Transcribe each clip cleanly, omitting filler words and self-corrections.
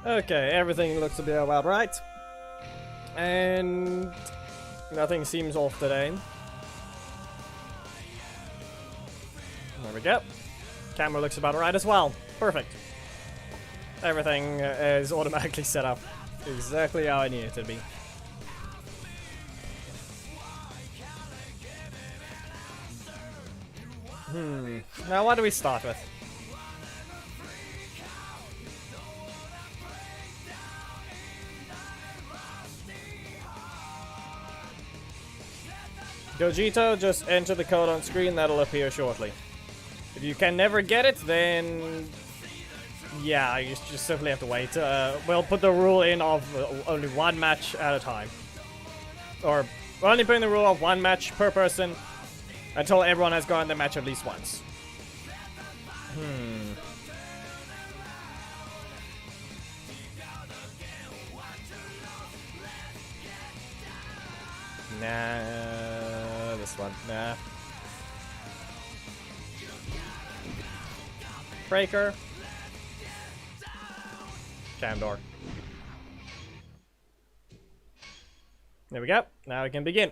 Okay, everything looks to be about right. And nothing seems off today. There we go. Camera looks about right as well. Perfect. Everything is automatically set up exactly how I need it to be. Now what do we start with? Gogito, just enter the code on screen, that'll appear shortly. If you can never get it, then yeah, you just simply have to wait. We'll put the rule in of only one match at a time. Or, we're only putting the rule of one match per person until everyone has gone the match at least once. Nah, this one, nah. Breaker. Cam door. There we go. Now we can begin.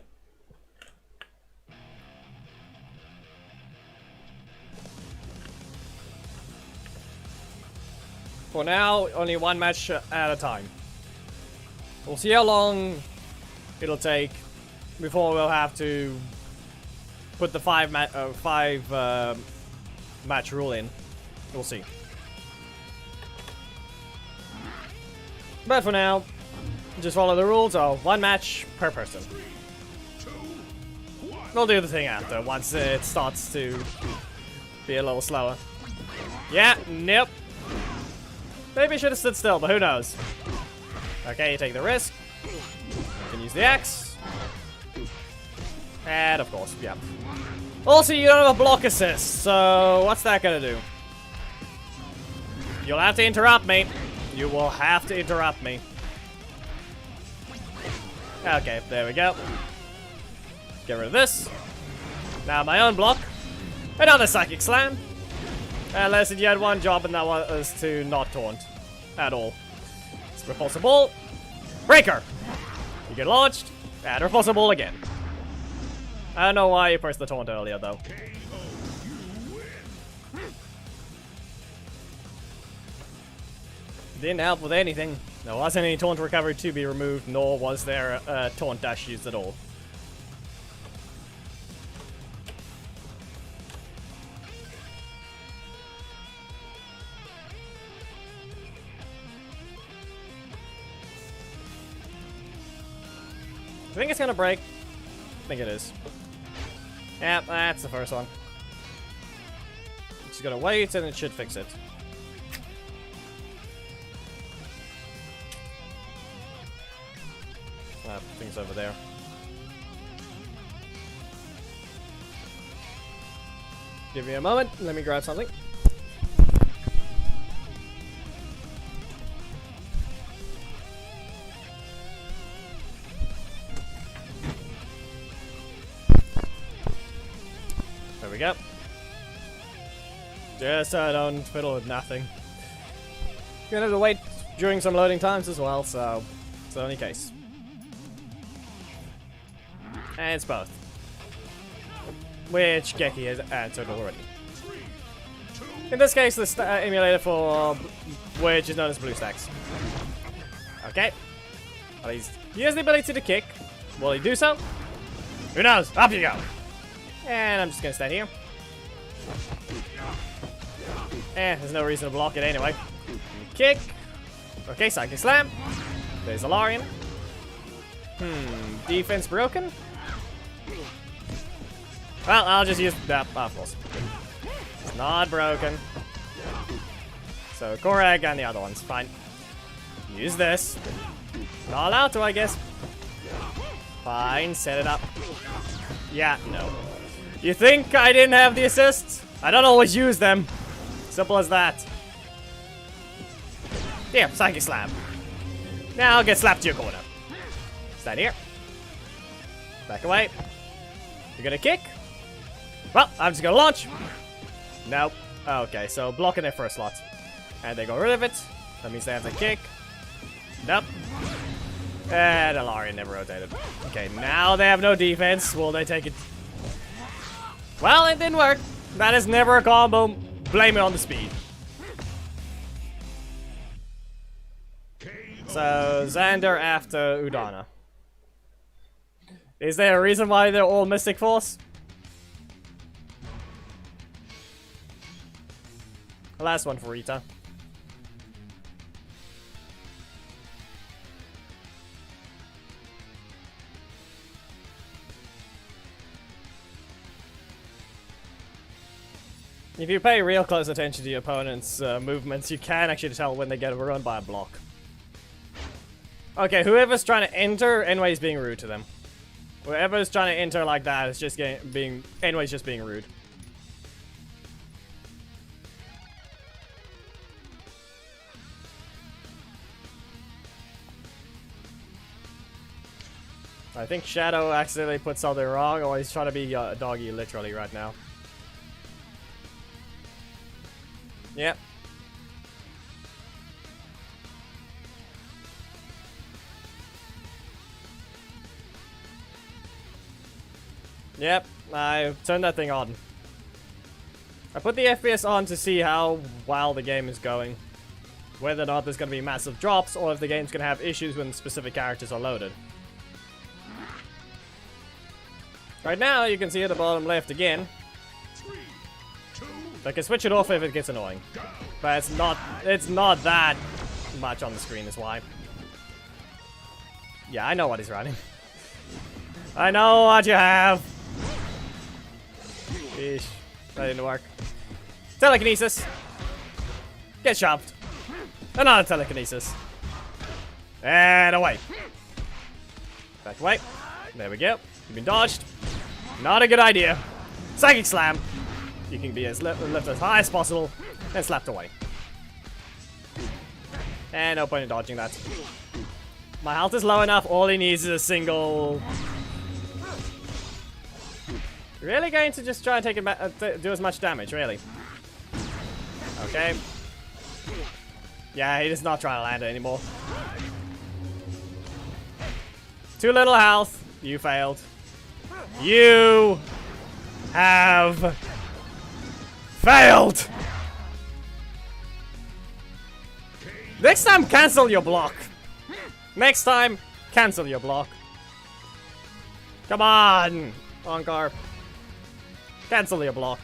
For now, only one match at a time. We'll see how long it'll take before we'll have to put the five match rule in. We'll see. But for now, just follow the rules of one match per person. We'll do the thing after, once it starts to be a little slower. Yeah, nope. Maybe I should have stood still, but who knows. Okay, you take the risk. You can use the axe. And of course, yeah. Also, you don't have a block assist, so what's that gonna do? You'll have to interrupt me. You will have to interrupt me. Okay, there we go. Get rid of this. Now my own block. Another Psychic Slam. Unless you had one job, and that was to not taunt at all. It's Repulsor Ball. Breaker! You get launched, and Repulsor Ball again. I don't know why you pressed the taunt earlier, though. Didn't help with anything. There wasn't any taunt recovery to be removed, nor was there a taunt dash used at all. I think it's gonna break. I think it is. Yeah, that's the first one. Just gotta wait and it should fix it. Things over there. Give me a moment. Let me grab something. There we go. Just so I don't fiddle with nothing. You're gonna have to wait during some loading times as well, so it's the only case. And it's both. Which Geki has answered already. In this case, the emulator for which is known as BlueStacks. Okay. He has the ability to kick. Will he do so? Who knows? Up you go! And I'm just gonna stand here. There's no reason to block it anyway. Kick. Okay, Psychic Slam. There's a Larian. Defense broken? Well, I'll just use that, of course. It's not broken. So, Korag and the other ones, fine. Use this. Not allowed to, I guess. Fine, set it up. Yeah, no. You think I didn't have the assists? I don't always use them. Simple as that. Here, Psychic Slam. Now I'll get slapped to your corner. Stand here. Back away. You're gonna kick? Well, I'm just gonna launch. Nope. Okay, so blocking their first slot. And they go rid of it. That means they have to kick. Nope. And Alarian never rotated. Okay, now they have no defense. Will they take it? Well, it didn't work. That is never a combo. Blame it on the speed. So, Xander after Udana. Is there a reason why they're all Mystic Force? Last one for Rita. If you pay real close attention to your opponent's movements, you can actually tell when they get overrun by a block. Okay, whoever's trying to enter, anyways being rude to them. Whoever's trying to enter like that is just being rude. I think Shadow accidentally put something wrong, or he's trying to be doggy literally right now. Yep. Yep, I turned that thing on. I put the FPS on to see how well the game is going. Whether or not there's going to be massive drops, or if the game's going to have issues when specific characters are loaded. Right now, you can see at the bottom left again. I can switch it off if it gets annoying. But it's not that much on the screen is why. Yeah, I know what he's running. I know what you have. Sheesh, that didn't work. Telekinesis. Get shoved. Another telekinesis. And away. Back away. There we go. You've been dodged. Not a good idea. Psychic slam. You can be as left as high as possible and slapped away. And no point in dodging that. My health is low enough. All he needs is a single. Really going to just try and take it back, do as much damage, really? Okay. Yeah, he does not try to land it anymore. Too little health. You failed. You have failed. Next time, cancel your block. Next time, cancel your block. Come on, Onkar. Cancel your block.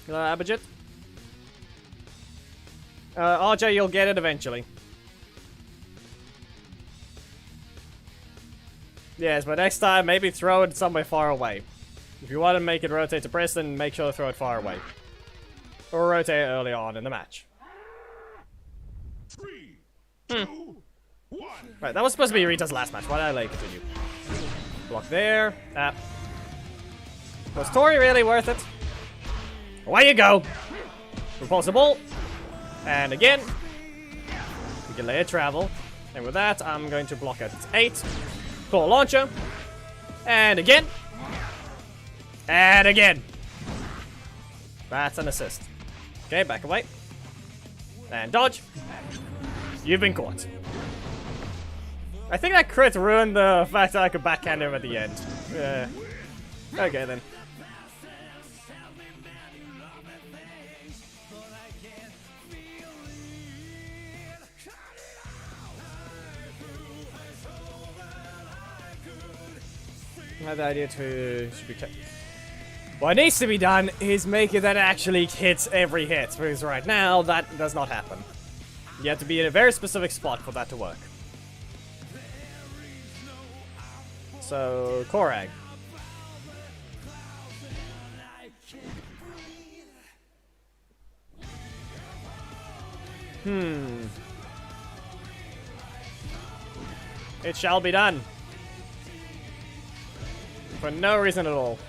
Abhijit? RJ, you'll get it eventually. Yes, but next time, maybe throw it somewhere far away. If you want to make it rotate to press, then make sure to throw it far away. Or rotate it early on in the match. 3, 2, 1. Right, that was supposed to be Rita's last match. Why did I let it continue? Block there. Was Tori really worth it? Away you go! Repulsible. And again. We can let it travel. And with that, I'm going to block at 8. Claw launcher. And again. And again. That's an assist. Okay, back away. And dodge. You've been caught. I think that crit ruined the fact that I could backhand him at the end. Yeah. Okay then. I had the idea to should be kept. What needs to be done is make it that actually hits every hit, because right now that does not happen. You have to be in a very specific spot for that to work. So, Korag. It shall be done. For no reason at all.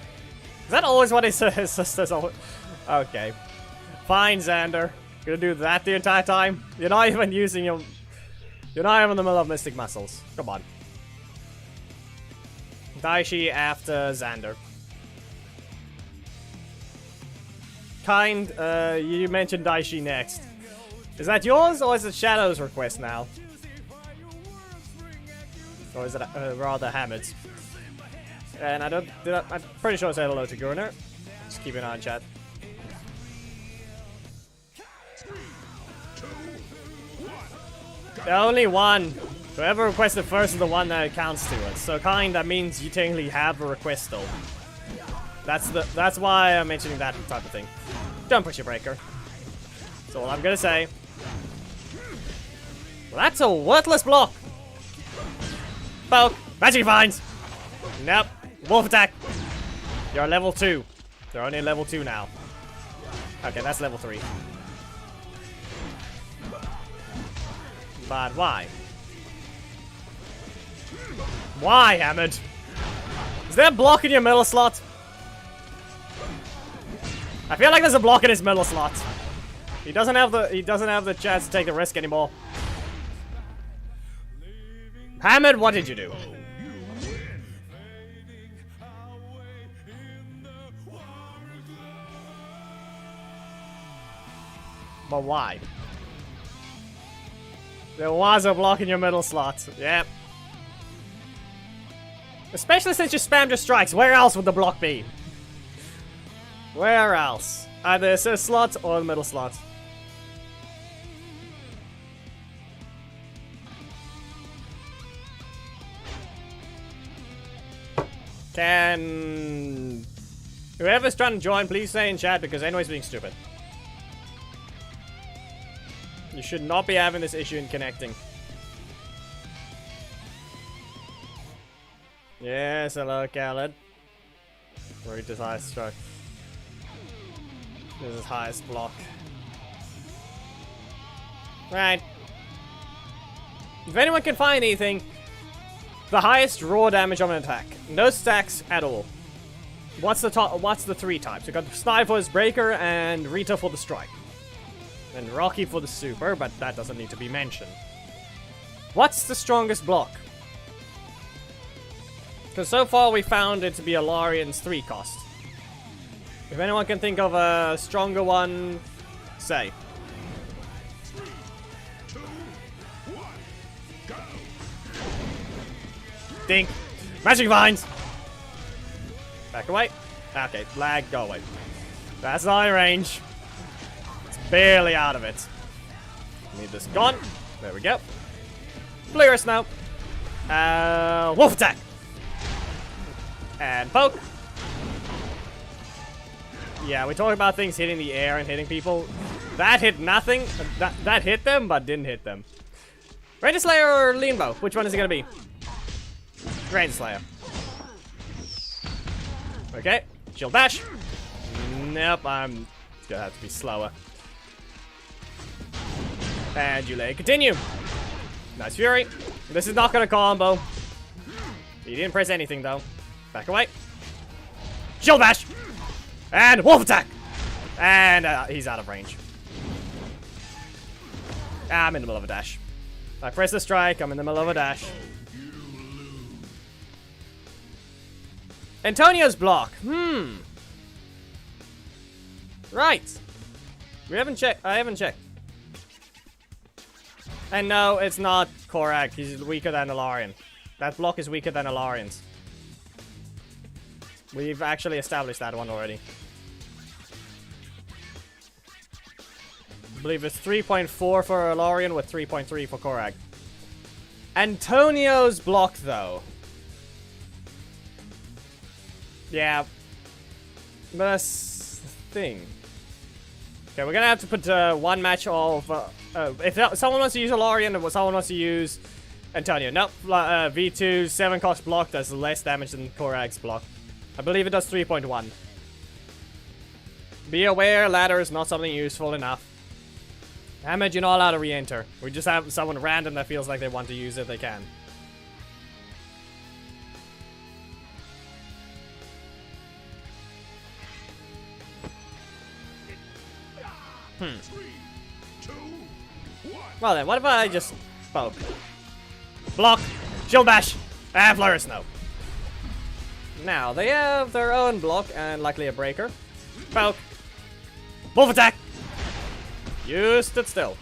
Is that always what his sisters always... Okay. Fine, Xander. Gonna do that the entire time? You're not even using your... You're not even in the middle of Mystic Muscles. Come on. Daishi after Xander. Kind, you mentioned Daishi next. Is that yours, or is it Shadow's request now? Or is it rather Hamid's? And I don't... I'm pretty sure I said hello to Gurner. Just keep an eye on chat. 3, 2, 1, Only one. Whoever requested first is the one that counts to it. So kind, that means you technically have a request still. That's why I'm mentioning that type of thing. Don't push your breaker. That's all I'm gonna say. Well, that's a worthless block. Poke. Magic vines. Nope. Wolf attack. You're level 2. They're only level 2 now. Okay, that's level 3. But why? Why, Hamid? Is there a block in your middle slot? I feel like there's a block in his middle slot. He doesn't have the chance to take the risk anymore. Hamid, what did you do? But why? There was a block in your middle slot. Yep. Especially since you spammed your strikes. Where else would the block be? Where else? Either assist slot or the middle slot. Can... Whoever's trying to join, please say in chat because anyone's being stupid. You should not be having this issue in connecting. Yes, hello, Khaled. Where does highest stroke? This is highest block. Right. If anyone can find anything, the highest raw damage of an attack. No stacks at all. What's the top? What's the 3 types? We got Snipe for his breaker and Rita for the strike. And Rocky for the super, but that doesn't need to be mentioned. What's the strongest block? Because so far we found it to be Alarian's 3 cost. If anyone can think of a stronger one, say. 3, 2, 1, go. Dink. Magic vines. Back away. Okay, lag, go away. That's not in range. It's barely out of it. Need this gone. There we go. Flares now. Wolf attack. And poke. Yeah, we talk about things hitting the air and hitting people. That hit nothing. That hit them, but didn't hit them. Ranger Slayer or Leanbow? Which one is it gonna be? Ranger Slayer. Okay. Shield bash. Nope, I'm gonna have to be slower. And you let it continue. Nice Fury. This is not gonna combo. He didn't press anything though. Back away. Shield bash. And wolf attack. And he's out of range. I'm in the middle of a dash. I press the strike. I'm in the middle of a dash. Antonio's block. Right. We haven't checked. I haven't checked. And no, it's not Korak. He's weaker than Alarian. That block is weaker than Alarian's. We've actually established that one already. I believe it's 3.4 for Alarian with 3.3 for Korak. Antonio's block, though. Yeah. But that's the thing. Okay, we're gonna have to put one match of... if someone wants to use Alarian and someone wants to use Antonio. Nope. V2, 7 cost block does less damage than Korak's block. I believe it does 3.1. Be aware, ladder is not something useful enough. Hamid, you're not allowed to re-enter. We just have someone random that feels like they want to use it, they can. Hmm. 3, 2, 1. Well then, what if I just poke? Block, shield bash, and flare snow. Now, they have their own block and likely a breaker. Poke. Wolf attack! You stood still.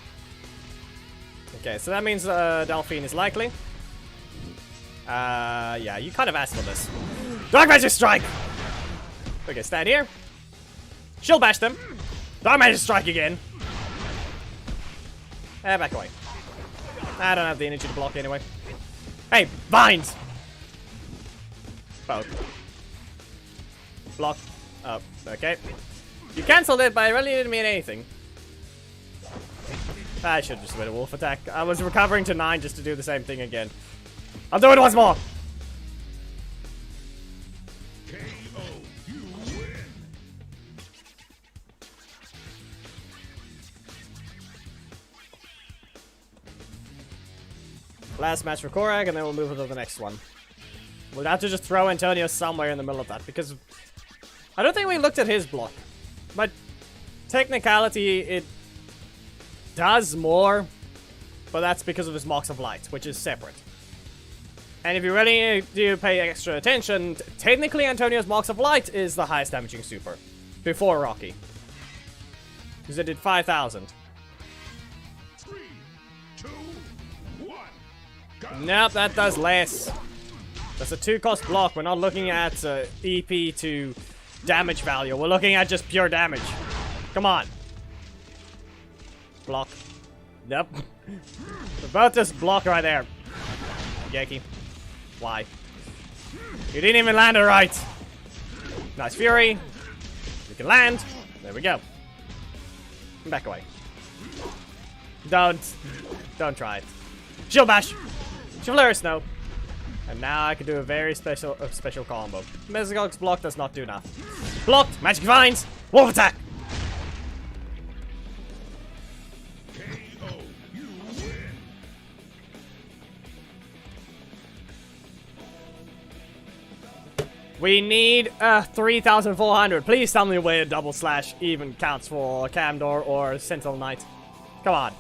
Okay, so that means Delphine is likely. Yeah, you kind of asked for this. Dark Magic Strike! Okay, stand here. Shield bash them. Dark Magic Strike again. Back away. I don't have the energy to block anyway. Hey, vines! Both. Block. Oh, okay. You cancelled it, but it really didn't mean anything. I should have just went a wolf attack. I was recovering to 9 just to do the same thing again. I'll do it once more! KO. You win. Last match for Korag, and then we'll move on to the next one. We'll have to just throw Antonio somewhere in the middle of that, because I don't think we looked at his block. But technicality, it does more, but that's because of his Marks of Light, which is separate. And if you really do pay extra attention, technically Antonio's Marks of Light is the highest damaging super, before Rocky. Because it did 5,000. 3, 2, 1. Go. Nope, that does less. That's a 2-cost block. We're not looking at EP to damage value. We're looking at just pure damage. Come on. Block. Nope. About this block right there. Geki. Why? You didn't even land it right. Nice Fury. You can land. There we go. Back away. Don't try it. Shield bash. Chevalier Snow. And now I can do a very special combo. Mesogog's block does not do enough. Blocked. Magic Vines. Wolf attack. KO. You win. We need 3,400. Please tell me where double slash even counts for Camdor or Sentinel Knight. Come on.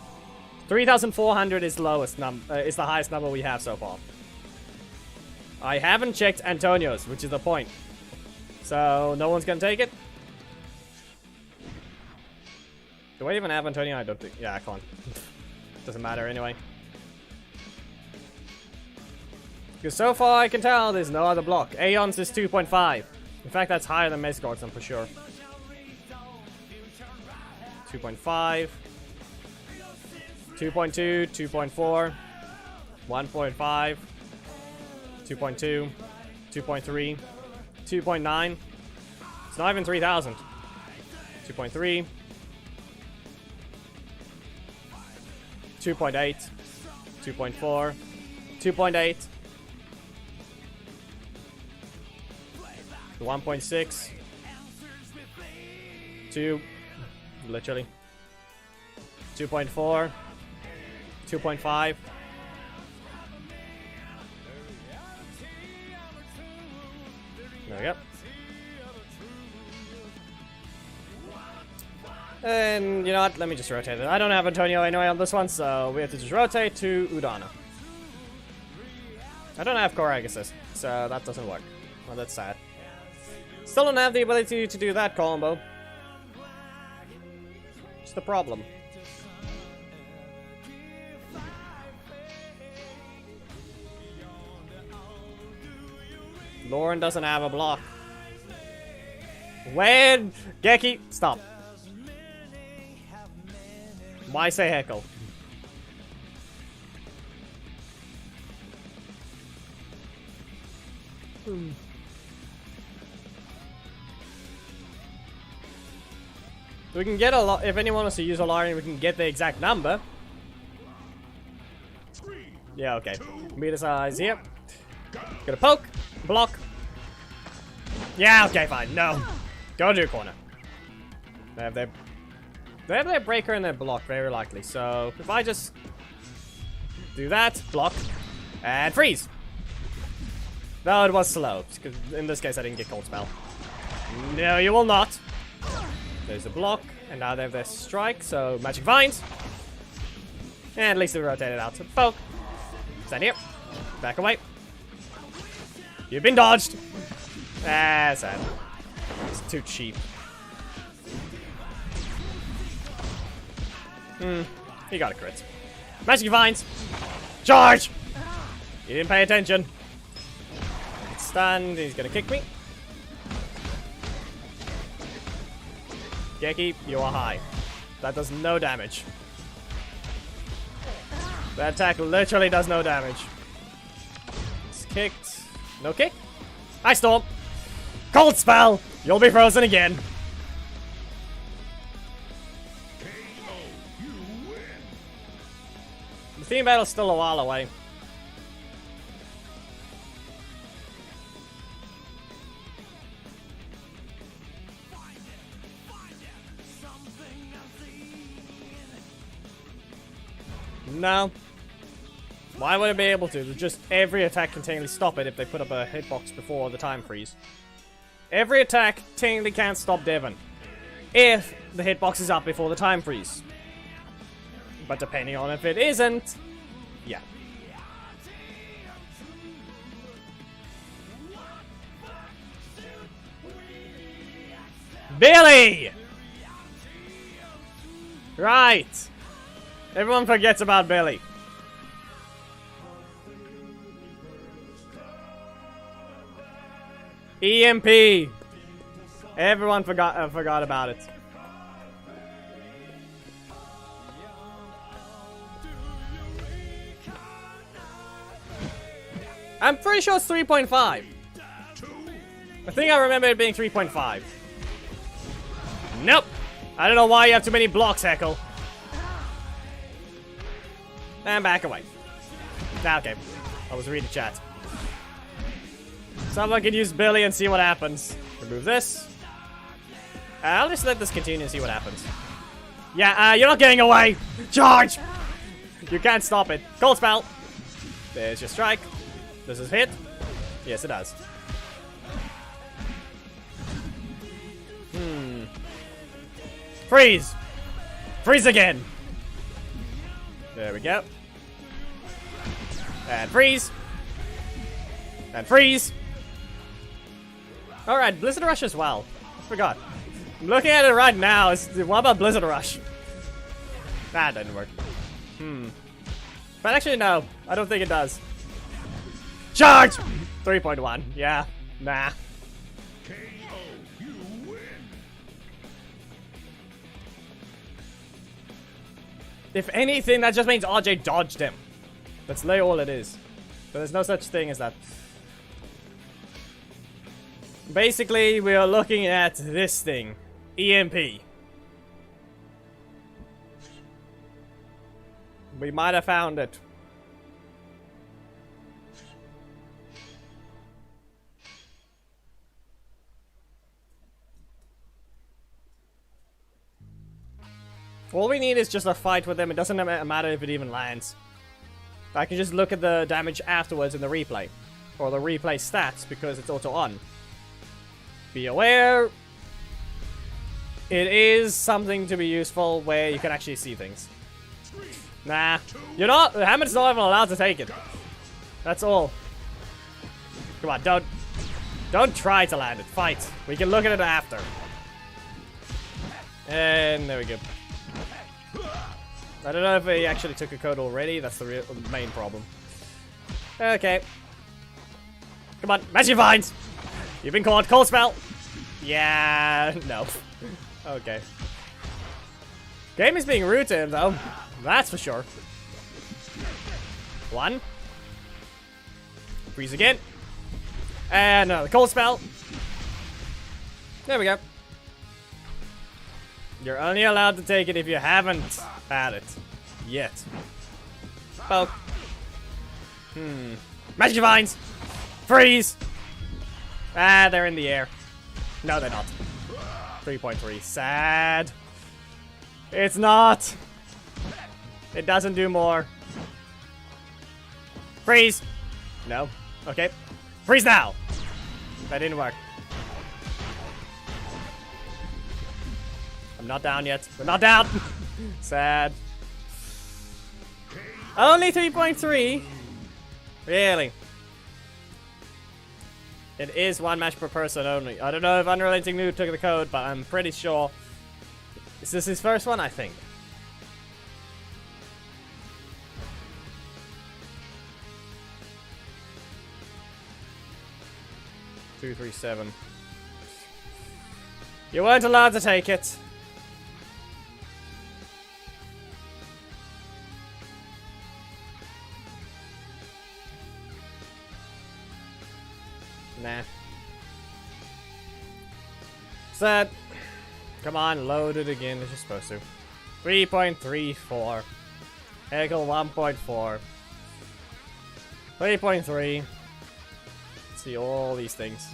3,400 is lowest is the highest number we have so far. I haven't checked Antonio's, which is the point. So no one's gonna take it. Do I even have Antonio? I don't think. Yeah, I can't. Doesn't matter anyway. Because so far I can tell there's no other block. Aeon's is 2.5. In fact, that's higher than Mesgard's, I'm for sure. 2.5. 2.2, 2.4, 1.5, 2.2, 2.3, 2.9. It's not even 3,000. 2.3, 2.8, 2.4, 2.8, 1.6, 2, literally, 2.4, 2.5. There we go. And you know what? Let me just rotate it. I don't have Antonio anyway on this one, so we have to just rotate to Udana. I don't have Korag assist, so that doesn't work. Well, that's sad. Still don't have the ability to do that combo. It's the problem. Lauren doesn't have a block. When? Geki, stop. Why say heckle? We can get a lot. If anyone wants to use Olarian, we can get the exact number. Yeah, okay. Meter size here. Gonna poke. Block. Yeah, okay, fine. No. Go to your corner. They have their breaker and their block, very likely. So, if I just do that, block, and freeze. No, it was slow. Because in this case, I didn't get cold spell. No, you will not. There's a block, and now they have their strike, so magic vines. And at least they rotated out. So, poke. Stand here. Back away. You've been dodged. Ah, sad. It's too cheap. He got a crit. Magic Vines! Charge! He didn't pay attention. It's stunned. He's gonna kick me. Geki, you are high. That does no damage. That attack literally does no damage. It's kicked. No kick? Ice Storm! Cold Spell! You'll be frozen again. The theme battle's still a while away. No. Why would it be able to? Just every attack can technically stop it if they put up a hitbox before the time freeze. Every attack technically can't stop Devon if the hitbox is up before the time freeze. But depending on if it isn't, yeah. Billy! Right. Everyone forgets about Billy. EMP. Everyone forgot about it. I'm pretty sure it's 3.5. I think I remember it being 3.5. Nope. I don't know why you have too many blocks, Heckle. And back away. Okay. I was reading chat. Someone can use Billy and see what happens. Remove this. I'll just let this continue and see what happens. Yeah, you're not getting away! Charge! You can't stop it. Cold Spell. There's your strike. Does this hit? Yes, it does. Freeze! Freeze again! There we go. And freeze! And freeze! Alright, Blizzard Rush as well. I forgot. I'm looking at it right now. What about Blizzard Rush? That didn't work. But actually, no. I don't think it does. Charge! 3.1. Yeah. Nah. If anything, that just means RJ dodged him. That's literally all it is. But there's no such thing as that. Basically, we are looking at this thing. EMP. We might have found it. All we need is just a fight with them. It doesn't matter if it even lands. I can just look at the damage afterwards in the replay. Or the replay stats, because it's auto on. Be aware, it is something to be useful where you can actually see things. Nah, you're not. Hammond's not even allowed to take it. That's all. Come on, don't try to land it. Fight. We can look at it after. And there we go. I don't know if he actually took a code already. That's the main problem. Okay. Come on, Magic Vines! You've been caught. Cold Spell! Yeah, no. Okay. Game is being rude to him, though. That's for sure. One. Freeze again. And another Cold Spell. There we go. You're only allowed to take it if you haven't had it. Yet. Poke. Magic Vines! Freeze! Ah, they're in the air. No, they're not. 3.3. Sad. It's not. It doesn't do more. Freeze! No. Okay. Freeze now! That didn't work. I'm not down yet. We're not down! Sad. Only 3.3? Really? It is one match per person only. I don't know if Unrelenting Noob took the code, but I'm pretty sure. Is this his first one? I think. 237. You weren't allowed to take it. Nah. Set. Come on, load it again as you're supposed to. 3.34. Equal 1.4. 3.3. See all these things.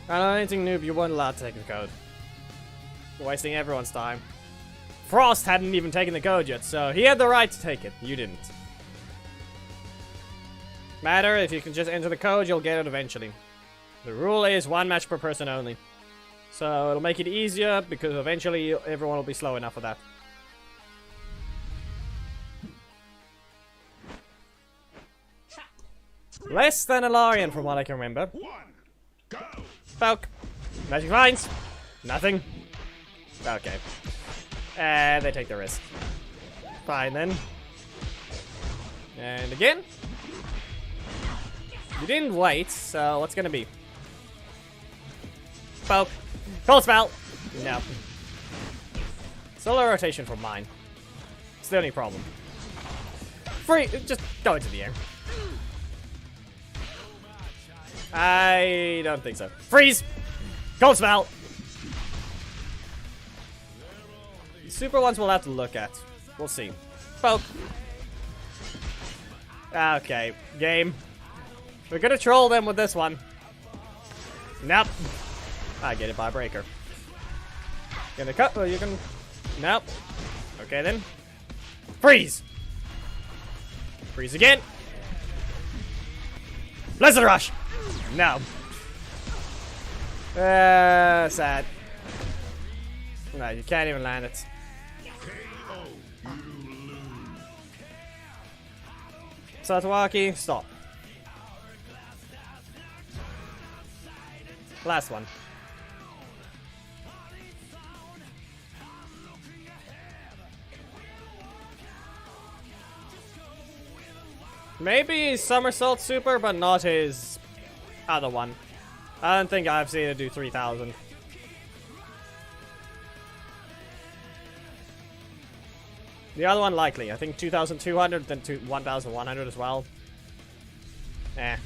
I don't know anything noob, you weren't allowed to take the code. You're wasting everyone's time. Frost hadn't even taken the code yet, so he had the right to take it. You didn't. Matter, if you can just enter the code, you'll get it eventually. The rule is 1 match per person only. So it'll make it easier, because eventually everyone will be slow enough for that. Less than a Larian from what I can remember. 1, go! Poke. Magic Vines. Nothing. Okay. And they take the risk. Fine then. And again. You didn't wait, so what's gonna be? Poke. Cold Spell. No. Still a rotation from mine. It's the only problem. Free. Just go into the air. I don't think so. Freeze! Cold Spell! Super ones we'll have to look at. We'll see. Poke. Okay, game. We're gonna troll them with this one. Nope. I get it by breaker. Gonna cut. Oh, you can. Nope. Okay then. Freeze! Freeze again. Blizzard Rush! No. Sad. No, you can't even land it. KO, you lose. Satawaki, stop. Last one. Maybe Somersault Super, but not his other one. I don't think I've seen it do 3,000. The other one likely. I think 2,200, then 1,100 as well. Eh.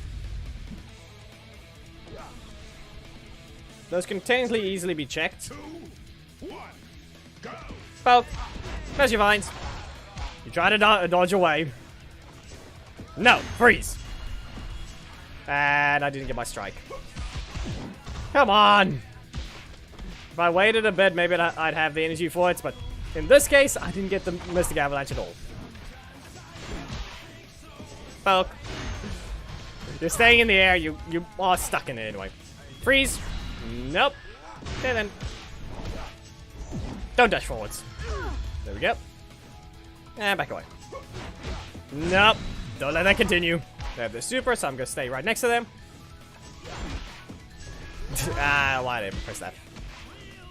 Those can technically easily be checked. 2, 1, go! Poke. There's your vines. You try to dodge away. No, freeze. And I didn't get my strike. Come on. If I waited a bit, maybe I'd have the energy for it, but in this case, I didn't get the Mystic Avalanche at all. Poke. You're staying in the air, you are stuck in it anyway. Freeze. Nope. Okay then. Don't dash forwards. There we go. And back away. Nope. Don't let that continue. They have the super, so I'm gonna stay right next to them. Why did I even press that?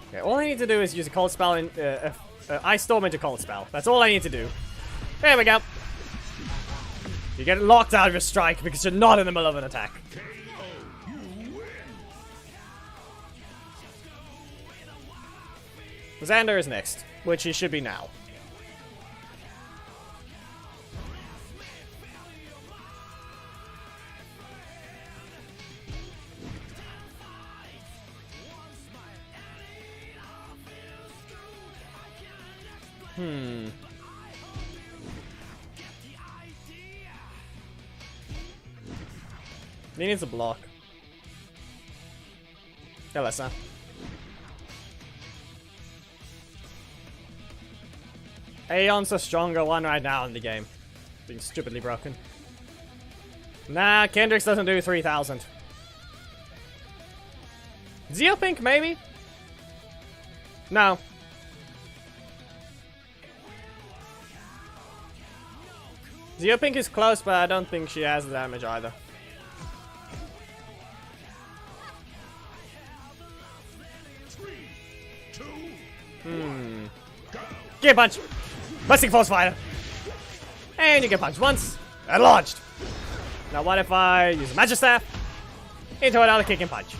Okay, all I need to do is use a cold spell and Ice Storm into cold spell. That's all I need to do. There we go. You get locked out of your strike because you're not in the middle of an attack. KO, you win. Xander is next, which he should be now. He needs a block. Elessa. Aeon's a stronger one right now in the game. Being stupidly broken. Nah, Kendricks doesn't do 3,000. Zeopink, maybe? No. Zeopink is close, but I don't think she has the damage either. Three, two, Hmm. go! Gear punch. Mystic Force Fighter. And you get punched once. And launched. Now what if I use a Magic Staff into another kick and punch?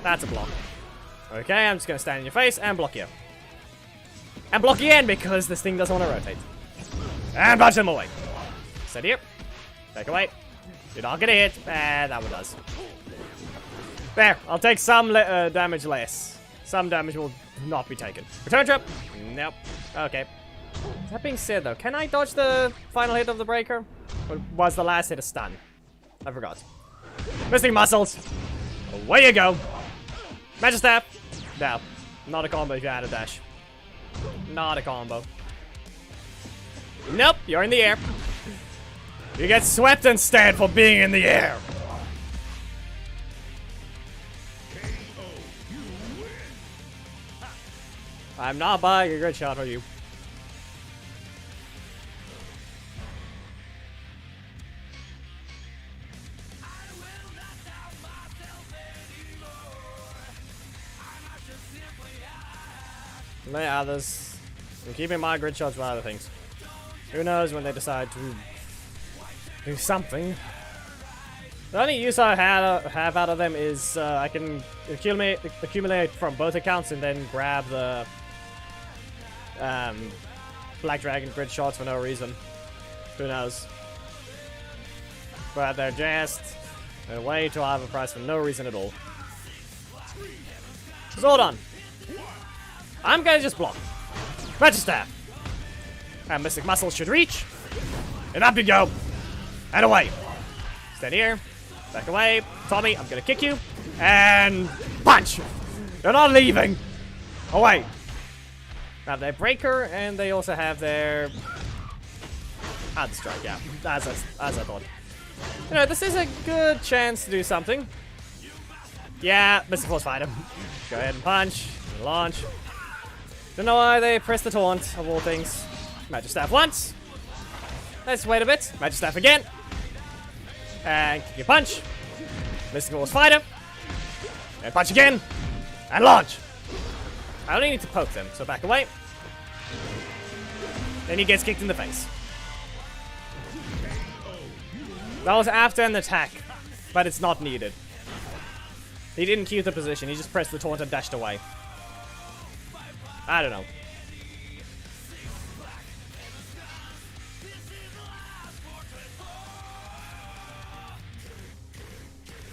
That's a block. Okay, I'm just gonna stand in your face and block you. And block again because this thing doesn't want to rotate. And punch them away. Sit here. Take away. You're not gonna hit. And that one does. There, I'll take some damage less. Some damage will not be taken. Return trip? Nope. Okay. That being said though, can I dodge the final hit of the breaker? Or was the last hit a stun? I forgot. Mystic Muscles. Away you go. Magic Staff. No. Not a combo if you had a dash. Not a combo. Nope, you're in the air. You get swept instead for being in the air. I'm not buying a good shot on you. Yeah, others. I'm keeping my grid shots for other things. Who knows when they decide to do something. The only use I have out of them is I can accumulate from both accounts and then grab the Black Dragon grid shots for no reason. Who knows? But they're just a way to have a price for no reason at all. So hold on. I'm gonna just block. Magic Staff. And Mystic Muscle should reach. And up you go. And away. Stand here. Back away. Tommy, I'm gonna kick you. And punch. You're not leaving. Away. Now their breaker, and they also have their hard strike, yeah. As I thought. You know, this is a good chance to do something. Yeah, Mystic Force Fighter. Go ahead and punch. And launch. Don't know why they pressed the taunt, of all things. Magic Staff once. Let's wait a bit. Magic Staff again. And kick your punch. Mystic Force Fighter. And punch again. And launch. I only need to poke them, so back away. Then he gets kicked in the face. That was after an attack, but it's not needed. He didn't cue the position, he just pressed the taunt and dashed away. I don't know.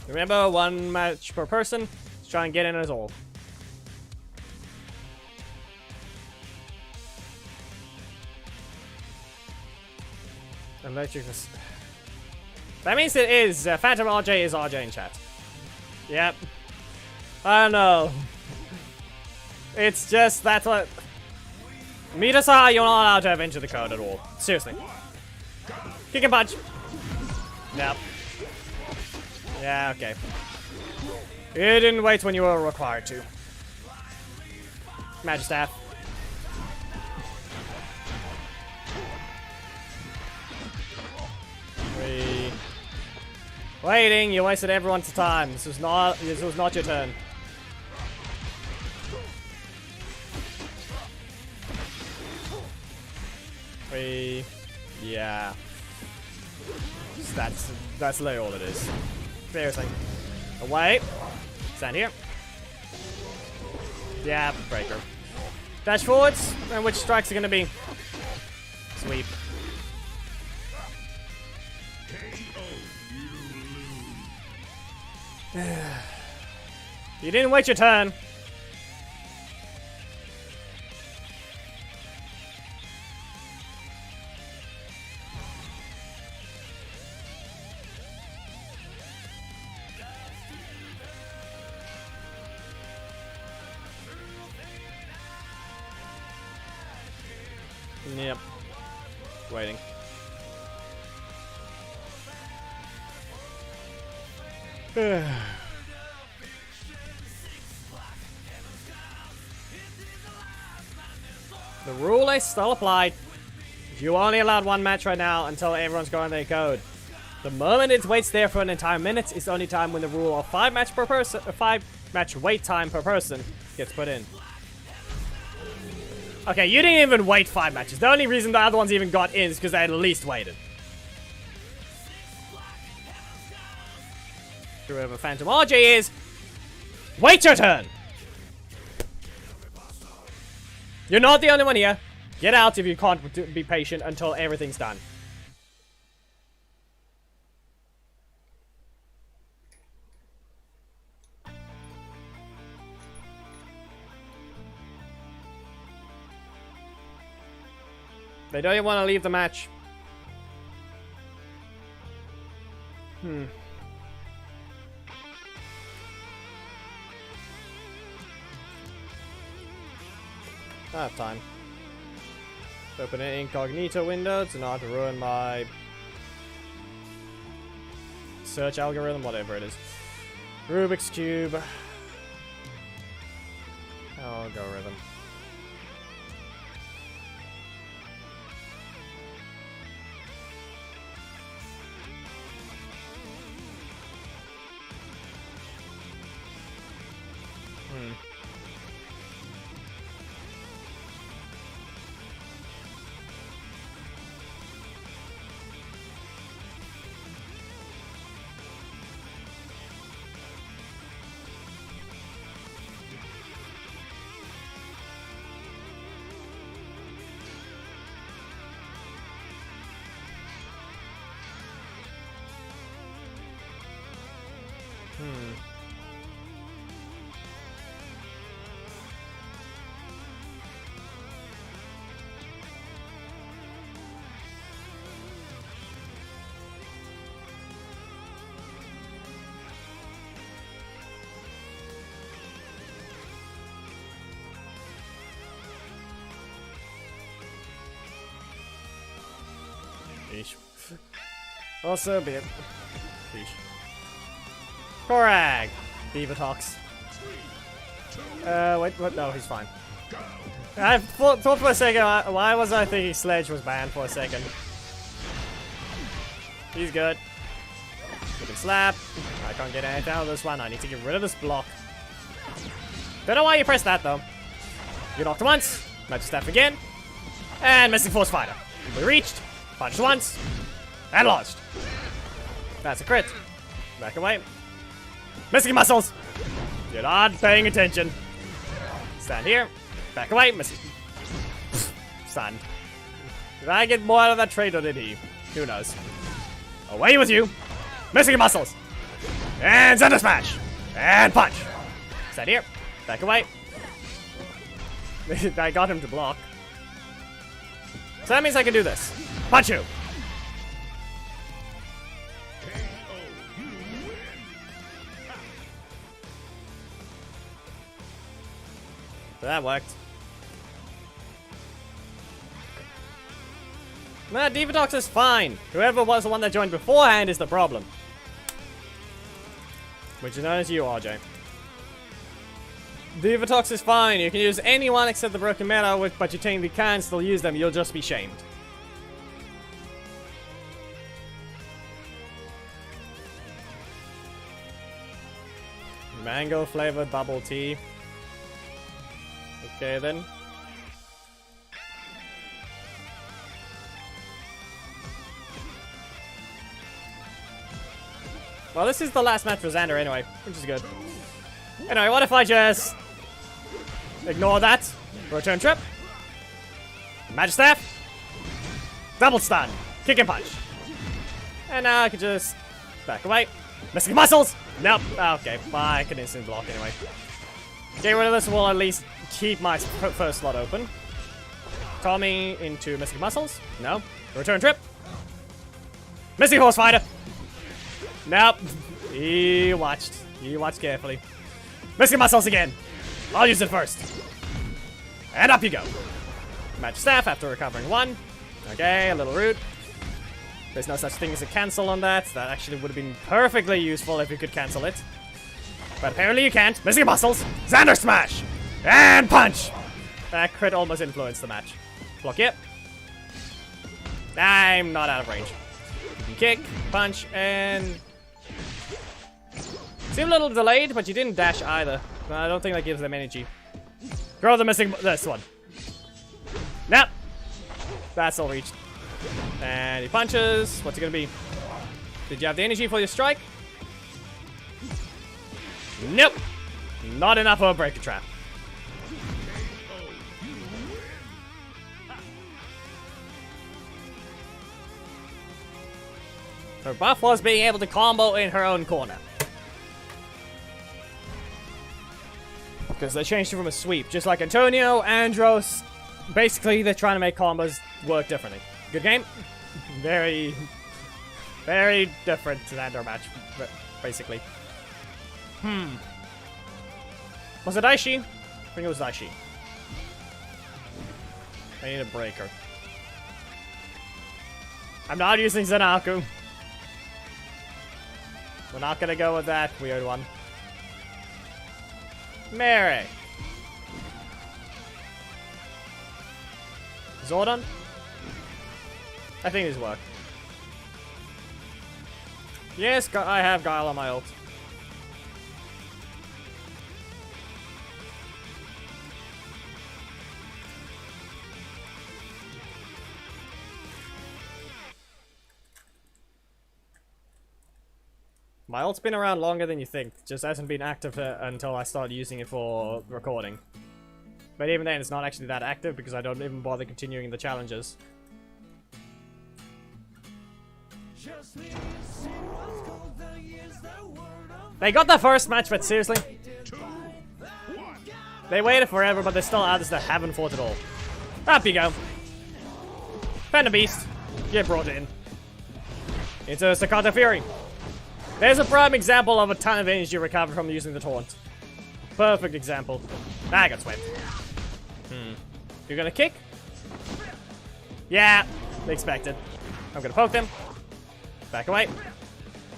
Remember, one match per person. Let's try and get in as all. Electric. That means it is. Phantom RJ is RJ in chat. Yep. I know. It's just that's what. Midasa, you're not allowed to have entered the code at all. Seriously. Kick and punch. Yep. Yeah, okay. You didn't wait when you were required to. Magic Staff. Waiting, you wasted everyone's time. This was not your turn. Yeah. That's literally all it is. Seriously. Away. Stand here. Yeah, breaker. Dash forwards, and which strikes are gonna be? Sweep. You didn't wait your turn. Yep. Waiting. The rule is still applied. You only allowed one match right now until everyone's going their code. The moment it waits there for an entire minute is the only time when the rule of 5 match wait time per person gets put in. Okay, you didn't even wait 5 matches. The only reason the other ones even got in is because they at least waited. Whoever Phantom RJ is, wait your turn! You're not the only one here. Get out if you can't be patient until everything's done. They don't even want to leave the match. I have time. Open an incognito window to not ruin my search algorithm, whatever it is. Rubik's Cube. Algorithm. Sheesh. Also be it. Sheesh. Korag! Beaver talks. Wait, what? No, he's fine. I thought for a second, why was I thinking Sledge was banned for a second? He's good. You can slap. I can't get anything out of this one. I need to get rid of this block. Don't know why you pressed that though. You knocked once, magic staff again, and missing force fighter. We reached, punched once, and lost. That's a crit. Back away. Missing muscles. You're not paying attention. Stand here. Back away. Missing. Stand. Did I get more out of that trade or did he? Who knows? Away with you. Missing muscles. And center smash. And punch. Stand here. Back away. I got him to block. So that means I can do this. Punch you. So that worked. Nah, Divatox is fine. Whoever was the one that joined beforehand is the problem. Which is known as you, RJ. Divatox is fine. You can use anyone except the broken meta, but you technically can still use them. You'll just be shamed. Mango flavored bubble tea. Okay then. Well, this is the last match for Xander anyway, which is good. Anyway, what if I just ignore that? Return trip. Magic staff. Double stun. Kick and punch. And now I can just back away. Missing muscles. Nope. Okay, I can instant block anyway. Get rid of this will at least keep my first slot open. Tommy into missing muscles. No. Return trip. Missing horse fighter. Nope. He watched. He watched carefully. Missing muscles again. I'll use it first. And up you go. Match staff after recovering one. Okay, a little rude. There's no such thing as a cancel on that. That actually would have been perfectly useful if you could cancel it. But apparently you can't. Missing muscles. Xander smash. And punch. That crit almost influenced the match. Block it. I'm not out of range. You can kick, punch, and... Seemed a little delayed, but you didn't dash either. I don't think that gives them energy. Throw the missing... this one. Nope. That's all reached. And he punches. What's it gonna be? Did you have the energy for your strike? Nope. Not enough for a breaker trap. Her buff was being able to combo in her own corner. Because they changed it from a sweep. Just like Antonio, Andros. Basically, they're trying to make combos work differently. Good game. Very, very different to that other match, basically. Was it Daishi? I think it was Daishi. I need a breaker. I'm not using Zanaku. We're not gonna go with that weird one. Mary. Zordon? I think these work. Yes, I have Guile on my ult. My ult's been around longer than you think, just hasn't been active until I started using it for recording. But even then, it's not actually that active because I don't even bother continuing the challenges. They got the first match, but seriously? They waited forever, but there's still others that haven't fought at all. Up you go. Panda Beast. Get brought in. Into Staccato Fury. There's a prime example of a ton of energy recovered from using the taunt. Perfect example. I got swept. You're gonna kick? Yeah, expected. I'm gonna poke them. Back away.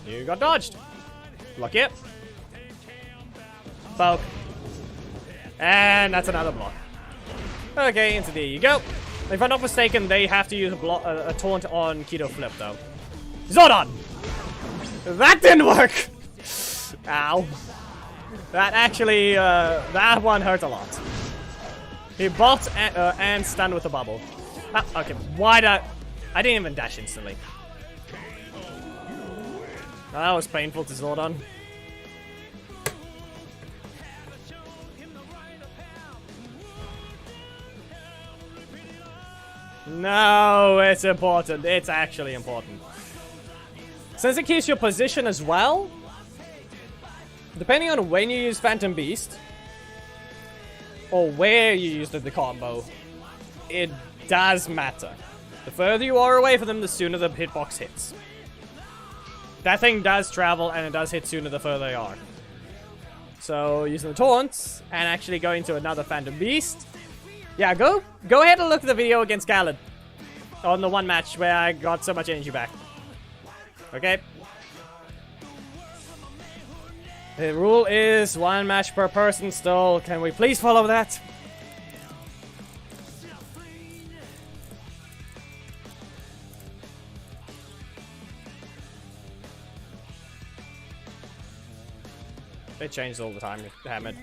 You got dodged. Block it. Poke. And that's another block. Okay, into there you go. If I'm not mistaken, they have to use a taunt on Keto Flip, though. Zordon! That didn't work! Ow. That actually, that one hurt a lot. He bopped and stunned with a bubble. Ah, okay, why did I didn't even dash instantly. Oh, that was painful to Zordon. No, it's important. It's actually important. Since it keeps your position as well, depending on when you use Phantom Beast, or where you use the combo, it does matter. The further you are away from them, the sooner the hitbox hits. That thing does travel, and it does hit sooner the further they are. So, using the taunts, and actually going to another Phantom Beast. Yeah, go ahead and look at the video against Khaled. On the one match where I got so much energy back. Okay. The rule is 1 match per person still. Can we please follow that? It changes all the time, damn it.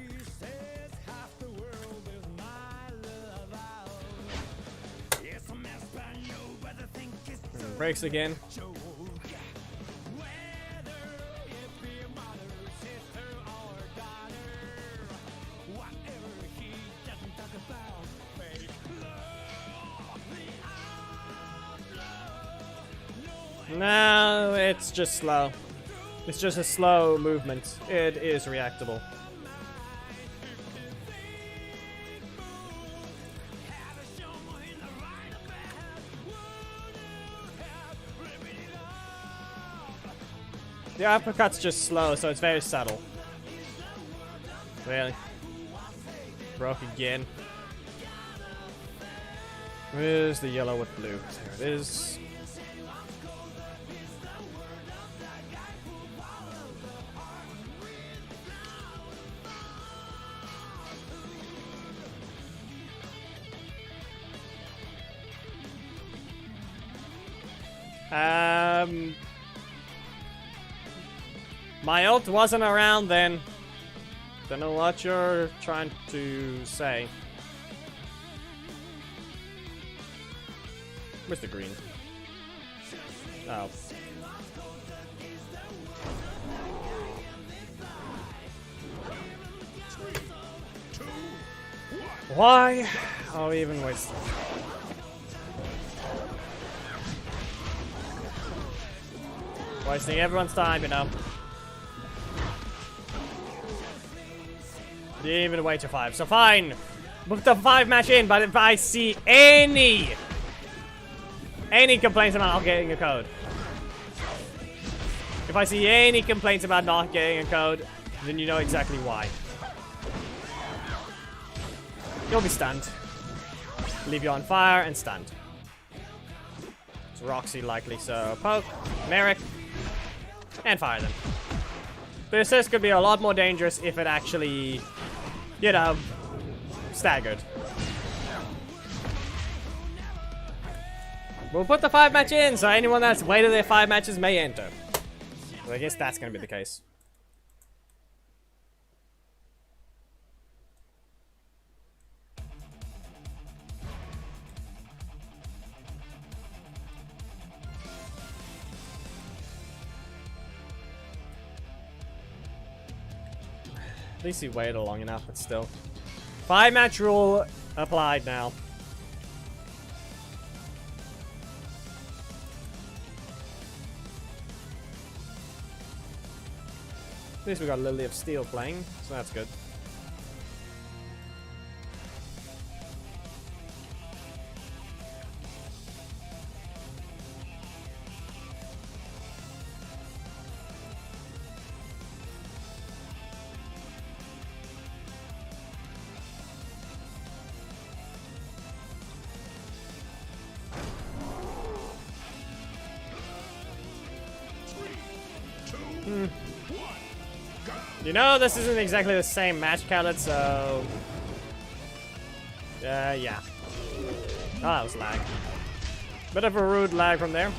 Breaks again. No, it's just slow. It's just a slow movement. It is reactable. The uppercut's just slow, so it's very subtle. Really? Broke again. Where's the yellow with blue? There it is. My ult wasn't around then. Don't know what you're trying to say. Where's the green? Oh. Why? Oh, even waste. Wasting everyone's time, you know. Didn't even wait to 5. So fine. Book the 5 match in, but if I see any complaints about not getting a code. If I see any complaints about not getting a code, then you know exactly why. You'll be stunned. Leave you on fire and stunned. It's Roxy likely, so poke, Merrick, and fire them. The assist could be a lot more dangerous if it actually, you know, staggered. We'll put the 5 match in, so anyone that's waited their 5 matches may enter. Well, I guess that's gonna be the case. At least he waited long enough, but still. 5 match rule applied now. At least we got Lily of Steel playing, so that's good. You know, this isn't exactly the same match, Khaled, so... yeah. Oh, that was lag. Bit of a rude lag from there.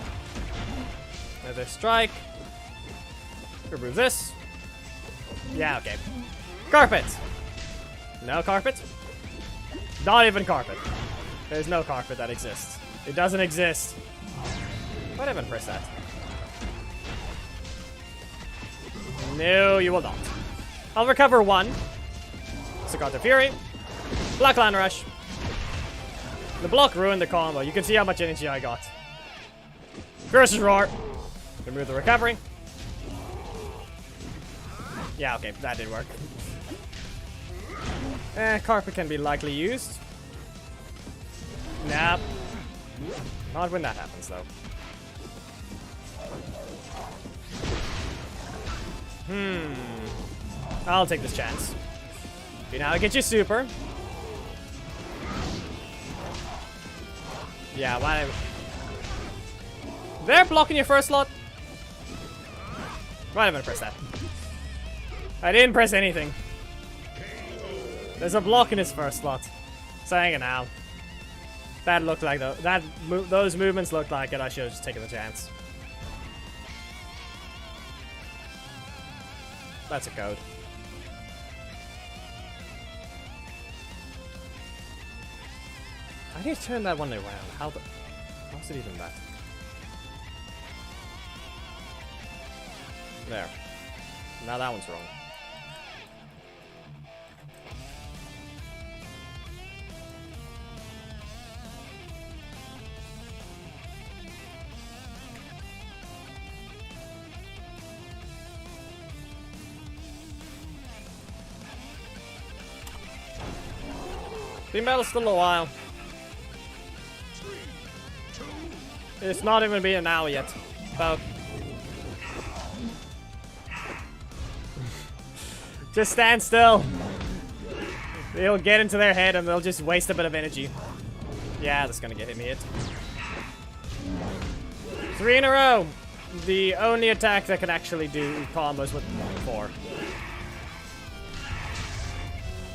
Another strike. Remove this. Yeah, okay. Carpet! No carpet? Not even carpet. There's no carpet that exists. It doesn't exist. Why did I even press that? No, you will not. I'll recover 1. Staccato Fury. Black Line Rush. The block ruined the combo. You can see how much energy I got. Curse's Roar. Remove the recovery. Yeah, okay, that did work. Carpet can be likely used. Nah. Not when that happens, though. I'll take this chance. Okay, now I get you super. Yeah, why? They're blocking your first slot. Why did I press that? I didn't press anything. There's a block in his first slot. Saying it now. That looked like those movements looked like it. I should have just taken the chance. That's a code. I need to turn that one around. How's it even that? There. Now that one's wrong. Team battle's still a while. It's not even been an hour yet. About. Just stand still. They'll get into their head and they'll just waste a bit of energy. Yeah, that's gonna get him hit. 3 in a row. The only attack that can actually do combos with 4.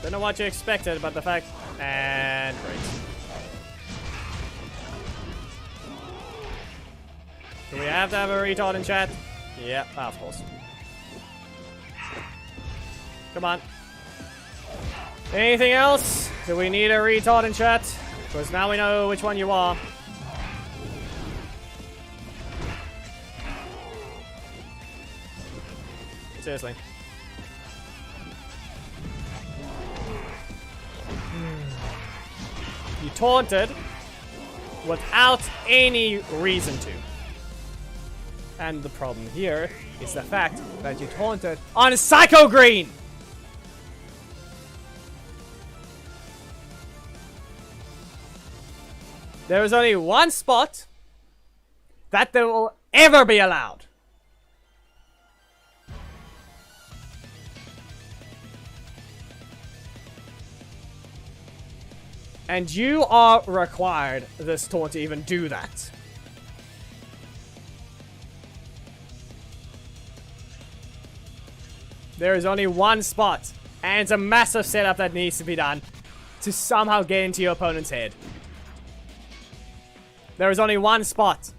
Don't know what you expected, but the fact. And great. Do we have to have a retard in chat? Yeah, of course. Come on. Anything else? Do we need a retard in chat? Because now we know which one you are. Seriously. You taunted without any reason to. And the problem here is the fact that you taunted on Psycho Green! There is only one spot that they will ever be allowed. And you are required this taunt to even do that. There is only one spot, and it's a massive setup that needs to be done to somehow get into your opponent's head. There is only one spot.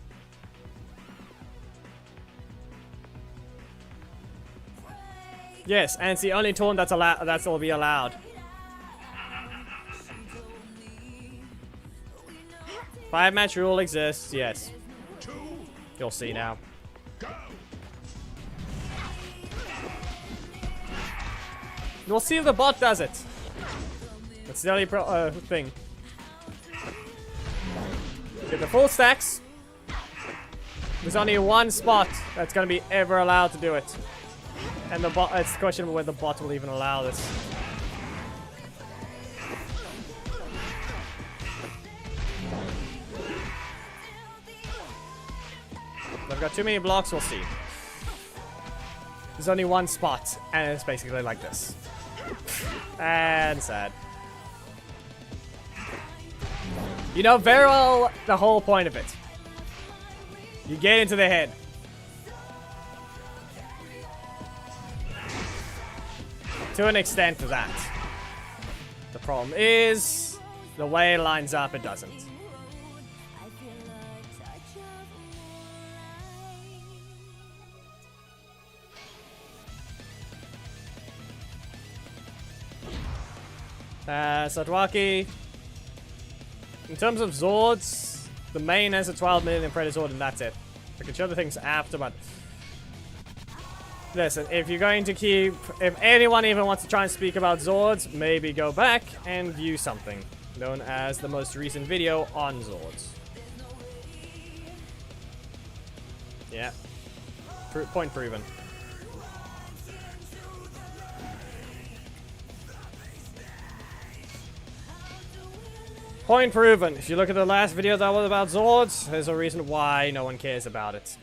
Yes, and it's the only taunt that's allowed. That's will be allowed. Five-match rule exists. Yes, you'll see now. We'll see if the bot does it. That's the only thing. Get the full stacks. There's only one spot that's gonna be ever allowed to do it. And the bot, it's questionable whether the bot will even allow this. If I've got too many blocks, we'll see. There's only one spot, and it's basically like this. And sad. You know very well the whole point of it. You get into the head. To an extent to that. The problem is, the way it lines up, it doesn't. Satwaki. In terms of Zords, the main has a 12 million Predator Zord and that's it. I can show the things after, but... Listen, if you're going to keep... If anyone even wants to try and speak about Zords, maybe go back and view something known as the most recent video on Zords. Yeah. Point proven. Point proven. If you look at the last video that was about Zords, there's a reason why no one cares about it.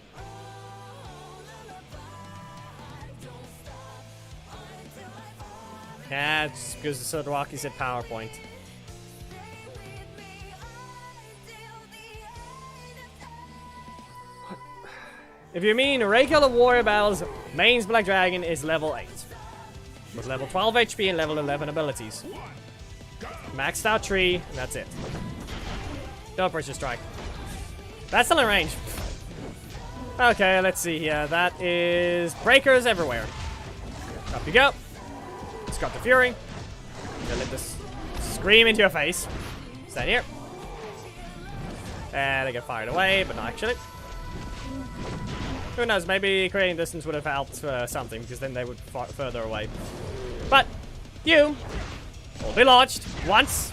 Yeah, it's because Sodowaki said PowerPoint. If you mean regular warrior battles, Main's Black Dragon is level 8. With level 12 HP and level 11 abilities. Maxed out tree, and that's it. Don't pressure strike. That's still in range. Okay, let's see here. That is breakers everywhere. Up you go. It's got the fury. I'm gonna let this scream into your face. Stand here. And they get fired away, but not actually. Who knows, maybe creating distance would have helped something, because then they would further away. But, you will be lodged once.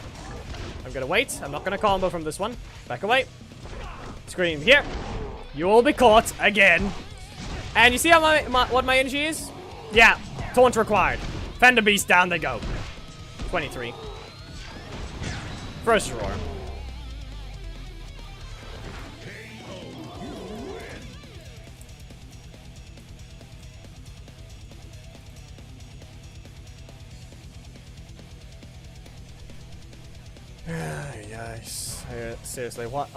I'm gonna wait. I'm not gonna combo from this one. Back away. Scream here. You will be caught again. And you see how what my energy is? Yeah, taunt required. Fender Beast, down they go. 23. First roar. Yes. Seriously, what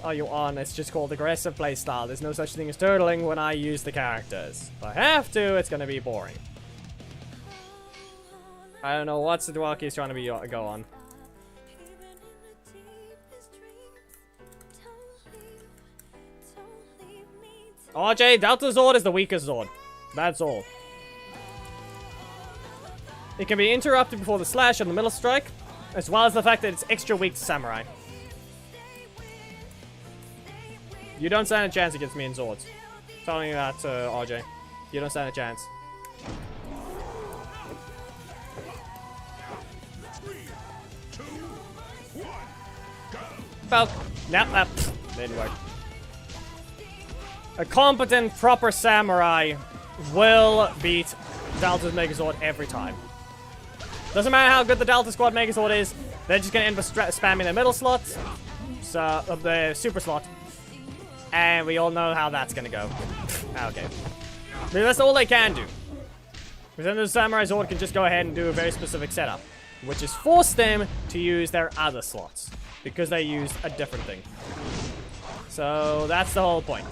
are you on? It's just called aggressive playstyle. There's no such thing as turtling when I use the characters. If I have to, it's gonna be boring. I don't know what Sadwaki is trying to go on. RJ, Delta Zord is the weakest Zord. That's all. It can be interrupted before the slash and the middle strike, as well as the fact that it's extra weak to Samurai. You don't stand a chance against me in Zords. I'm telling you that, RJ. You don't stand a chance. Three, two, one, go. Well, nope, didn't work. A competent, proper samurai will beat Delta's Megazord every time. Doesn't matter how good the Delta Squad Megazord is, they're just gonna end up spamming the middle slot, so of the super slot, and we all know how that's gonna go. Okay, but that's all they can do. Because then the Samurai Zord can just go ahead and do a very specific setup, which is force them to use their other slots because they used a different thing. So that's the whole point.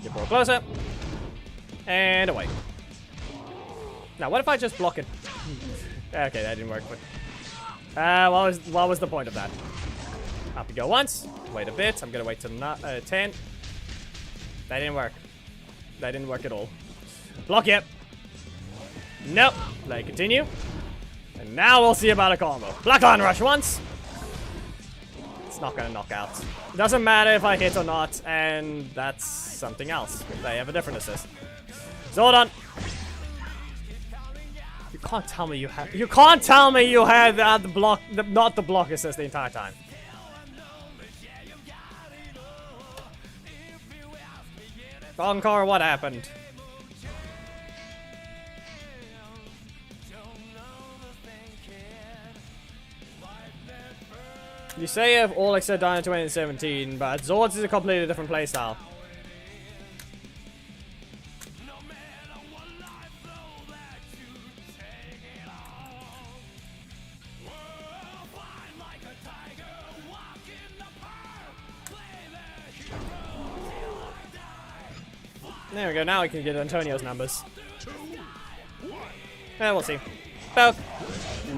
Get more closer. And away. Now, what if I just block it? Okay, that didn't work, but... what was the point of that? Up you go once. Wait a bit. I'm gonna wait till 10. That didn't work. That didn't work at all. Block it. Nope. Let it continue. And now we'll see about a combo. Black Line Rush once. It's not gonna knock out. It doesn't matter if I hit or not, and that's something else. They have a different assist. Zordon. You can't tell me you have. You can't tell me you had the block, not the block assist the entire time. Encore, what happened? You say you have all except down in 2017, but Zords is a completely different playstyle. There we go, now we can get Antonio's numbers. We'll see. Poke.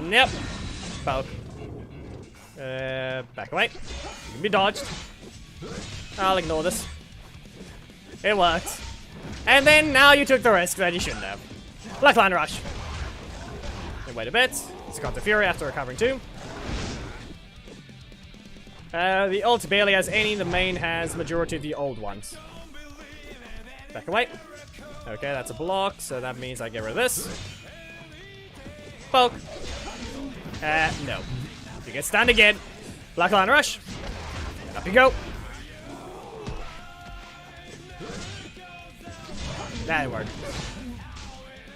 Yep. Poke. Back away. You can be dodged. I'll ignore this. It worked. And then now you took the risk that you shouldn't have. Black Line Rush. And wait a bit. It's got the Fury after recovering too. The ult barely has any, the main has majority of the old ones. Back away. Okay, that's a block, so that means I get rid of this. Poke. No. You get stunned again. Black Line Rush. And up you go. That worked.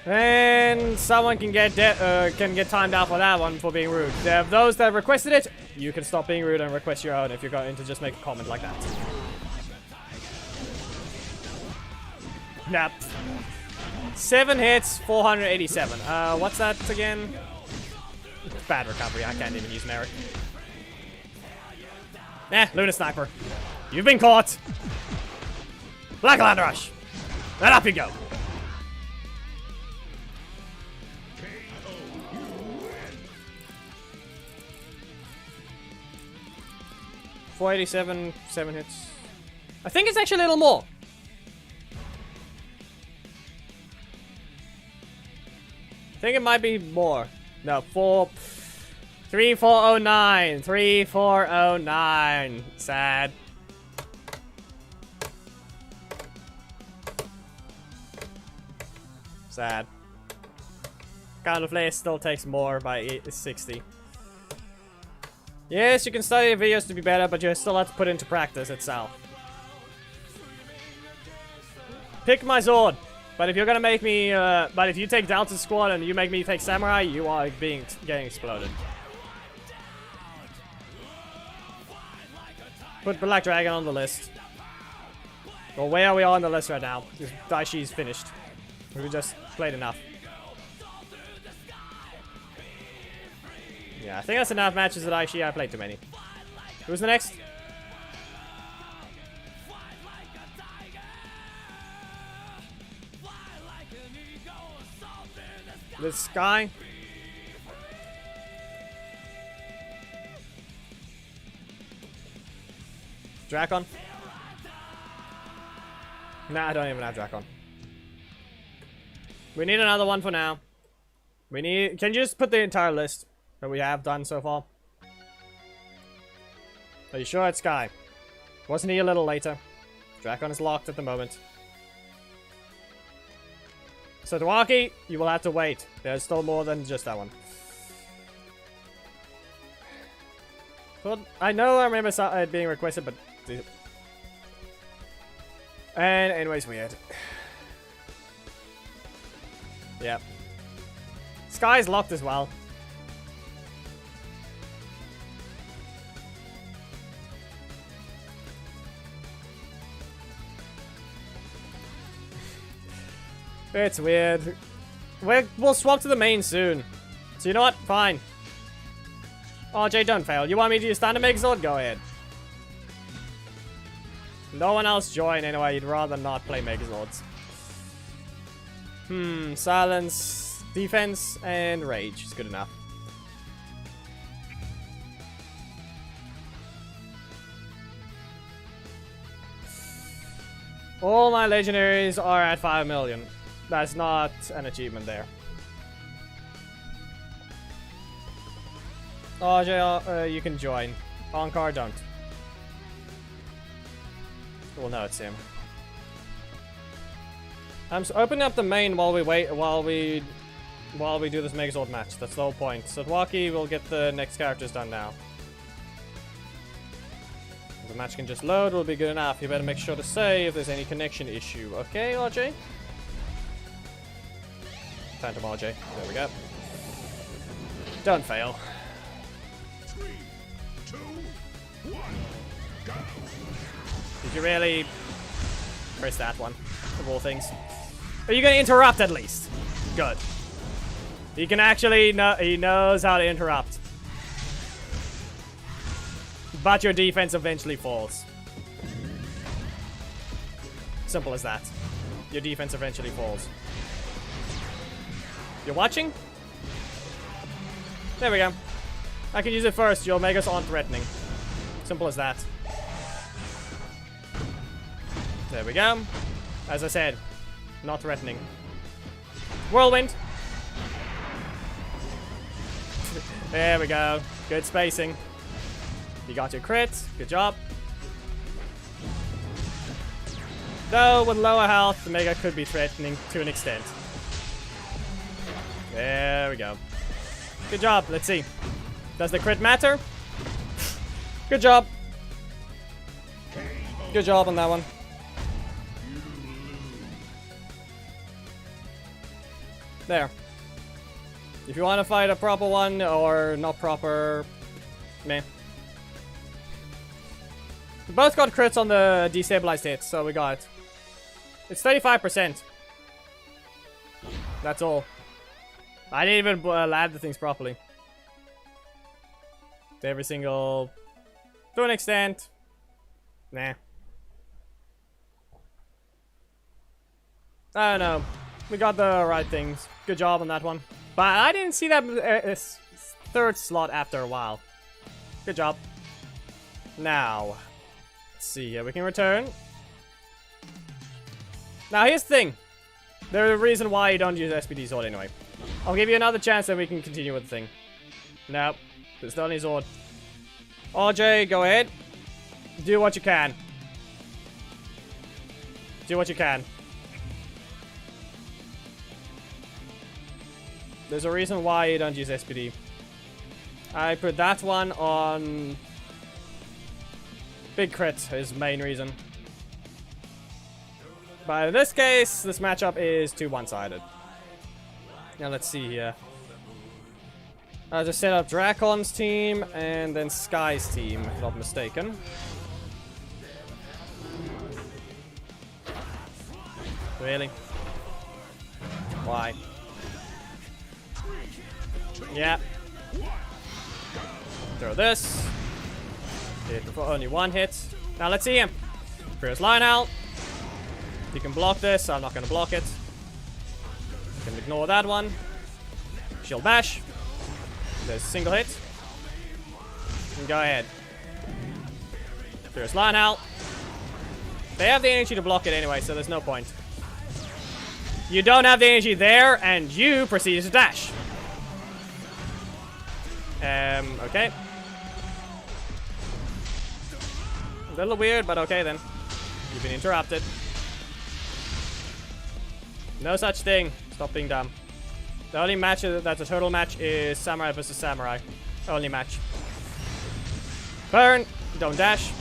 And someone can get timed out for that one for being rude. Those that requested it, you can stop being rude and request your own if you're going to just make a comment like that. Nap. 7 hits, 487. What's that again? Bad recovery. I can't even use Merrick. Luna Sniper. You've been caught. Black Line Rush. And up you go. 487, 7 hits. I think it's actually a little more. I think it might be more. No, 3409. 3409. Sad. Sad. Counter play still takes more by 60. Yes, you can study the videos to be better, but you still have to put into practice itself. Pick my Zord. But if you're gonna make me, but if you take Delta Squad and you make me take Samurai, you are getting exploded. Put Black Dragon on the list. Well, where are we on the list right now? Daishi's finished. We just played enough. Yeah, I think that's enough matches at Daishi. I played too many. Who's the next? This guy. Drakon? Nah, I don't even have Drakon. We need another one for now. We need... Can you just put the entire list that we have done so far? Are you sure it's Sky? Wasn't he a little later? Drakon is locked at the moment. So Dwaki, you will have to wait. There's still more than just that one. Well, I know I remember it being requested, but... And anyways, weird. Yep. Sky's locked as well. It's weird. We'll swap to the main soon. So you know what? Fine. RJ, don't fail. You want me to use Thunder Megazord? Go ahead. No one else join anyway. You'd rather not play Megazords. Silence, defense, and rage is good enough. All my legendaries are at 5 million. That's not an achievement there. RJ, you can join. Onkar, don't. Well, no, it's him. I'm opening up the main while we wait, while we do this Megazord match. That's the whole point. So Dwaki will get the next characters done now. If the match can just load, will be good enough. You better make sure to say if there's any connection issue. Okay, RJ? Phantom RJ. There we go. Don't fail. 3, 2, 1, go. Did you really press that one, of all things? Are you gonna interrupt at least? Good. He can actually he knows how to interrupt. But your defense eventually falls. Simple as that. Your defense eventually falls. You're watching? There we go. I can use it first. Your Megas aren't threatening. Simple as that. There we go. As I said, not threatening. Whirlwind. There we go. Good spacing. You got your crit. Good job. Though with lower health, the Mega could be threatening to an extent. There we go. Good job. Let's see. Does the crit matter? Good job. Good job on that one. There. If you want to fight a proper one or not proper, meh. We both got crits on the destabilized hits, so we got it. It's 35%. That's all. I didn't even land the things properly. Every single... To an extent. Nah. I don't know. We got the right things. Good job on that one. But I didn't see that third slot after a while. Good job. Now, let's see here. We can return. Now, here's the thing. There's a reason why you don't use SPD Sword anyway. I'll give you another chance and we can continue with the thing. Nope. There's still any Sword. RJ, go ahead. Do what you can. Do what you can. There's a reason why you don't use SPD. I put that one on... Big crit is main reason. But in this case, this matchup is too one-sided. Now let's see here. I'll just set up Dracon's team and then Sky's team, if not mistaken. Really? Why? Yeah. Throw this. Hit for only one hit. Now let's see him. Fierce line out. You can block this. I'm not going to block it. You can ignore that one. Shield bash. There's a single hit. And go ahead. Fierce line out. They have the energy to block it anyway, so there's no point. You don't have the energy there, and you proceed to dash. Okay. A little weird, but okay then. You've been interrupted. No such thing. Stop being dumb. The only match that's a total match is Samurai versus Samurai. Only match. Burn! Don't dash.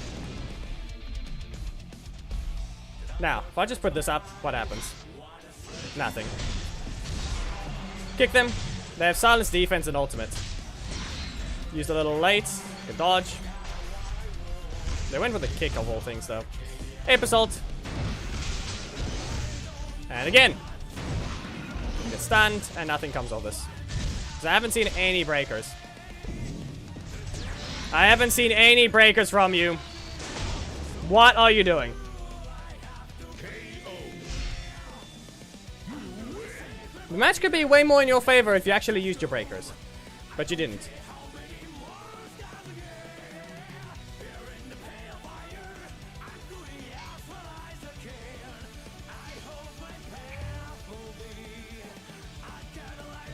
Now, if I just put this up, what happens? Nothing. Kick them. They have silence defense and ultimate. Used a little late. Good dodge. They went with a kick of all things though. Ape Assault. And again. Get stunned and nothing comes of this. Because I haven't seen any breakers. I haven't seen any breakers from you. What are you doing? The match could be way more in your favor if you actually used your breakers. But you didn't.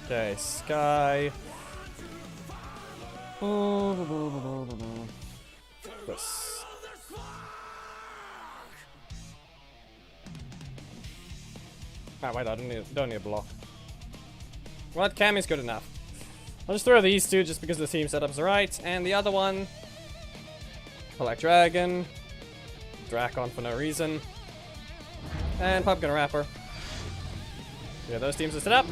Okay, Sky. This. Ah, wait, I don't need a block. Well, Cam is good enough. I'll just throw these two just because the team setup's right. And the other one, Black Dragon, Drakon for no reason, and Pumpkin Wrapper. Yeah, those teams are set up.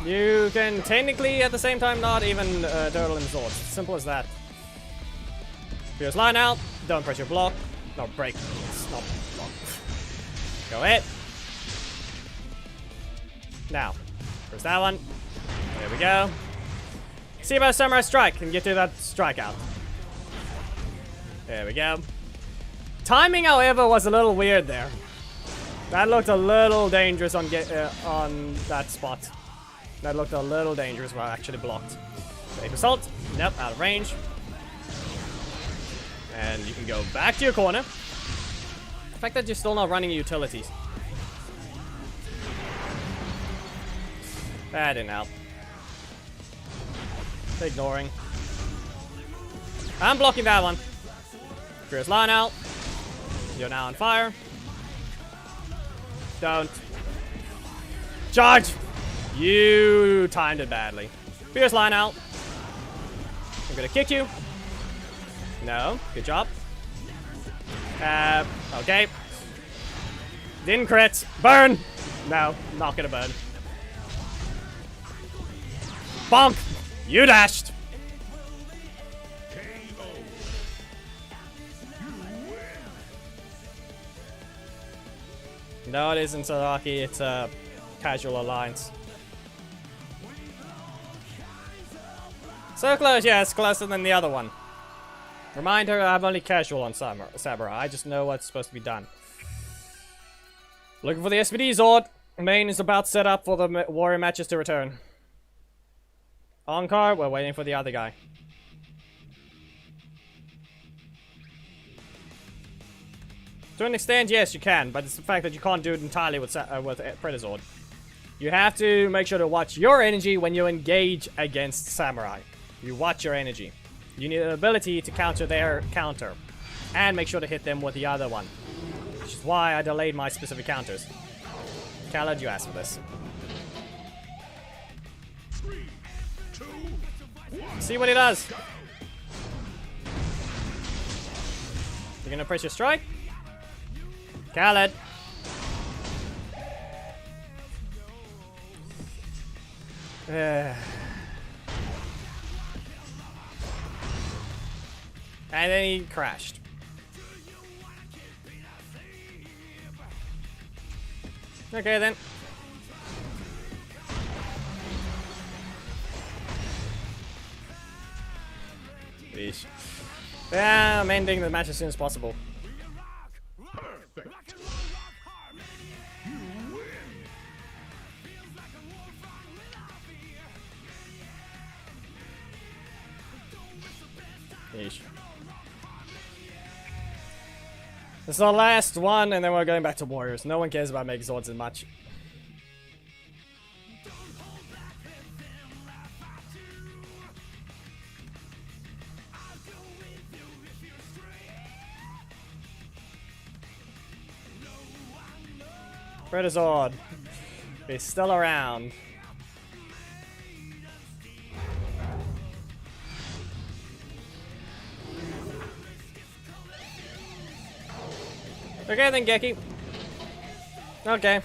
You can technically at the same time not even turtle in swords. Simple as that. Fierce line out. Don't press your block. No, break. Stop. Block. Go hit. Now. Press that one. There we go. See about Samurai Strike and get to that strike out. There we go. Timing, however, was a little weird there. That looked a little dangerous on that spot. That looked a little dangerous when I actually blocked. Ape Assault. Nope, out of range. And you can go back to your corner. The fact that you're still not running utilities. That didn't help. Ignoring. I'm blocking that one. Fierce line out. You're now on fire. Don't. Charge! You timed it badly. Fierce line out. I'm gonna kick you. No. Good job. Okay. Didn't crit. Burn! No, not gonna burn. Bonk! You dashed! No, it isn't Saraki, it's a casual alliance. So close, yes, closer than the other one. Remind her I'm only casual on Samurai. I just know what's supposed to be done. Looking for the SPD Zord. Main is about set up for the warrior matches to return. On card, we're waiting for the other guy. To an extent, yes, you can, but it's the fact that you can't do it entirely with Predazord. You have to make sure to watch your energy when you engage against Samurai. You watch your energy. You need an ability to counter their counter. And make sure to hit them with the other one. Which is why I delayed my specific counters. Khaled, you asked for this. 3, 2, 1. See what he does. You're gonna press your strike? Khaled. And then he crashed. Okay then. Yeesh. Yeah, I'm ending the match as soon as possible. Perfect. Yeesh. This is our last one, and then we're going back to Warriors. No one cares about Megazords as much. Predazord is still around. Okay then, Geki. Okay.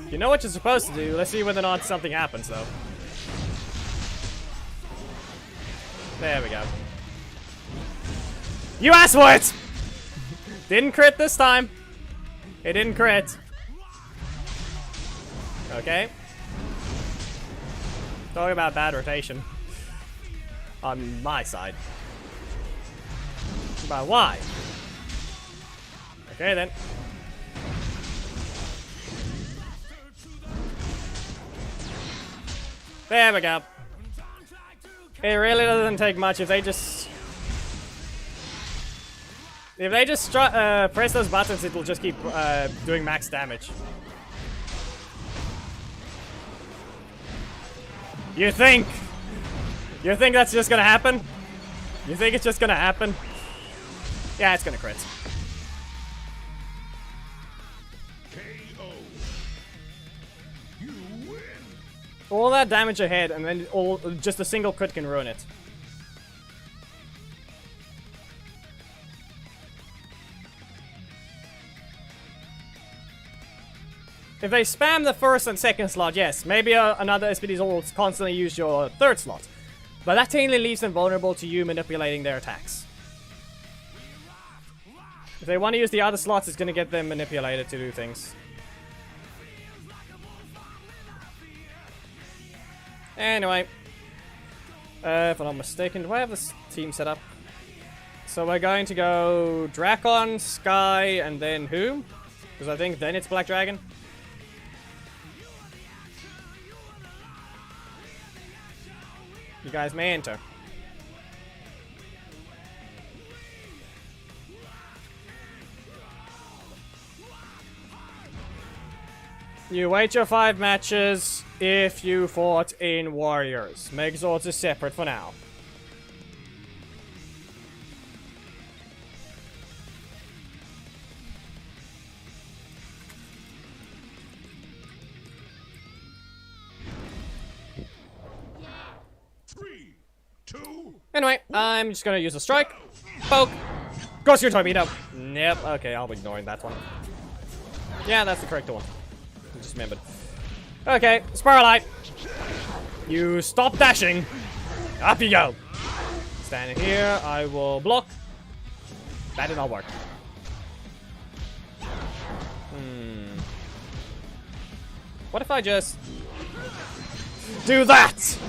You know what you're supposed to do. Let's see whether or not something happens, though. There we go. You asked for it! Didn't crit this time. It didn't crit. Okay. Talking about bad rotation. On my side. About why? Okay then. There we go. It really doesn't take much if they just press those buttons. It will just keep doing max damage. You think that's just gonna happen? You think it's just gonna happen? Yeah, it's gonna crit. All that damage ahead, and then just a single crit can ruin it. If they spam the first and second slot, yes, maybe another SPD will constantly use your third slot. But that mainly leaves them vulnerable to you manipulating their attacks. If they want to use the other slots, it's going to get them manipulated to do things. Anyway, if I'm not mistaken, do I have this team set up? So we're going to go Drakon, Sky, and then who? Because I think then it's Black Dragon. You guys may enter. You wait your 5 matches if you fought in Warriors. Megazords is separate for now. Anyway, I'm just gonna use a strike. Poke. Goes your torpedo. Nope. Okay, I'll be ignoring that one. Yeah, that's the correct one. I just remembered. Okay, Spiralite. You stop dashing. Up you go. Standing here, I will block. That did not work. What if I just do that?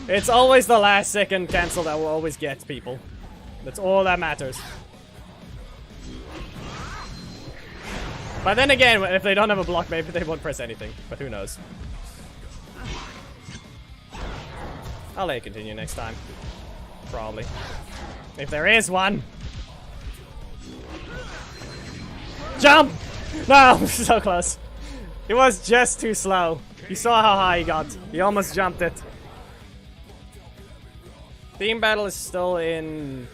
It's always the last second cancel that will always get people. That's all that matters. But then again, if they don't have a block, maybe they won't press anything. But who knows? I'll let it continue next time. Probably. If there is one. Jump! No! So close. It was just too slow. You saw how high he got. He almost jumped it. Team battle is still in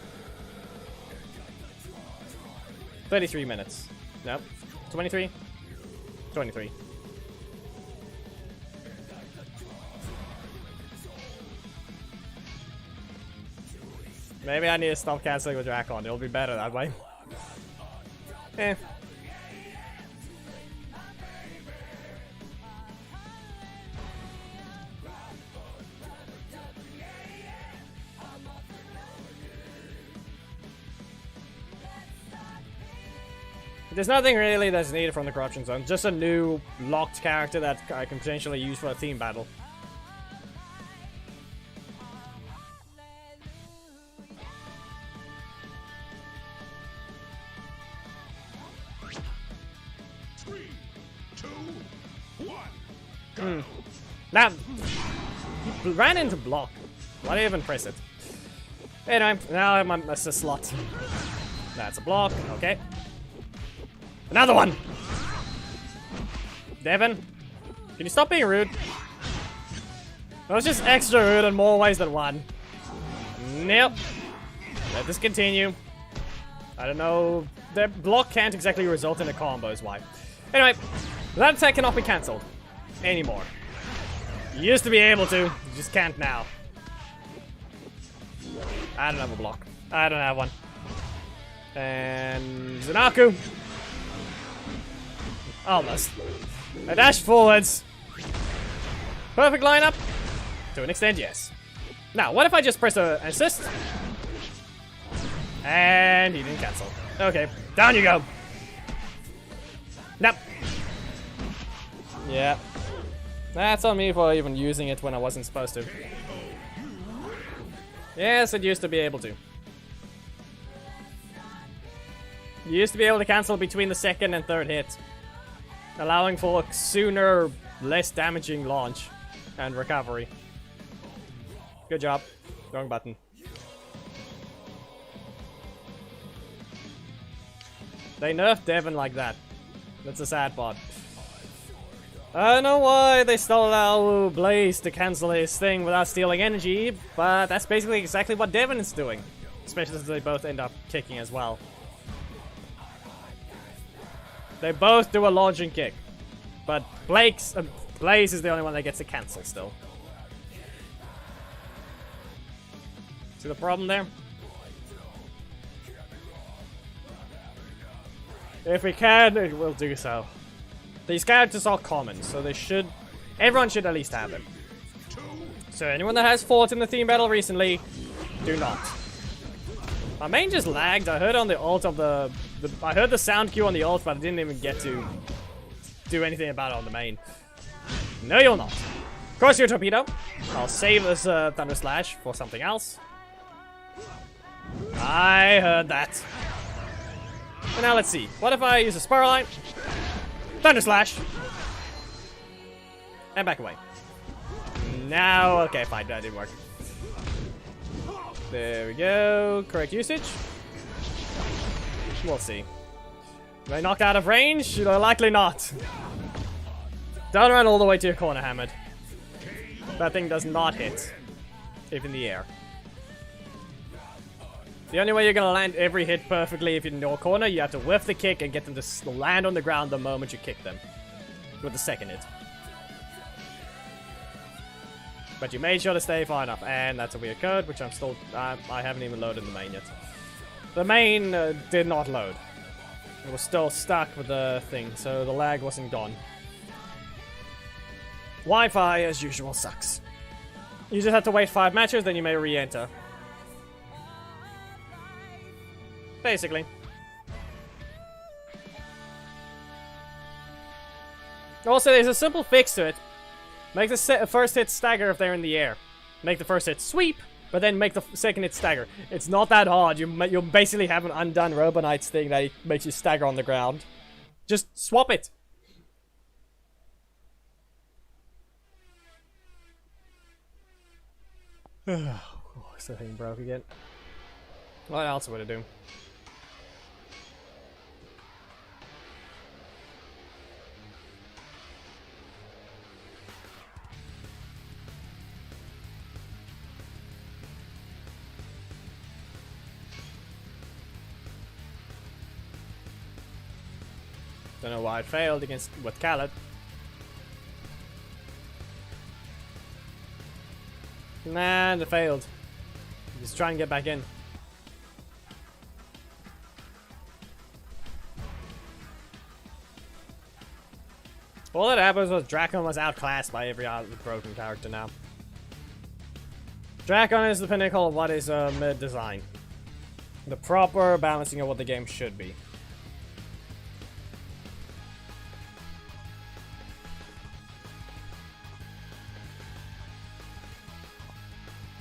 33 minutes. Nope. 23? 23. Maybe I need to stop canceling with Drakon. It'll be better that way. Eh. There's nothing really that's needed from the Corruption Zone. Just a new locked character that I can potentially use for a team battle. Three, two, one, go. Now, he ran into block. Why did I even press it? Anyway, now I'm on a slot. That's a block. Okay. Another one! Devin, can you stop being rude? That was just extra rude in more ways than one. Nope. Let this continue. I don't know their block can't exactly result in a combo is why. Anyway, that attack cannot be cancelled anymore. You used to be able to, you just can't now. I don't have a block. I don't have one. And Zanaku. Almost. I dash forwards. Perfect lineup. To an extent, yes. Now, what if I just press an assist? And he didn't cancel. Okay, down you go. Nope. Yeah. That's on me for even using it when I wasn't supposed to. Yes, it used to be able to. You used to be able to cancel between the second and third hit, allowing for a sooner, less damaging launch and recovery. Good job. Wrong button. They nerfed Devon like that. That's a sad part. I don't know why they still allow Blaze to cancel his thing without stealing energy, but that's basically exactly what Devon is doing. Especially since they both end up kicking as well. They both do a launching kick. But Blaze is the only one that gets a cancel still. See the problem there? If we can, we'll do so. These characters are common, so everyone should at least have them. So anyone that has fought in the theme battle recently, do not. My main just lagged. I heard on the ult of I heard the sound cue on the ult, but I didn't even get to do anything about it on the main. No, you'll not. Of course, your torpedo. I'll save this Thunder Slash for something else. I heard that. And now let's see. What if I use a Spiral Line? Thunder Slash. And back away. Now, okay, fine. That didn't work. There we go. Correct usage. We'll see. Am I knocked out of range? Likely not. Don't run all the way to your corner, Hammered. That thing does not hit. If in the air. The only way you're gonna land every hit perfectly if you're in your corner, you have to whiff the kick and get them to land on the ground the moment you kick them. With the second hit. But you made sure to stay far enough. And that's a weird code, which I'm still... I haven't even loaded the main yet. The main did not load. It was still stuck with the thing, so the lag wasn't gone. Wi-Fi, as usual, sucks. You just have to wait 5 matches, then you may re-enter. Basically. Also, there's a simple fix to it. Make the first hit stagger if they're in the air. Make the first hit sweep, but then make the second hit stagger. It's not that hard. You basically have an undone Robonite's thing that makes you stagger on the ground. Just swap it. Oh, the thing broke again. What else would it do? Don't know why it failed with Khaled. Man, it failed. Just try and get back in. All that happens was Drakon was outclassed by every other broken character now. Drakon is the pinnacle of what is mid design. The proper balancing of what the game should be.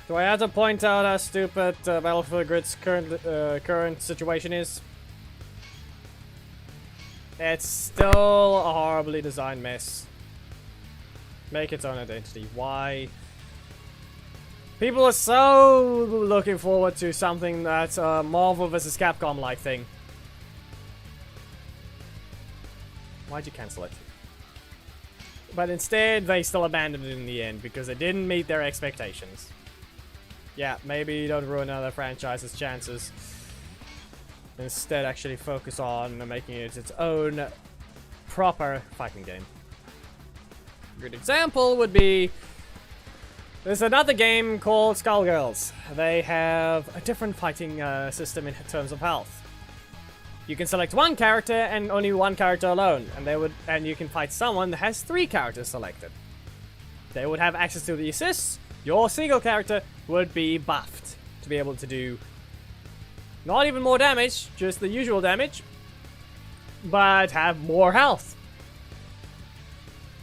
Do I have to point out how stupid Battlefield Grid's current situation is? It's still a horribly designed mess. Make its own identity. Why? People are so looking forward to something that's a Marvel vs. Capcom-like thing. Why'd you cancel it? But instead, they still abandoned it in the end because it didn't meet their expectations. Yeah, maybe you don't ruin another franchise's chances. Instead, actually focus on making it its own proper fighting game. A good example would be, there's another game called Skullgirls. They have a different fighting system in terms of health. You can select one character and only one character alone, and you can fight someone that has 3 characters selected. They would have access to the assists. Your single character would be buffed to be able to do not even more damage, just the usual damage, but have more health.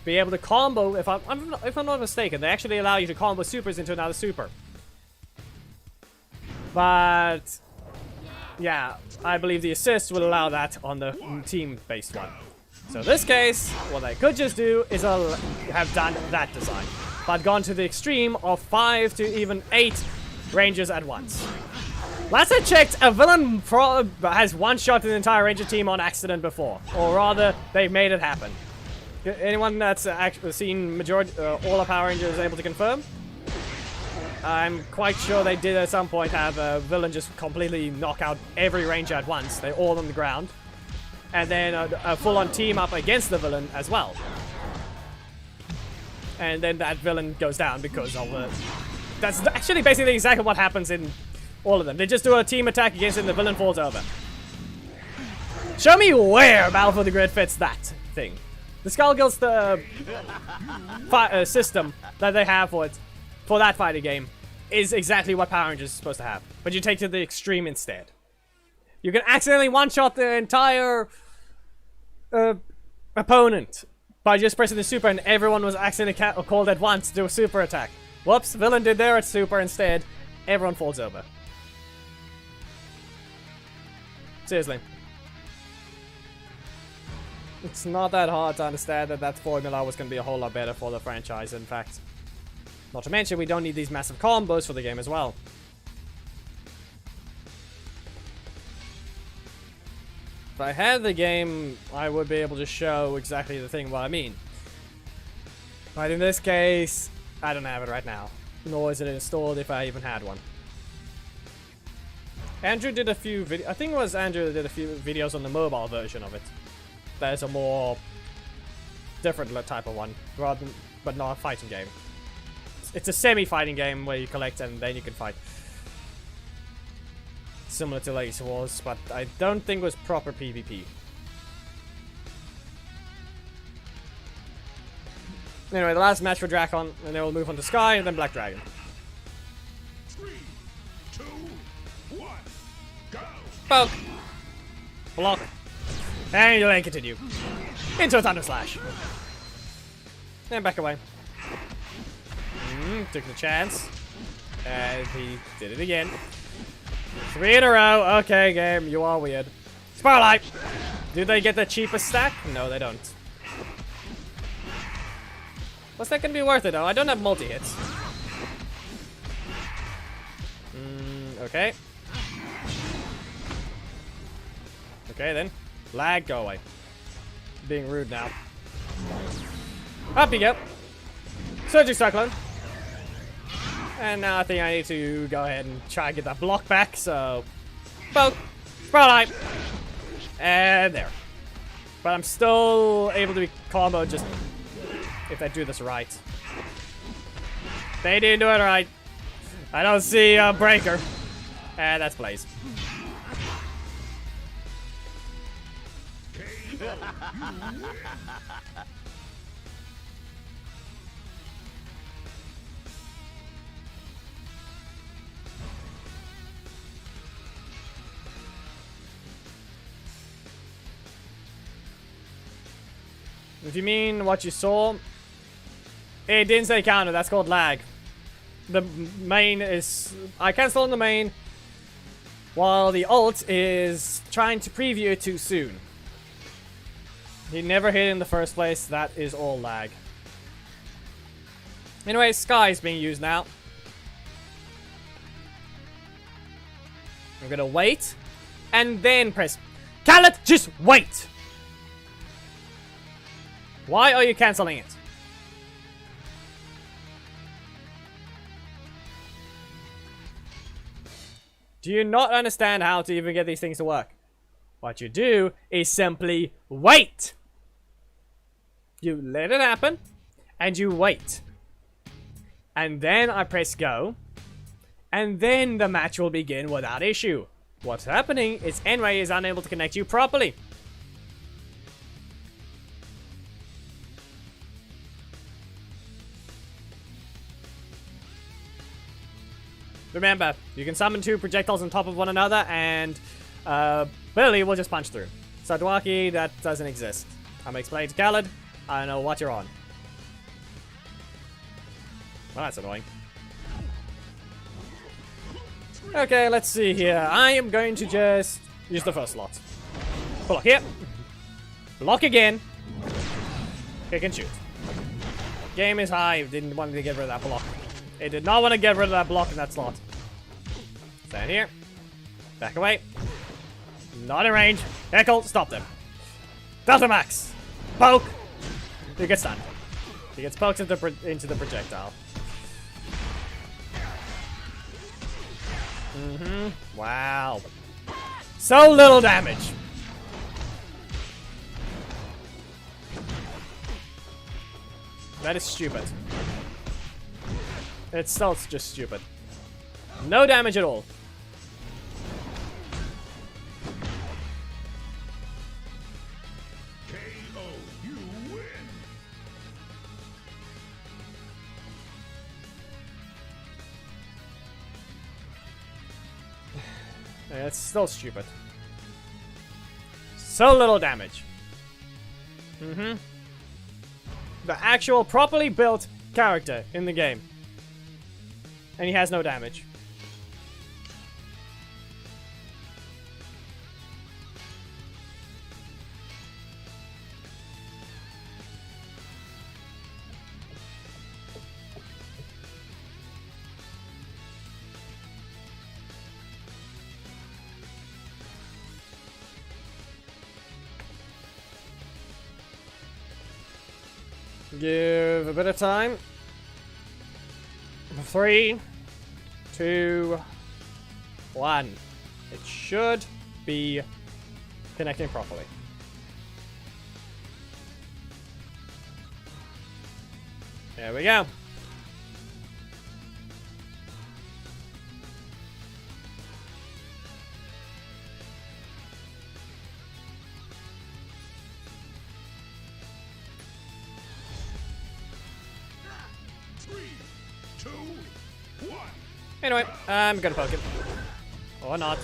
Be able to combo, if I'm not mistaken, they actually allow you to combo supers into another super. But yeah, I believe the assists will allow that on the team-based one. So in this case, what they could just do is have done that design, but gone to the extreme of 5 to even 8 rangers at once. Last I checked, a villain has one-shot an entire ranger team on accident before, or rather, they've made it happen. Anyone that's actually seen all of Power Rangers able to confirm? I'm quite sure they did at some point have a villain just completely knock out every ranger at once. They're all on the ground. And then a full-on team up against the villain as well. And then that villain goes down because of the... That's actually basically exactly what happens in all of them. They just do a team attack against it and the villain falls over. Show me where Battle for the Grid fits that thing. The Skullgirls, the system that they have for it, for that fighting game, is exactly what Power Rangers is supposed to have. But you take it to the extreme instead. You can accidentally one-shot the entire opponent by just pressing the super, and everyone was accidentally called at once to do a super attack. Whoops, villain did their super instead. Everyone falls over. Seriously. It's not that hard to understand that that formula was going to be a whole lot better for the franchise, in fact. Not to mention, we don't need these massive combos for the game as well. If I had the game, I would be able to show exactly the thing what I mean. But in this case, I don't have it right now. Nor is it installed if I even had one. Andrew did a few videos. I think it was Andrew that did a few videos on the mobile version of it. There's a more different type of one, rather than, but not a fighting game. It's a semi-fighting game where you collect and then you can fight. Similar to Laser Wars, but I don't think it was proper PvP. Anyway, the last match for Drakon, and then we'll move on to Sky and then Black Dragon. 3, 2, 1, go! Poke! Block. And you'll continue. Into a Thunder Slash. And back away. Took the chance. And he did it again. 3 in a row. Okay, game. You are weird. Spotlight! Do they get the cheapest stack? No, they don't. What's that gonna be worth it, though? I don't have multi-hits. Okay. Okay, then. Lag, go away. Being rude now. Up you go. Surging Cyclone. And now I think I need to go ahead and try and get that block back, so... Poke! Spotlight! And there. But I'm still able to be combo just... if I do this right. They didn't do it right. I don't see a breaker. And that's Blaze. If you mean what you saw, it didn't say counter, that's called lag. The main is... I cancel on the main, while the ult is trying to preview it too soon. He never hit in the first place, that is all lag. Anyway, Sky is being used now. I'm gonna wait, and then press... Khaled, just wait! Why are you cancelling it? Do you not understand how to even get these things to work? What you do is simply wait. You let it happen, and you wait. And then I press go, and then the match will begin without issue. What's happening is Enway is unable to connect you properly. Remember, you can summon 2 projectiles on top of one another, and Billy will just punch through. Sadwaki, that doesn't exist. I'm explaining to Khaled. I don't know what you're on. Well, that's annoying. Okay, let's see here. I am going to just use the first slot. Block here. Block again. Kick and shoot. Game is high. Didn't want to get rid of that block. It did not want to get rid of that block in that slot. Stand here. Back away. Not in range. Heckle, stop them. Delta Max. Poke. He gets stunned. He gets poked into the projectile. Wow. So little damage. That is stupid. It's still just stupid. No damage at all. KO, you win. It's still stupid. So little damage. The actual properly built character in the game. And he has no damage. Give a bit of time. 3, 2, 1. It should be connecting properly. There we go. Anyway, I'm gonna poke it. Or not.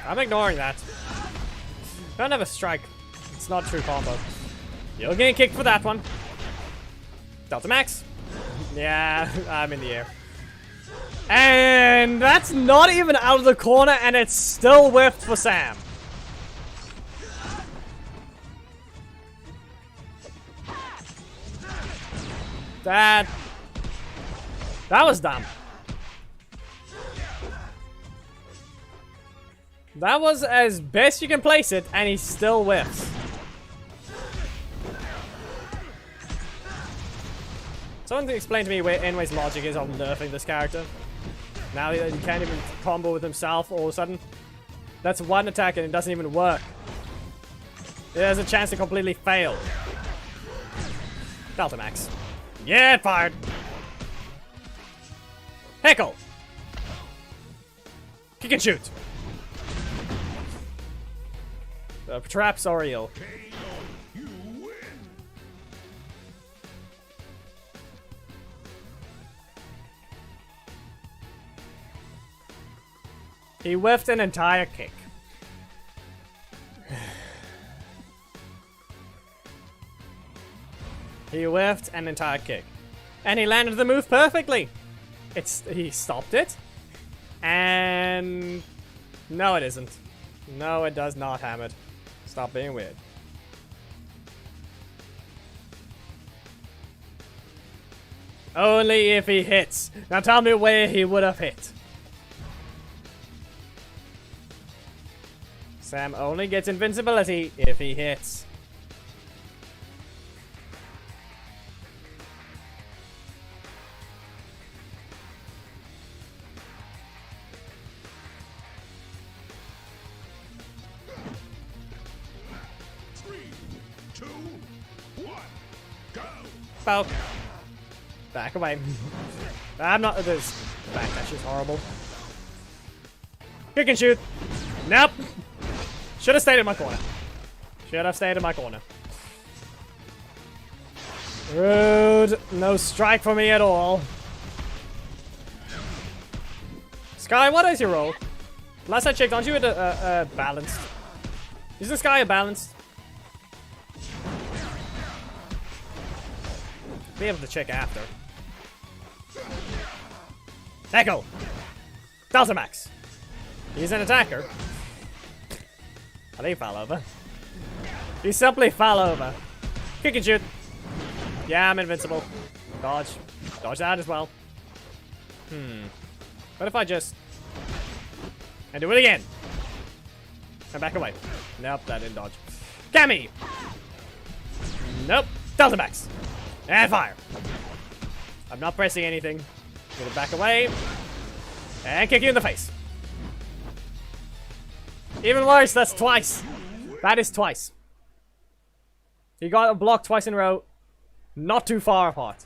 I'm ignoring that. Don't have a strike. It's not true combo. You're getting kicked for that one. Delta Max. Yeah, I'm in the air. And that's not even out of the corner, and it's still whiffed for Sam. That was dumb. That was as best you can place it, and he still whiffs. Someone explain to me where Enway's logic is on nerfing this character. Now he can't even combo with himself all of a sudden. That's one attack and it doesn't even work. There's a chance to completely fail. Delta Max. Yeah, it fired. Heckle. Kick and shoot. The traps are real. You win. He whiffed an entire kick. He whiffed an entire kick. And he landed the move perfectly. He stopped it. And no, it isn't. No, it does not, Hamid. Stop being weird. Only if he hits. Now tell me where he would have hit. Sam only gets invincibility if he hits. Poke. Back away. I'm not. This backdash is horrible. Kick and shoot. Nope. Should have stayed in my corner. Should have stayed in my corner. Rude. No strike for me at all. Sky, what is your role? Last I checked, aren't you a balanced? Is this guy a balanced? Be able to check after. Echo! Delta Max! He's an attacker. Oh, he fell over. He simply fell over. Kick and shoot. Yeah, I'm invincible. Dodge. Dodge that as well. What if I just... and do it again? And back away. Nope, that didn't dodge. Gammy! Nope. Delta Max! And fire! I'm not pressing anything. Get it back away. And kick you in the face. Even worse, that's twice. That is twice. You got a block twice in a row. Not too far apart.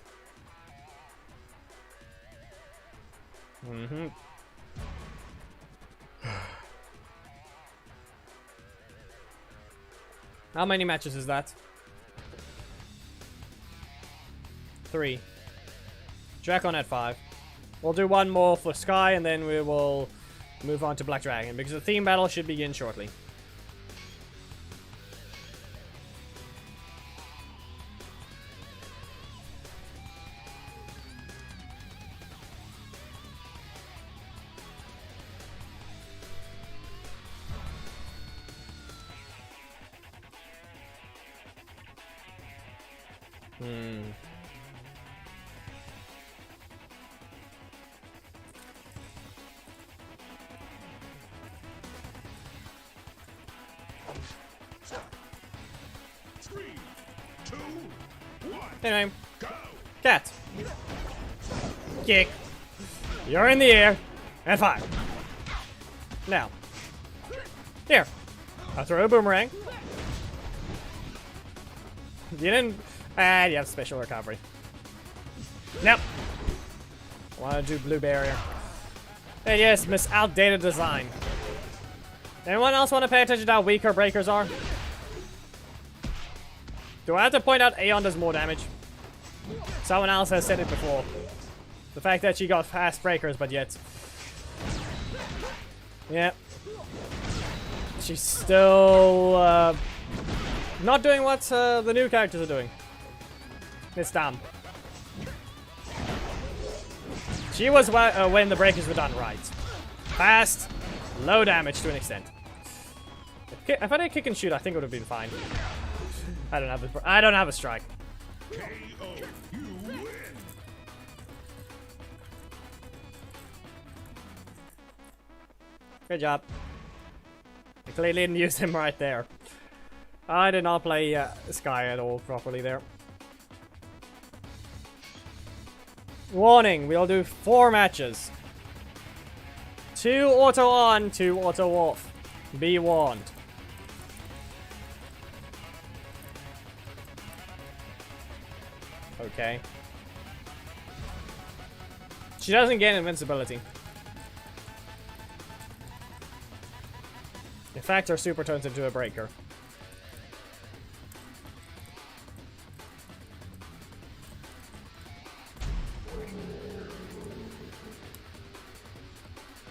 How many matches is that? 3. Dragon at 5. We'll do one more for Sky and then we will move on to Black Dragon because the theme battle should begin shortly. Anyway, cat. Kick. You're in the air. And fire. Now. Here. I'll throw a boomerang. You didn't... and you have special recovery. Nope. I want to do blue barrier. And yes, miss outdated design. Anyone else want to pay attention to how weak our breakers are? Do I have to point out Aeon does more damage? Someone else has said it before. The fact that she got fast breakers, but yet... yeah. She's still... not doing what the new characters are doing. It's dumb. She was when the breakers were done right. Fast, low damage to an extent. If I did kick and shoot, I think it would have been fine. I don't have a strike. KO, you win. Good job. I clearly didn't use him right there. I did not play Sky at all properly there. Warning, we'll do 4 matches. 2 auto on, 2 auto off. Be warned. Okay. She doesn't gain invincibility. In fact, her super turns into a breaker.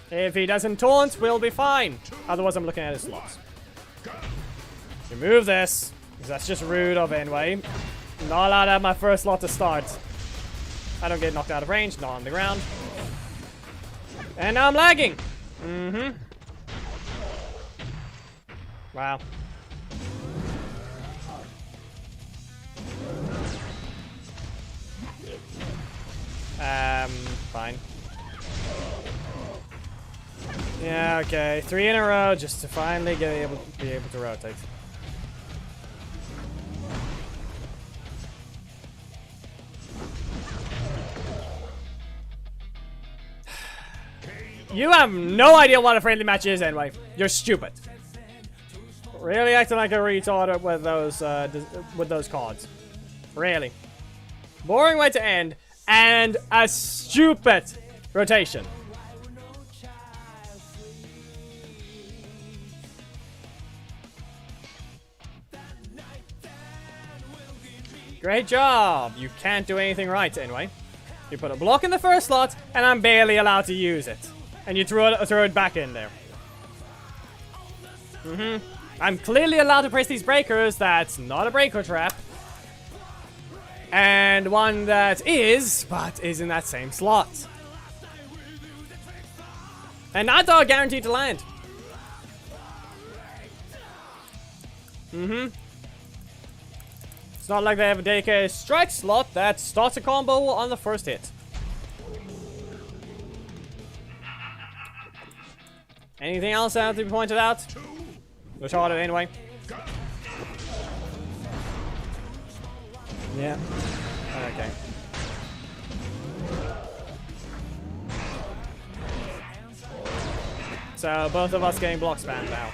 If he doesn't taunt, we'll be fine. Otherwise, I'm looking at his slots. Remove this, because that's just rude of Enway. Not allowed to have my first slot to start. I don't get knocked out of range, not on the ground. And now I'm lagging. Wow. Fine. Yeah, okay. 3 in a row just to finally be able to rotate. You have no idea what a friendly match is anyway. You're stupid. Really acting like a retard with those cards. Really. Boring way to end, and a stupid rotation. Great job! You can't do anything right anyway. You put a block in the first slot, and I'm barely allowed to use it. And you throw it back in there. I'm clearly allowed to press these breakers. That's not a breaker trap. And one that is, but is in that same slot. And not all guaranteed to land. It's not like they have a dedicated strike slot that starts a combo on the first hit. Anything else that has to be pointed out? Retarded anyway. Yeah. Okay. So both of us getting block spam now.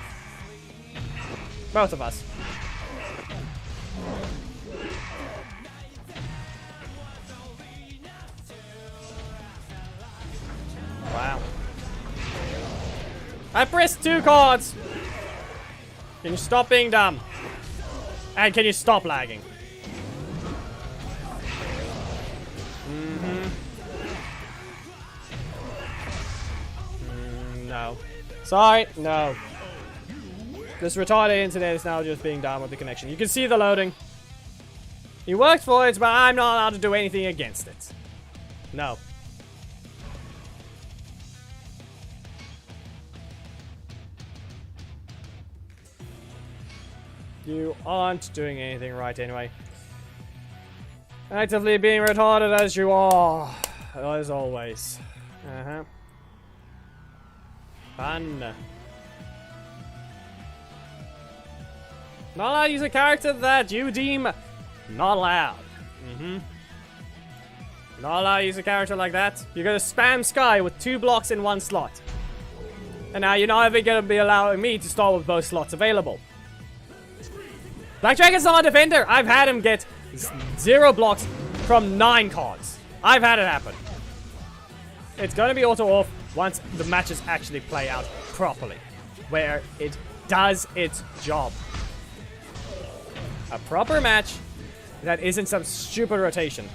Both of us. Wow. I pressed 2 cards. Can you stop being dumb? And can you stop lagging? No. Sorry, no. This retarded internet is now just being dumb with the connection. You can see the loading. You worked for it, but I'm not allowed to do anything against it. No. You aren't doing anything right anyway. Actively being retarded as you are. As always. Fun. Not allowed to use a character that you deem not allowed. Not allowed to use a character like that. You're gonna spam Sky with 2 blocks in 1 slot. And now you're not even gonna be allowing me to start with both slots available. Black Dragon's not a defender. I've had him get 0 blocks from 9 cards. I've had it happen. It's gonna be auto off once the matches actually play out properly, where it does its job. A proper match that isn't some stupid rotation.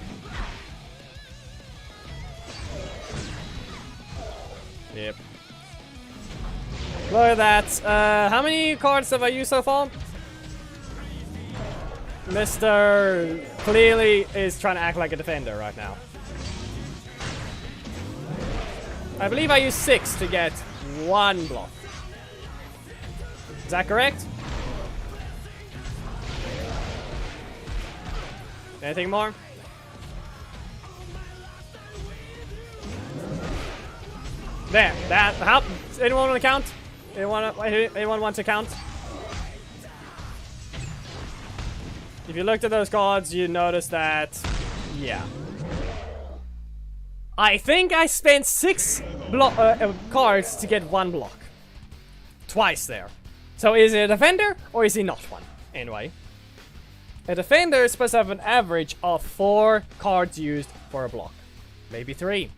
Yep. Look at that. How many cards have I used so far? Mr. clearly is trying to act like a defender right now. I believe I used 6 to get 1 block. Is that correct? Anything more? There. That. How? Anyone want to count? Anyone want to count? If you looked at those cards, you notice that, yeah. I think I spent 6 cards to get 1 block. Twice there. So is it a defender, or is he not one? Anyway. A defender is supposed to have an average of 4 cards used for a block. Maybe 3.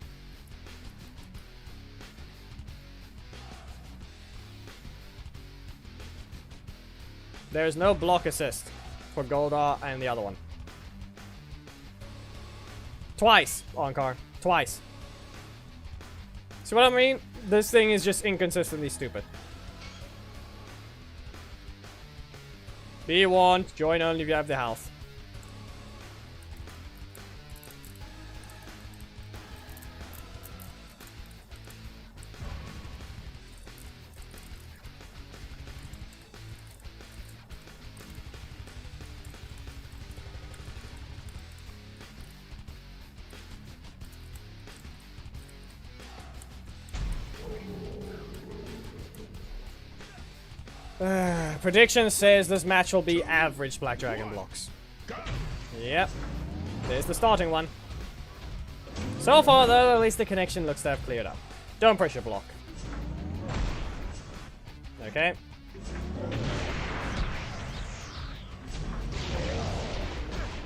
There's no block assist for Goldar and the other one. Twice on car. Twice. See what I mean? This thing is just inconsistently stupid. Be warned, join only if you have the health. Prediction says this match will be average Black Dragon blocks. Yep. There's the starting one. So far, though, at least the connection looks to have cleared up. Don't push your block. Okay.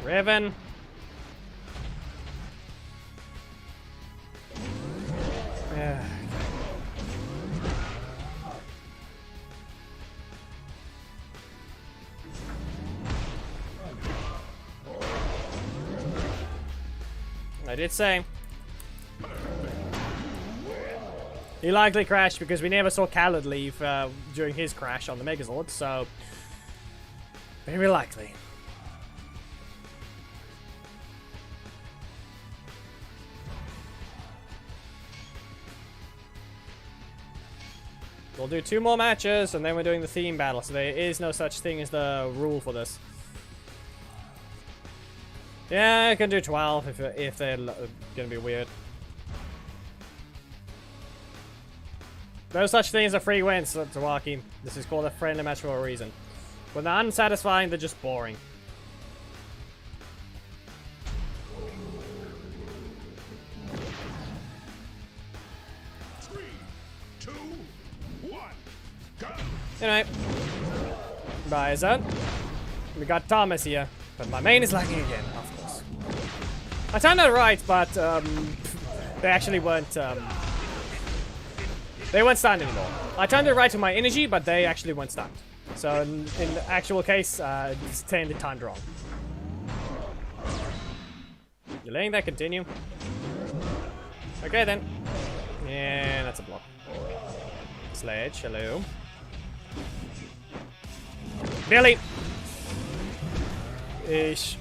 Riven. I did say. He likely crashed because we never saw Khaled leave during his crash on the Megazord, so very likely. We'll do 2 more matches, and then we're doing the theme battle, so there is no such thing as the rule for this. Yeah, I can do 12 if they're gonna be weird. No such thing as a free win, Tawaki. This is called a friendly match for a reason. When they're unsatisfying, they're just boring. Anyway, bye, zone. We got Thomas here, but my main is lagging again, of course. I turned it right, but they actually weren't. They weren't stunned anymore. I turned it right to my energy, but they actually weren't stunned. So in the actual case, it's timed wrong. You're letting that continue? Okay then. Yeah, that's a block. Sledge, hello. Billy! Ish.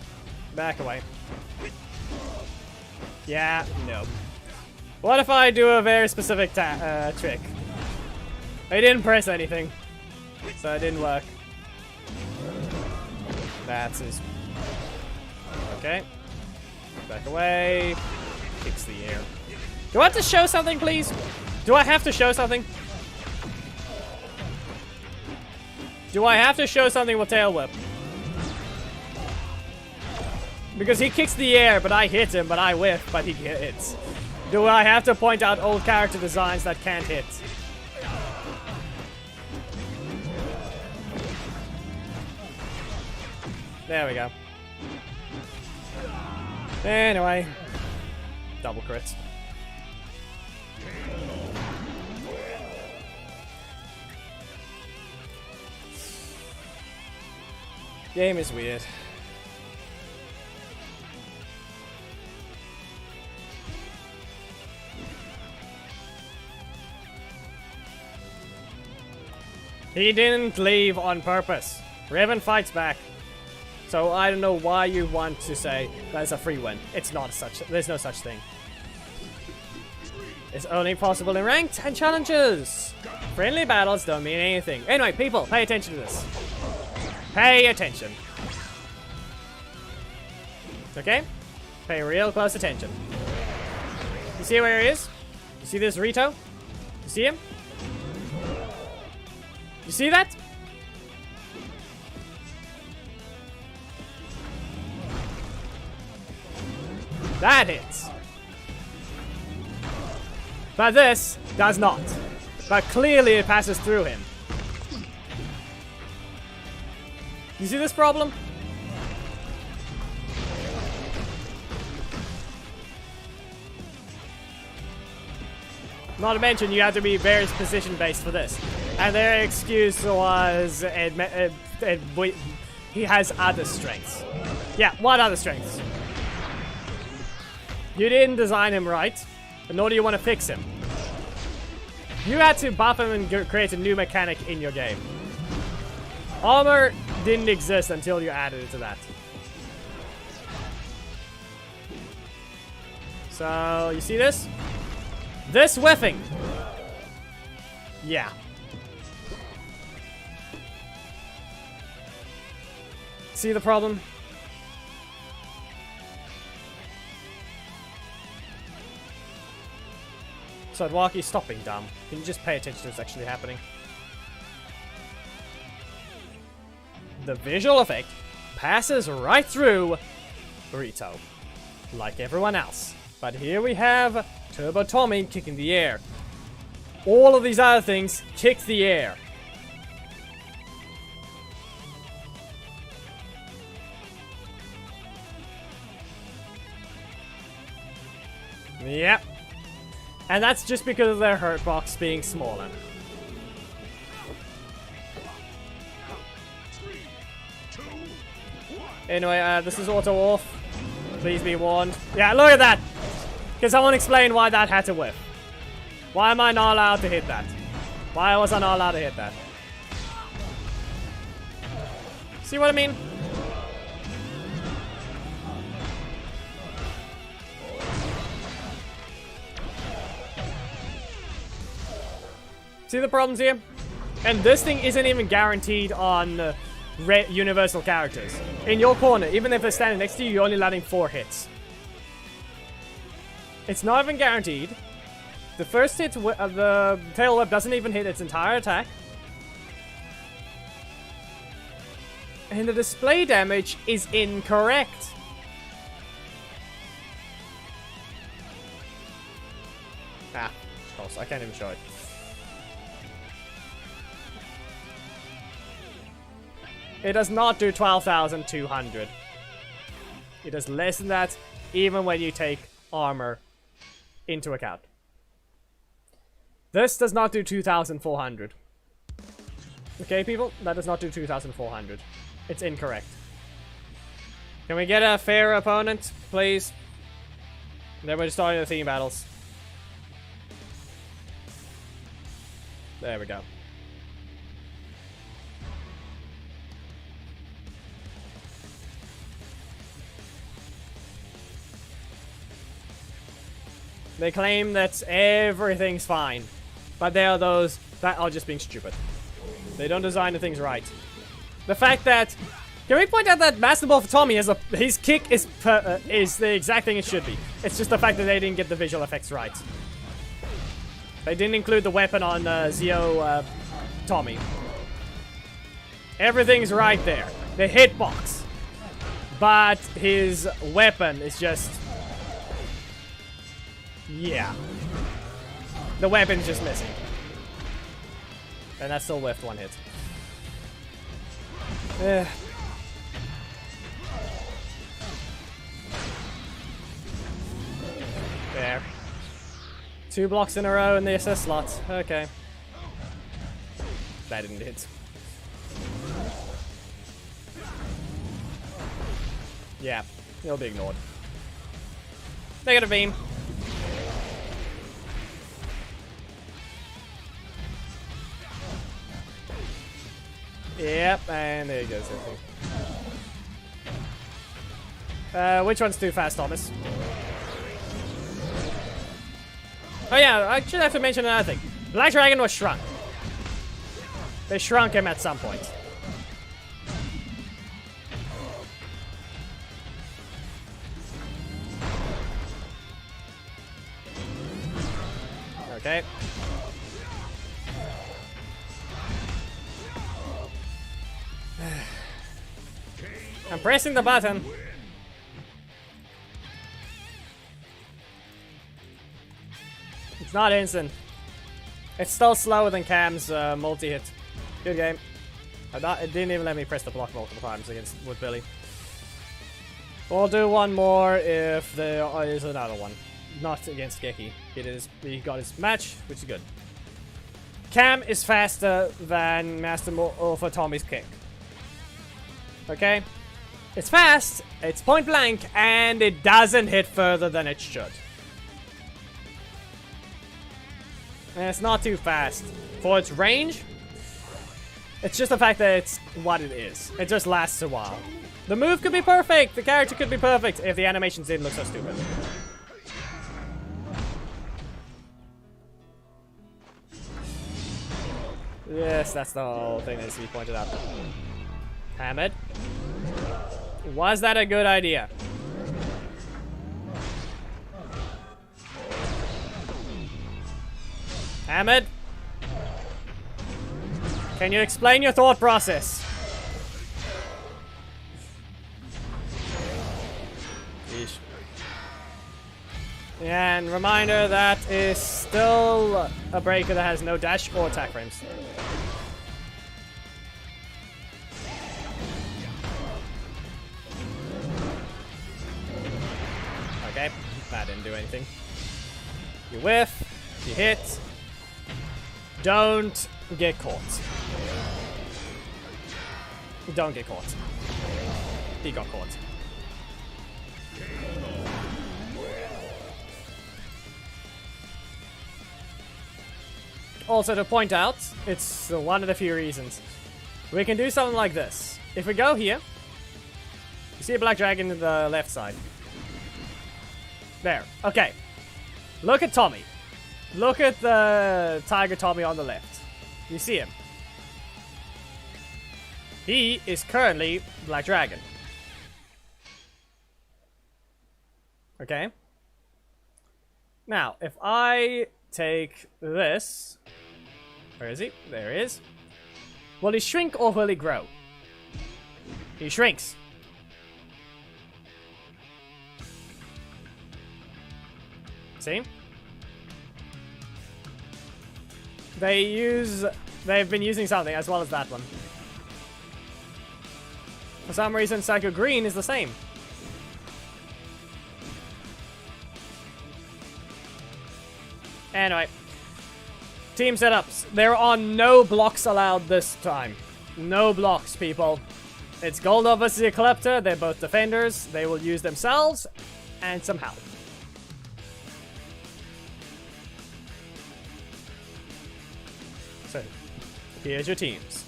Back away. Yeah, no. What if I do a very specific trick? I didn't press anything, so it didn't work. That's his. Okay. Back away. Kicks the air. Do I have to show something, please? Do I have to show something? Do I have to show something with Tail Whip? Because he kicks the air, but I hit him, but I whiff, but he hits. Do I have to point out old character designs that can't hit? There we go. Anyway. Double crits. Game is weird. He didn't leave on purpose. Raven fights back. So I don't know why you want to say that's a free win. It's not such. There's no such thing. It's only possible in ranked and challenges. Friendly battles don't mean anything. Anyway, people, pay attention to this. Pay attention. Okay? Pay real close attention. You see where he is? You see this Rito? You see him? You see that? That hits. But this does not. But clearly it passes through him. You see this problem? Not to mention you have to be very position based for this. And their excuse was he has other strengths. Yeah, what other strengths? You didn't design him right, nor do you want to fix him. You had to buff him and create a new mechanic in your game. Armor didn't exist until you added it to that. So, you see this? This whiffing. Yeah. See the problem? So Dwaki, stop being dumb. Can you just pay attention to what's actually happening? The visual effect passes right through Rito, like everyone else. But here we have Turbo Tommy kicking the air. All of these other things kick the air. Yep. And that's just because of their hurt box being smaller. 3, 2, 1. Anyway, this is auto off. Please be warned. Yeah, look at that! Can someone explain why that had to whiff? Why am I not allowed to hit that? Why was I not allowed to hit that? See what I mean? See the problems here? And this thing isn't even guaranteed on universal characters. In your corner, even if they're standing next to you, you're only landing 4 hits. It's not even guaranteed. The first hit, the tail whip doesn't even hit its entire attack. And the display damage is incorrect. Ah, close. I can't even show it. It does not do 12,200. It does less than that, even when you take armor into account. This does not do 2,400. Okay, people? That does not do 2,400. It's incorrect. Can we get a fair opponent, please? Then we're starting the theme battles. There we go. They claim that everything's fine, but there are those that are just being stupid. They don't design the things right. The fact that... Can we point out that Master Ball for Tommy has his kick is the exact thing it should be. It's just the fact that they didn't get the visual effects right. They didn't include the weapon on Zio Tommy. Everything's right there. The hitbox. But his weapon is just... Yeah. The weapon's just missing. And that's still with 1 hit. There. 2 blocks in a row in the assist slot. Okay. That didn't hit. Yeah, he'll be ignored. Negative beam. Yep, and there he goes. Which one's too fast, Thomas? Oh yeah, I should have to mention another thing. Black Dragon was shrunk. They shrunk him at some point. Okay. I'm pressing the button. It's not instant. It's still slower than Cam's multi-hit. Good game. It didn't even let me press the block multiple times with Billy. We'll do one more if there is another one. Not against Geki. He got his match, which is good. Cam is faster than Master for Tommy's kick. Okay? It's fast, it's point blank, and it doesn't hit further than it should. And it's not too fast. For its range, it's just the fact that it's what it is. It just lasts a while. The move could be perfect, the character could be perfect, if the animations didn't look so stupid. Yes, that's the whole thing that needs to be pointed out. Hamid. Was that a good idea? Hamid? Can you explain your thought process? Yeesh. And reminder, that is still a breaker that has no dash or attack frames. Okay, that didn't do anything. You whiff. You hit. Don't get caught. Don't get caught. He got caught. Also, to point out, it's one of the few reasons. We can do something like this. If we go here, you see a black dragon in the left side. There. Okay. Look at Tommy. Look at the Tiger Tommy on the left. You see him. He is currently Black Dragon. Okay. Now, if I take this... Where is he? There he is. Will he shrink or will he grow? He shrinks. See? They've been using something as well as that one. For some reason, Psycho Green is the same. Anyway. Team setups. There are no blocks allowed this time. No blocks, people. It's Goldars versus Ecliptor. They're both defenders. They will use themselves and some help. So, here's your teams.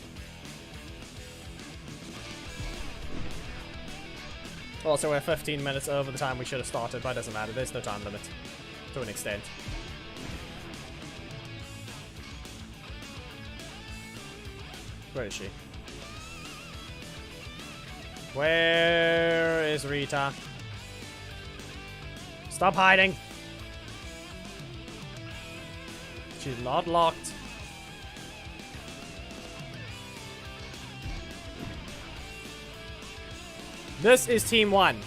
Also, we're 15 minutes over the time we should have started, but it doesn't matter. There's no time limit. To an extent. Where is she? Where is Rita? Stop hiding! She's not locked. This is Team 1.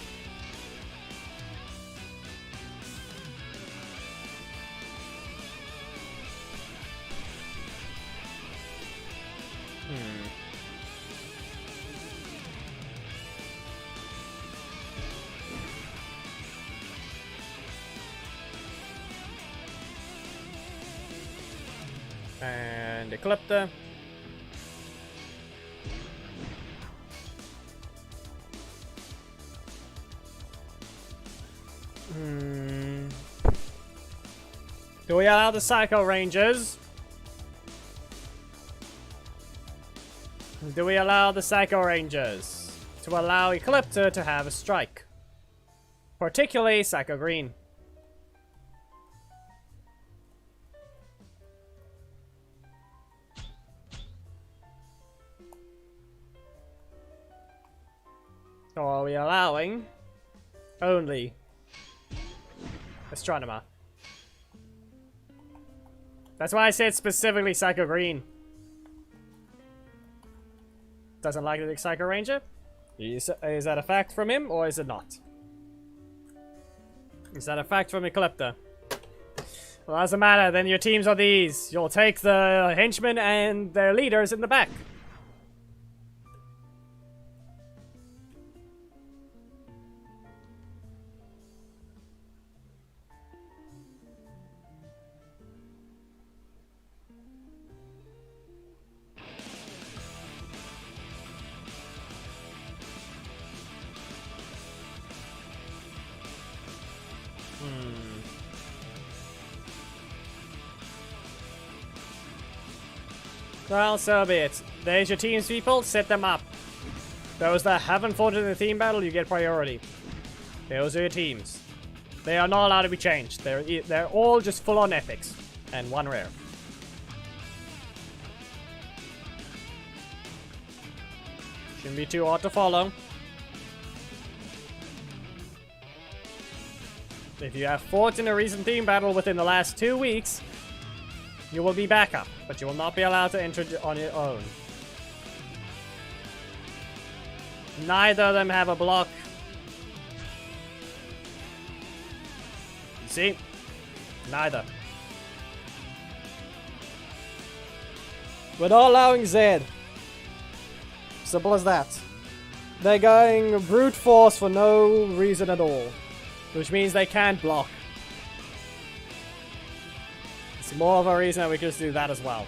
And Ecliptor. Do we allow the Psycho Rangers? Do we allow the Psycho Rangers to allow Ecliptor to have a strike? Particularly Psycho Green. Or are we allowing only Astronomer? That's why I said specifically Psycho Green. Doesn't like the Psycho Ranger? Is that a fact from him, or is it not? Is that a fact from Ecliptor? Well, doesn't matter, then your teams are these. You'll take the henchmen and their leaders in the back. Well, so be it. There's your teams, people. Set them up. Those that haven't fought in the team battle, you get priority. Those are your teams. They are not allowed to be changed. They're all just full-on epics. And one rare. Shouldn't be too hard to follow. If you have fought in a recent team battle within the last 2 weeks, you will be backup, but you will not be allowed to enter on your own. Neither of them have a block. You see? Neither. We're not allowing Zed. Simple as that. They're going brute force for no reason at all. Which means they can't block. It's more of a reason that we could just do that as well.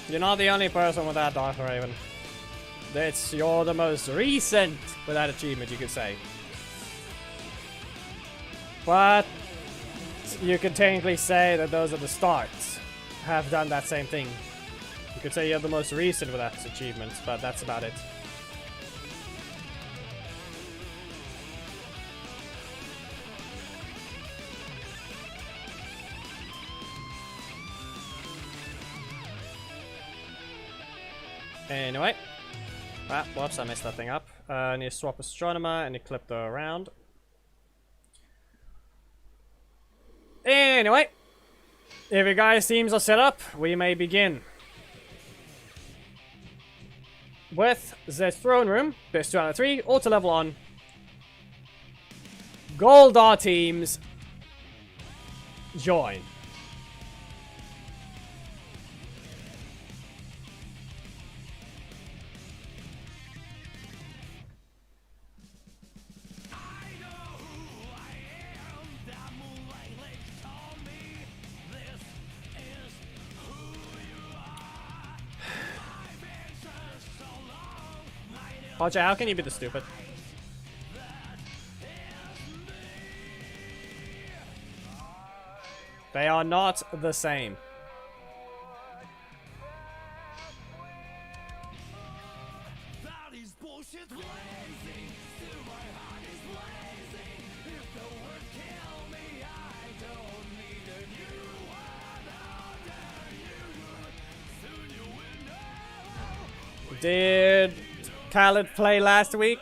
You're not the only person with that, Dr. Raven. You're the most recent with that achievement, you could say. But you could technically say that those are the starts have done that same thing. You could say you're the most recent with that achievement, but that's about it. Anyway. Ah, whoops, I messed that thing up. I need to swap Astronomer and Ecliptor around. Anyway. If your guys' teams are set up, we may begin. With the throne room, best 2 out of 3, auto level on. Goldar teams join. Roger, how can you be this stupid? They are not the same. Did Khaled play last week?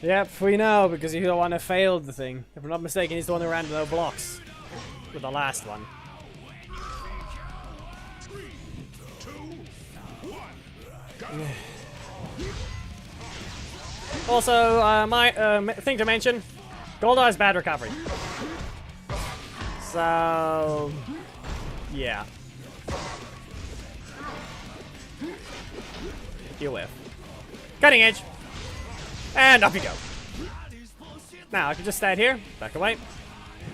Yep, we know, because he's the one who failed the thing. If I'm not mistaken, he's the one who ran no blocks with the last one. 3, 2, 1, go. Also, my thing to mention, Goldar has bad recovery. So, yeah. You whiff. Cutting edge. And up you go. Now, I can just stand here, back away.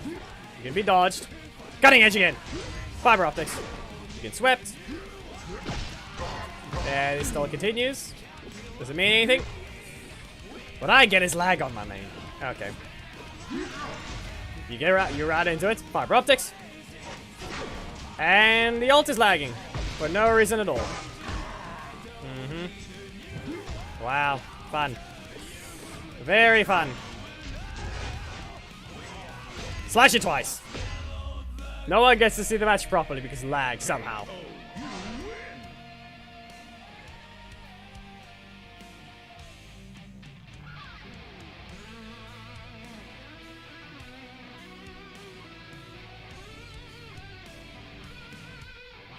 You can be dodged. Cutting edge again. Fiber optics. You get swept. And it still continues. Doesn't mean anything. What I get is lag on my main. Okay. You're right into it. Fiber optics. And the ult is lagging. For no reason at all. Wow. Fun. Very fun. Slash it twice. No one gets to see the match properly because lag somehow.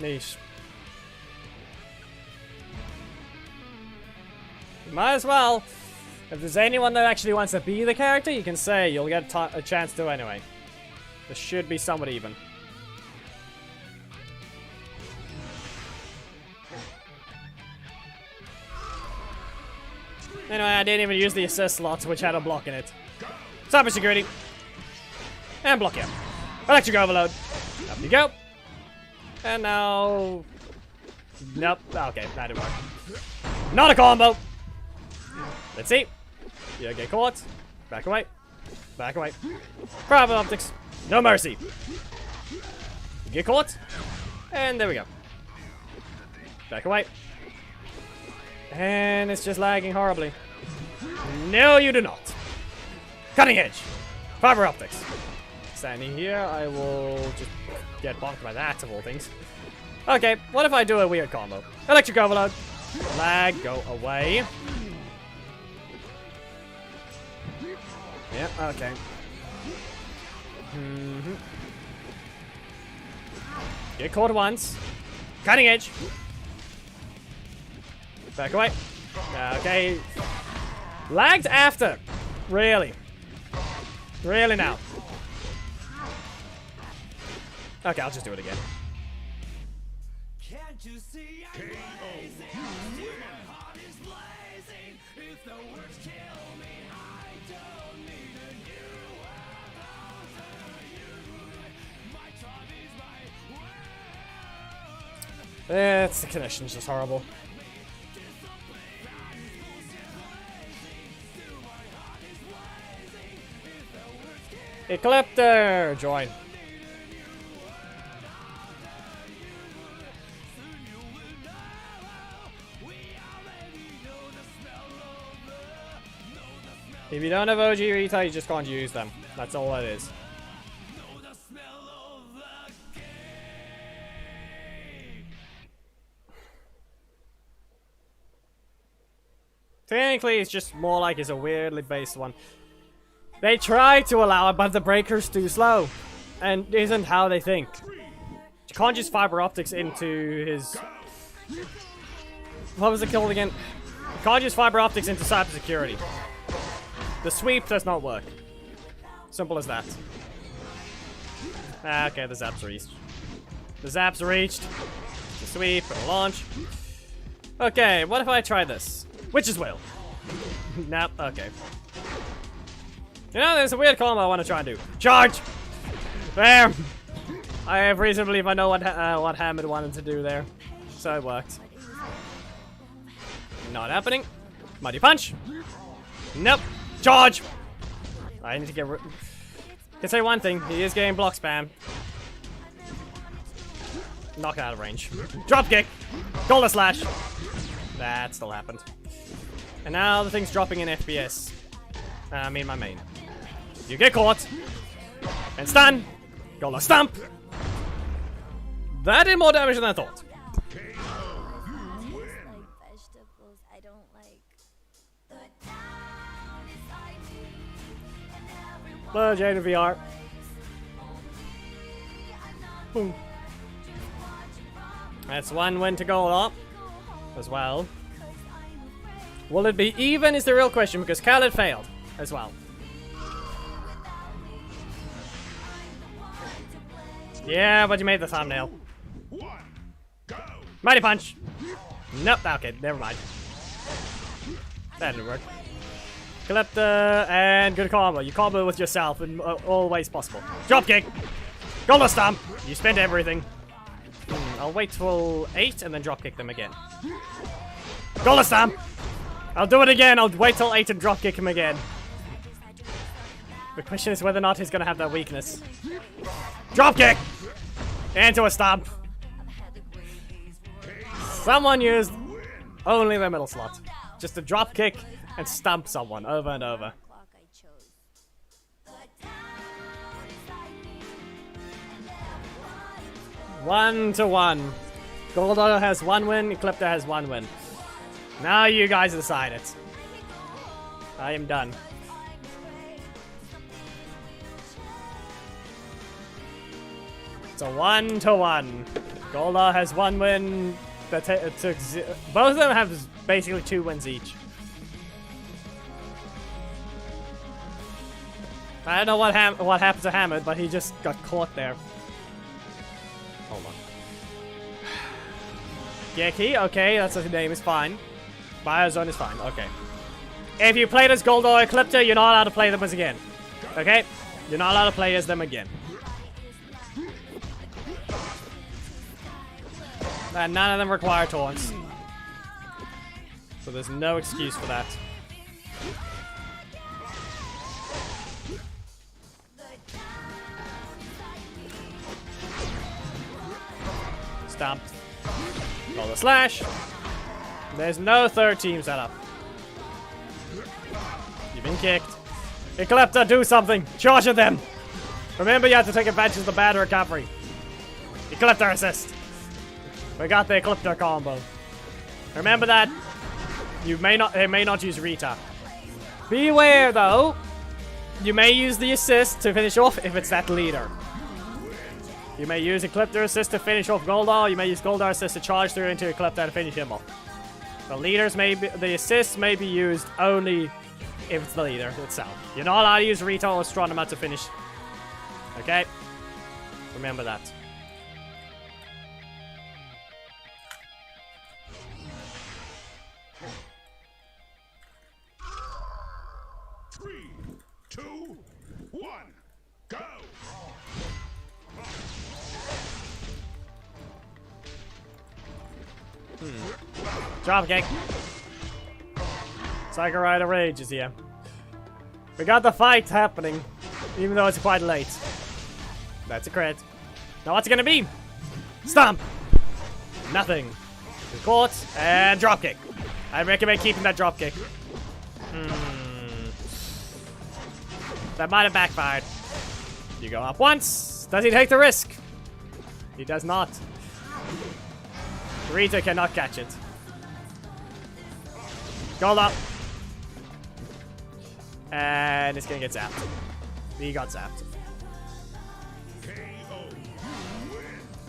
Niche. Might as well. If there's anyone that actually wants to be the character, you can say you'll get a chance to anyway. There should be someone even. Anyway, I didn't even use the assist slots, which had a block in it. Cyber security. And block here. Electric overload. Up you go. And now... Nope. Okay, that didn't work. Not a combo. Let's see. You get caught. Back away. Back away. Private optics. No mercy. You get caught. And there we go. Back away. And it's just lagging horribly. No, you do not. Cutting edge. Fiber optics. Standing here, I will just get bonked by that of all things. Okay, what if I do a weird combo? Electric overload. Lag, go away. Yeah, okay. Get caught once. Cutting edge. Back away. Okay. Lagged after. Really. Really now. Okay, I'll just do it again. Can't you see I'm blazing? My heart is blazing. If the words kill me, I don't need a new my tongue is my word. The connection's just horrible. Ecliptor! Join. If you don't have OG Rita, you just can't use them. That's all it is. Technically, it's just more like it's a weirdly based one. They try to allow it, but the breaker's too slow. And isn't how they think. You can't use fiber optics into his... What was it called again? You can't use fiber optics into cybersecurity. The sweep does not work. Simple as that. Okay, the zap's reached. The zap's reached. The sweep, and launch. Okay, what if I try this? Witch's Will. Nope, okay. You know, there's a weird combo I want to try and do. Charge! There! I have reason to believe I know what Hammond wanted to do there. So it worked. Not happening. Mighty Punch! Nope. Charge! I need to get can say one thing, he is getting block spam. Knock out of range. Drop kick! Goldars slash! That still happened. And now the thing's dropping in FPS. I mean my main. You get caught! And stun! Goldars stump! That did more damage than I thought. Hello, Jada VR. Boom. That's one win to go up as well. Will it be even is the real question because Khaled failed as well. Yeah, but you made the thumbnail. Mighty Punch. Nope, okay, never mind. That didn't work. Ecliptor and good combo. You combo with yourself in all ways possible. Drop kick. Goldars stomp. You spent everything. I'll wait till 8 and then drop kick them again. Goldars stomp. I'll do it again. I'll wait till 8 and drop kick him again. The question is whether or not he's gonna have that weakness. Drop kick. Into a stomp. Someone used only the middle slot. Just a drop kick and stomp someone over and over. 1-1. Goldars has 1 win, Ecliptor has 1 win. Now you guys decide it. I am done. It's a 1-1. Goldars has 1 win. Both of them have basically 2 wins each. I don't know what happened to Hammond, but he just got caught there. Hold on. Geki, okay, that's his name, is fine. Biozone is fine, okay. If you played as Goldars or Ecliptor, you're not allowed to play them as again. Okay? You're not allowed to play as them again. And none of them require taunts. So there's no excuse for that. Stomped. Goldars slash. There's no third team set up. You've been kicked. Ecliptor, do something! Charge at them! Remember, you have to take advantage of the bad recovery. Ecliptor assist. We got the Ecliptor combo. Remember that. They may not use Rita. Beware though. You may use the assist to finish off if it's that leader. You may use Ecliptor Assist to finish off Goldar. You may use Goldar Assist to charge through into Ecliptor to finish him off. The assists may be used only if it's the leader itself. You're not allowed to use Rita or Astronema to finish. Okay? Remember that. Three, two, one, go! Dropkick. Psycho Rider Rage is here. We got the fight happening, even though it's quite late. That's a crit. Now what's it gonna be? Stomp! Nothing. Good caught, and dropkick. I recommend keeping that dropkick. That might have backfired. You go up once. Does he take the risk? He does not. Rita cannot catch it. Gold up. And it's gonna get zapped. He got zapped.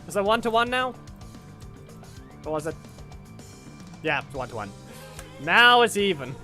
Is it 1-to-1 now? Or was it? Yeah, 1-to-1. Now it's even.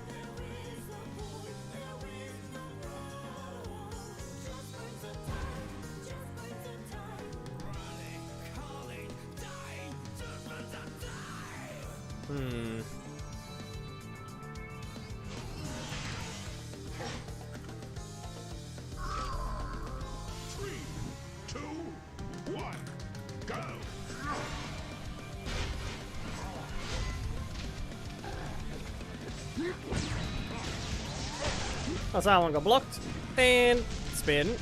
That's that one got blocked. And spin.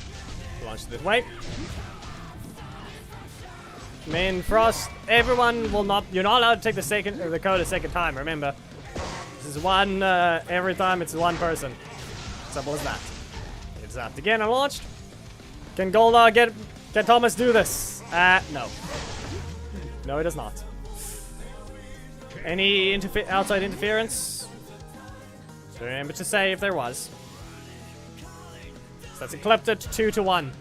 Launch this way. Main Frost. Everyone will not. You're not allowed to take the code a second time. Remember, this is one. Every time it's one person. Simple as that. It's zapped again and launched. Can Goldar can Thomas do this? No. No, he does not. Any outside interference? Remember to say if there was. So that's Ecliptor 2-to-1.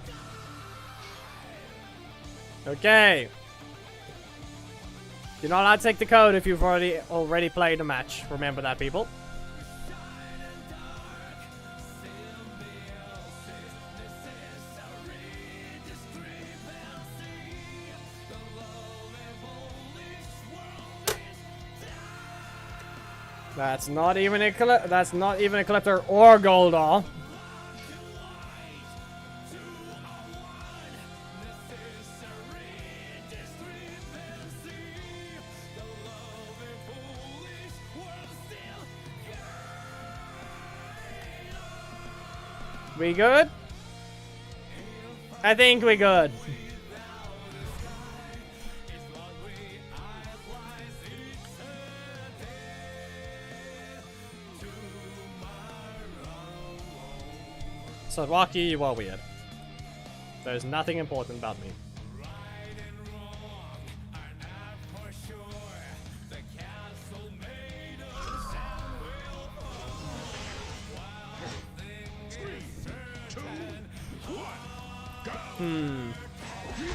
Okay. You're not allowed to take the code if you've already played a match. Remember that, people. That's not even Ecliptor or Goldar. We good? I think we good. So Rocky, you are weird. There's nothing important about me.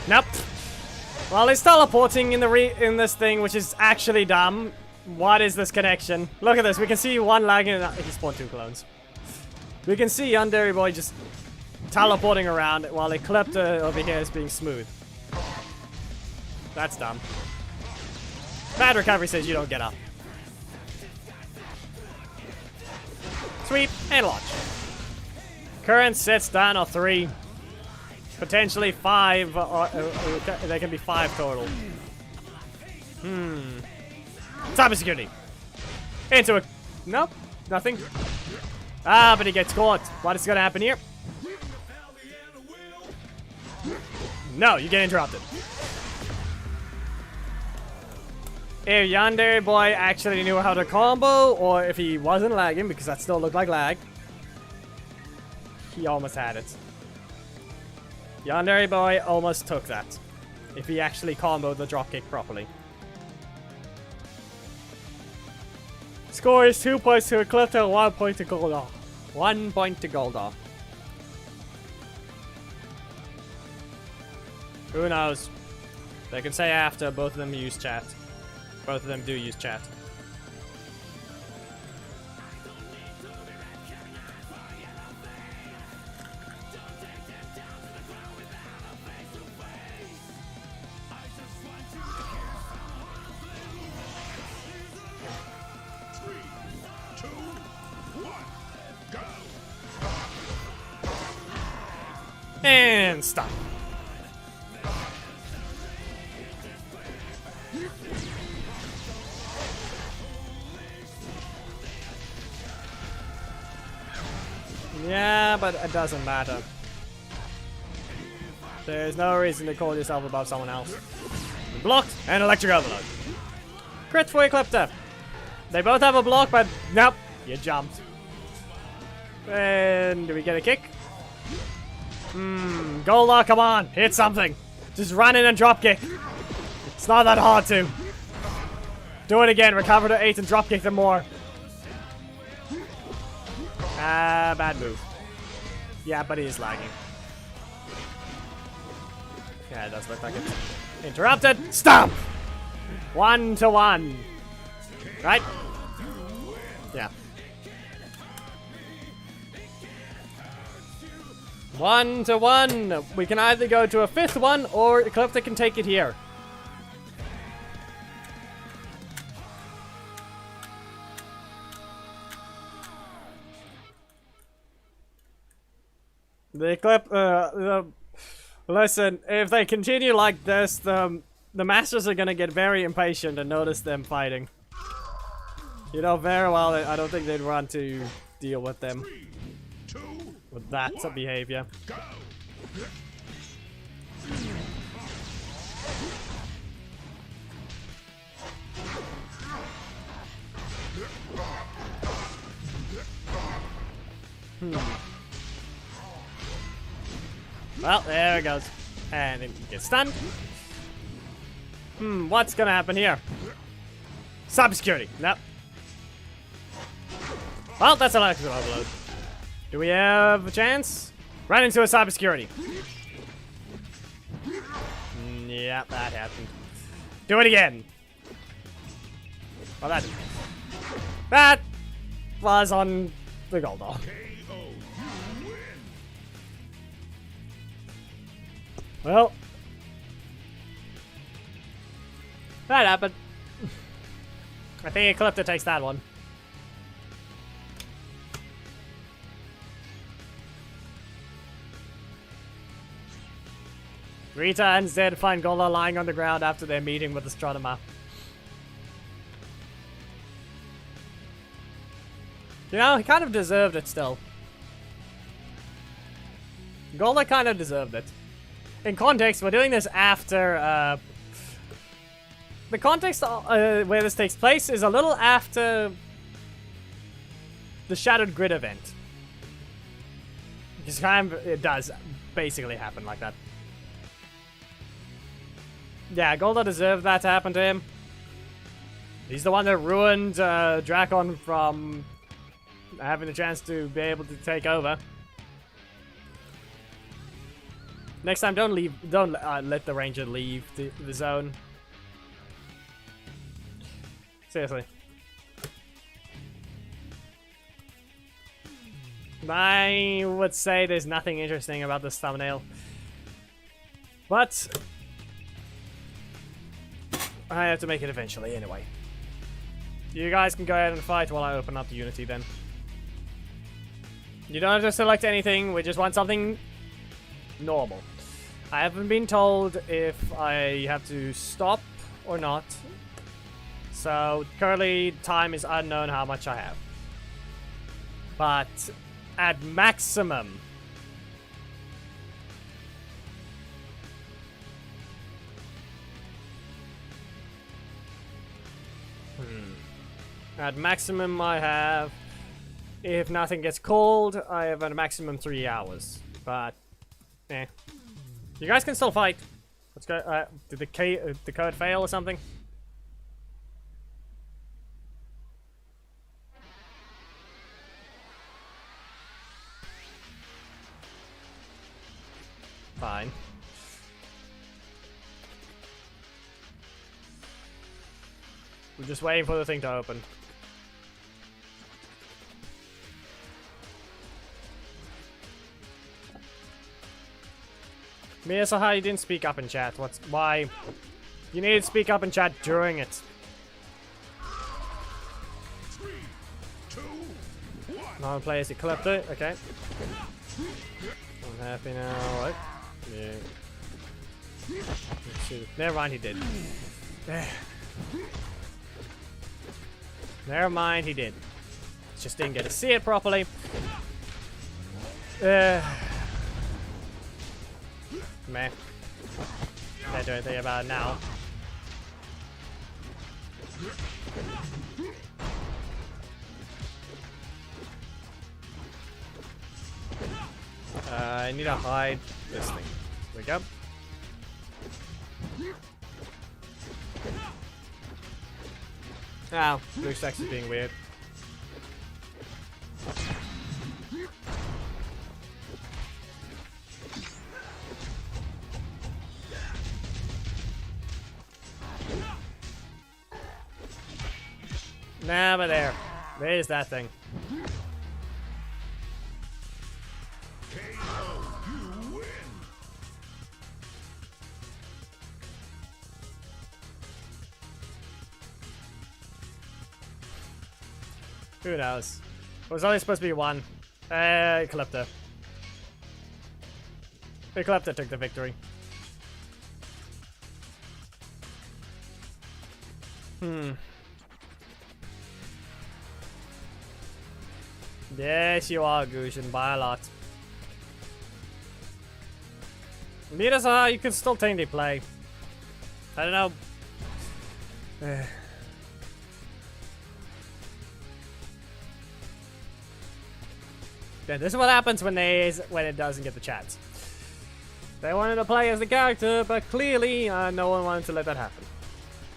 Nope. Well, he's teleporting in this thing, which is actually dumb. What is this connection? Look at this. We can see one lagging and he spawned 2 clones. We can see Yandere Boy just teleporting around while Ecliptor over here is being smooth. That's dumb. Bad recovery says you don't get up. Sweep and launch. Current sits down on 3. Potentially 5. There can be 5 total. Cybersecurity. Into a... Nope. Nothing. Ah, but he gets caught. What is going to happen here? No, you get interrupted. If Yandere Boy actually knew how to combo, or if he wasn't lagging, because that still looked like lag, he almost had it. Yandere Boy almost took that. If he actually comboed the dropkick properly. Score is 2 points to Ecliptor, 1 point to Goldar. 1 point to Goldar. Who knows? They can say after. Both of them use chat. Both of them do use chat. And stop. Yeah, but it doesn't matter. There's no reason to call yourself above someone else. Blocked and electric overload. Crit for Ecliptor. They both have a block, but nope, you jumped. And do we get a kick? Goldar, come on, hit something. Just run in and drop kick. It's not that hard to. Do it again, recover to 8 and drop kick them more. Bad move. Yeah, but he is lagging. Yeah, it does look like it's interrupted. Stop! 1-1. Right? Yeah. 1-1. We can either go to a 5th one or Ecliptor can take it here. Listen, if they continue like this, the masters are gonna get very impatient and notice them fighting. You know very well that I don't think they'd want to deal with them. 3, 2, With that 1, behavior. go. Well, there it goes. And it gets stunned. What's gonna happen here? Cybersecurity. Nope. Well, that's an electrical overload. Do we have a chance? Run into a cybersecurity. Yep, that happened. Do it again. Well, that was on the Goldar. Well, that happened. I think Ecliptor takes that one. Rita instead find Goldar lying on the ground after their meeting with Astronomer. You know, he kind of deserved it still. Goldar kind of deserved it. In context, we're doing this after, the context where this takes place is a little after the Shattered Grid event. Because it does basically happen like that. Yeah, Goldar deserved that to happen to him. He's the one that ruined Drakon from having a chance to be able to take over. Next time, don't let the ranger leave the zone. Seriously. I would say there's nothing interesting about this thumbnail. But I have to make it eventually anyway. You guys can go ahead and fight while I open up the Unity then. You don't have to select anything, we just want something normal. I haven't been told if I have to stop or not. So currently time is unknown how much I have. But at maximum, at maximum I have, if nothing gets called, I have a maximum 3 hours. But eh. You guys can still fight. Let's go. Did the code fail or something? Fine. We're just waiting for the thing to open. Mia, so how you didn't speak up in chat? Why? You need to speak up in chat during it. 3, 2, 1. Now one plays ecliptor. Okay. I'm happy now. Right? Yeah. Let's see. Never mind, he did. Never mind, he did. Just didn't get to see it properly. Meh. Can't do anything about it now. I need to hide this thing. There we go. Ow, blue sex is being weird. Nah, but there. There's that thing. You win. Who knows? It was only supposed to be one. Ecliptor. Ecliptor took the victory. Yes, you are, Gushin, by a lot. Mirasaha, you can still technically play. I don't know. Yeah, this is what happens when it doesn't get the chance. They wanted to play as the character, but clearly no one wanted to let that happen.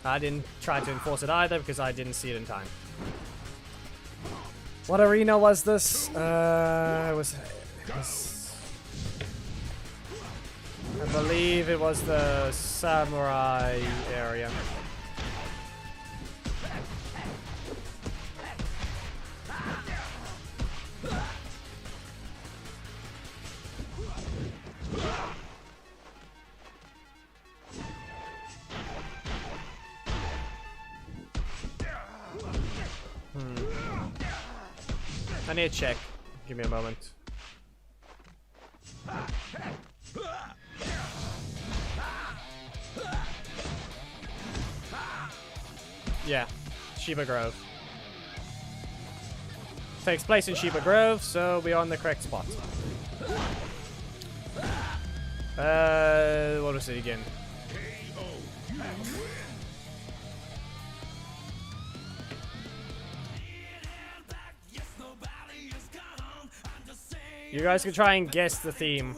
I didn't try to enforce it either because I didn't see it in time. What arena was this? I believe it was the samurai area. I need to check. Give me a moment. Yeah, Shiba Grove. Takes place in Shiba Grove, so we're on the correct spot. What was it again? You guys can try and guess the theme.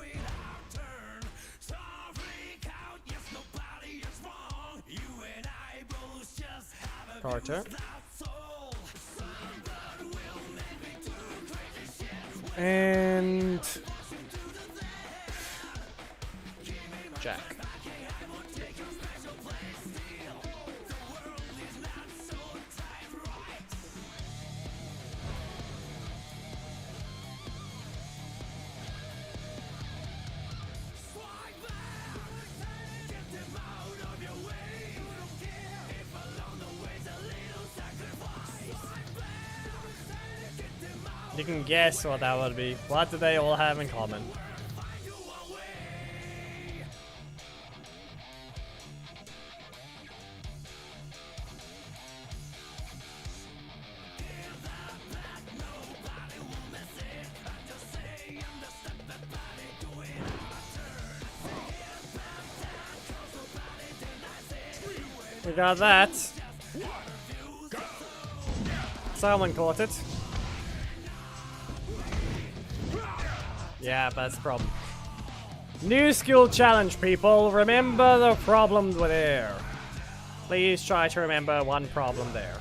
Carter. And Jack. You can guess what that would be. What do they all have in common? We got that. Someone caught it. Yeah, that's the problem. New skill challenge, people. Remember the problem there. Please try to remember one problem there.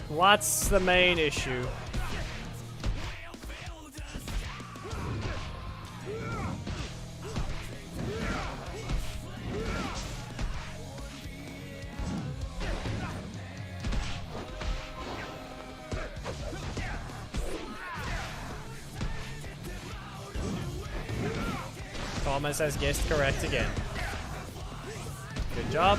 What's the main issue? Thomas has guessed correct again. Good job.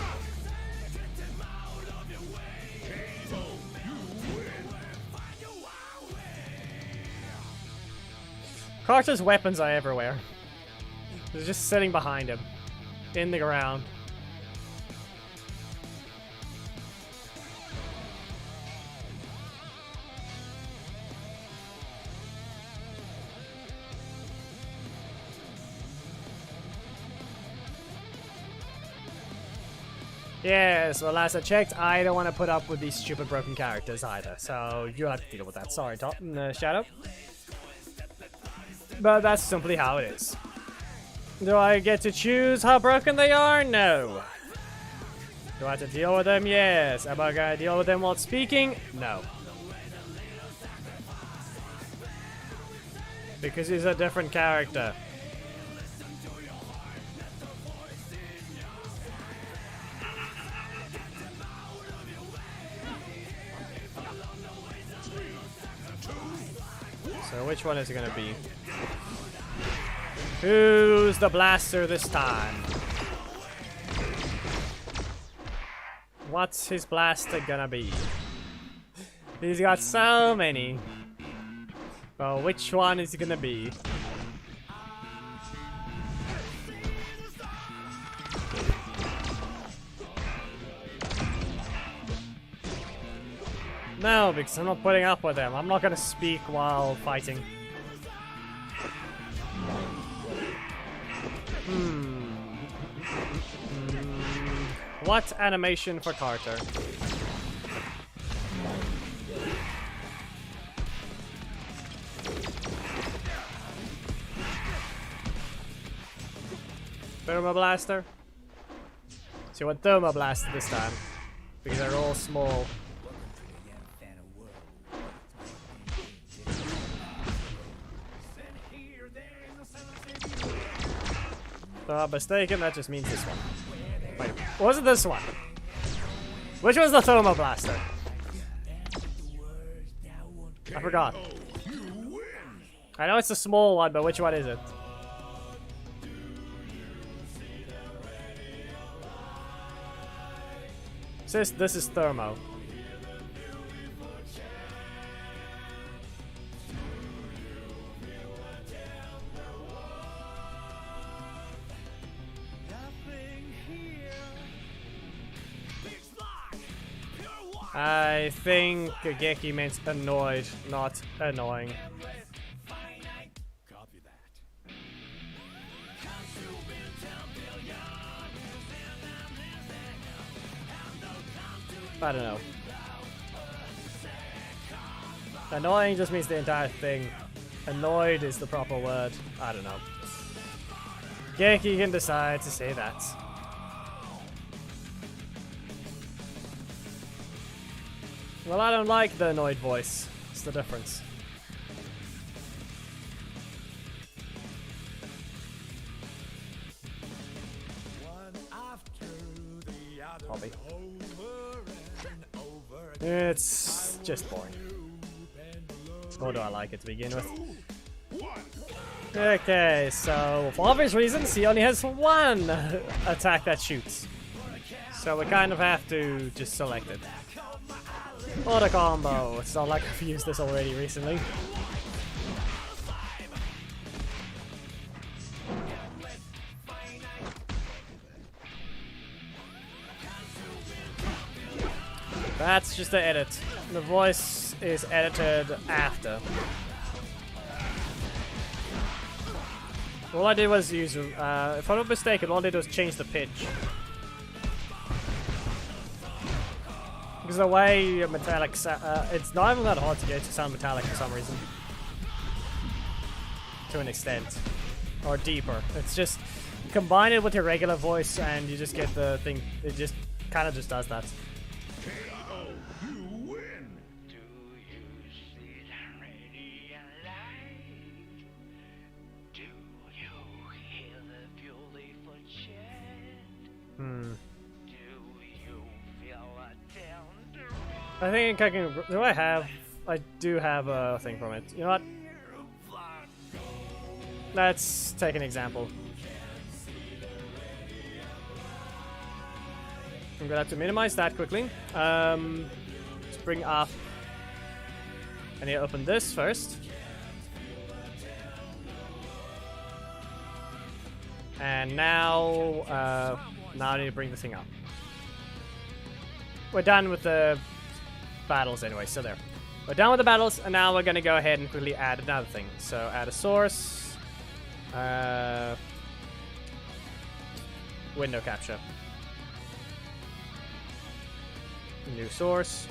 Carter's weapons are everywhere. They're just sitting behind him. In the ground. Yes, well, last I checked, I don't want to put up with these stupid broken characters either, so you'll have to deal with that. Sorry, Shadow. But that's simply how it is. Do I get to choose how broken they are? No. Do I have to deal with them? Yes. Am I gonna deal with them while speaking? No. Because he's a different character. So which one is it gonna be? Who's the blaster this time? What's his blaster gonna be? He's got so many. Well, which one is it gonna be? No, because I'm not putting up with them. I'm not gonna speak while fighting. What animation for Carter? Thermo Blaster? So you want Thermo Blaster this time. Because they're all small. If I'm not mistaken, that just means this one. Wait, was it this one? Which one's the Thermo Blaster? I forgot. I know it's the small one, but which one is it? Says this is Thermo. I think Geki meant annoyed, not annoying. Copy that. I don't know. Annoying just means the entire thing. Annoyed is the proper word. I don't know. Geki can decide to say that. Well, I don't like the annoyed voice. It's the difference. Hobby. It's just boring. Nor do I like it to begin with. Okay, so for obvious reasons, he only has one attack that shoots. So we kind of have to just select it. Auto combo. It's not like I've used this already recently. That's just the edit. The voice is edited after. All I did was use, if I'm not mistaken, all I did was change the pitch. Because the way metallic, it's not even that hard to get to sound metallic for some reason. To an extent. Or deeper. It's just, combine it with your regular voice and you just get the thing, it just kind of just does that. I think I can. Do I have? I do have a thing from it. You know what? Let's take an example. I'm gonna have to minimize that quickly. Let's bring up. I need to open this first. And now, now I need to bring the thing up. We're done with the battles anyway, so there. We're done with the battles, and now we're gonna go ahead and quickly add another thing. So add a source. Window capture. New source.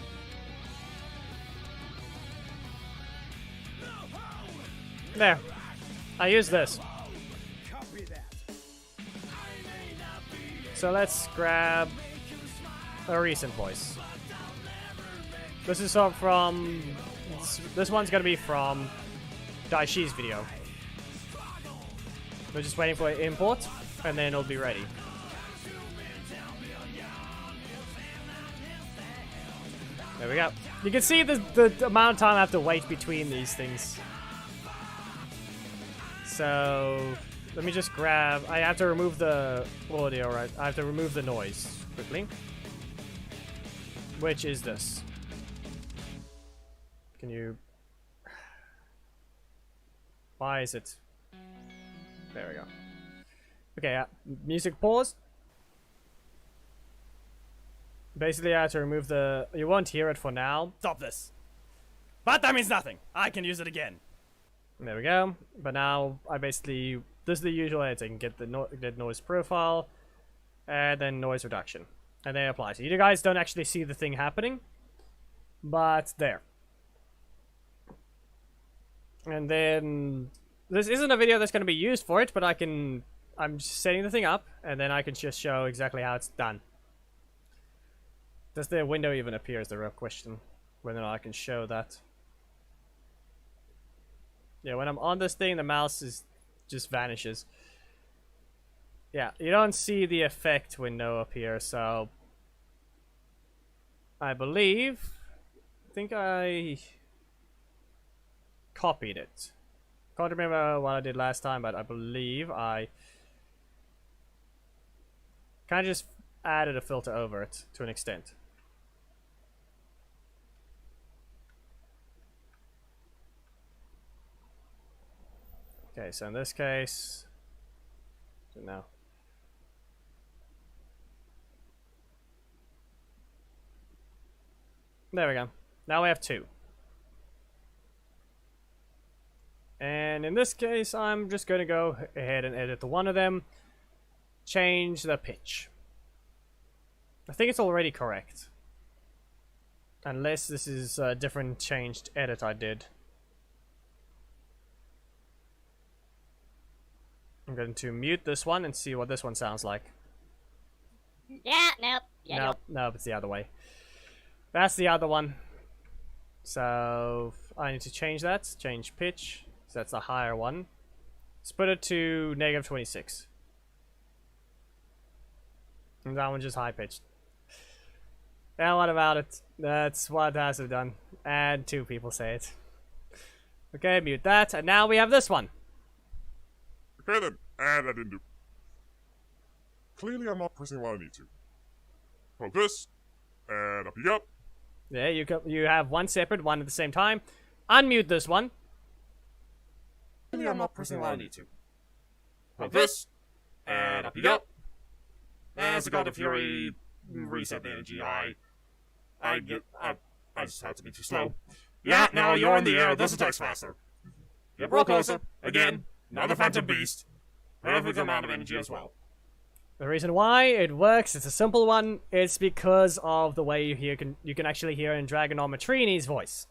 There. I use this. So let's grab a recent voice. This is from... This one's gonna be from Daishi's video. We're just waiting for import, and then it'll be ready. There we go. You can see the amount of time I have to wait between these things. So let me just grab. I have to remove the audio, right? I have to remove the noise quickly. Which is this? Can you? Why is it? There we go. Okay, music pause. Basically, I have to remove the. You won't hear it for now. Stop this. But that means nothing. I can use it again. There we go. But now I basically. This is the usual editing. Get the noise profile, and then noise reduction, and then apply. So you guys don't actually see the thing happening, but there. And then this isn't a video that's going to be used for it, but I'm just setting the thing up, and then I can just show exactly how it's done. Does the window even appear is the real question. Whether or not I can show that. Yeah, when I'm on this thing, the mouse just vanishes. Yeah, you don't see the effect window appear, so... I think I copied it. Can't remember what I did last time, but I believe I kind of just added a filter over it to an extent. Okay, so in this case, no. There we go. Now we have two. And in this case, I'm just going to go ahead and edit the one of them. Change the pitch. I think it's already correct. Unless this is a different changed edit I did. I'm going to mute this one and see what this one sounds like. Yeah, nope. Yeah, Nope, it's the other way. That's the other one. So I need to change that. Change pitch. So that's the higher one. Let's put it to -26. And that one's just high pitched. Yeah, what about it? That's what it has to be done. And two people say it. Okay, mute that. And now we have this one. Okay then, and I didn't do. Clearly I'm not pressing what I need to. Hold this, and up you go. Yeah, you have one separate, one at the same time. Unmute this one. Clearly I'm not pressing what I need to. Hold this, and up you go. As a God of Fury, reset the energy, I just had to be too slow. Yeah, now you're in the air, this attacks faster. Get real closer, again. Another Phantom Beast. Perfect amount of energy as well. The reason why it works, it's a simple one. It's because of the way you can actually hear in Dragon Matrini's voice.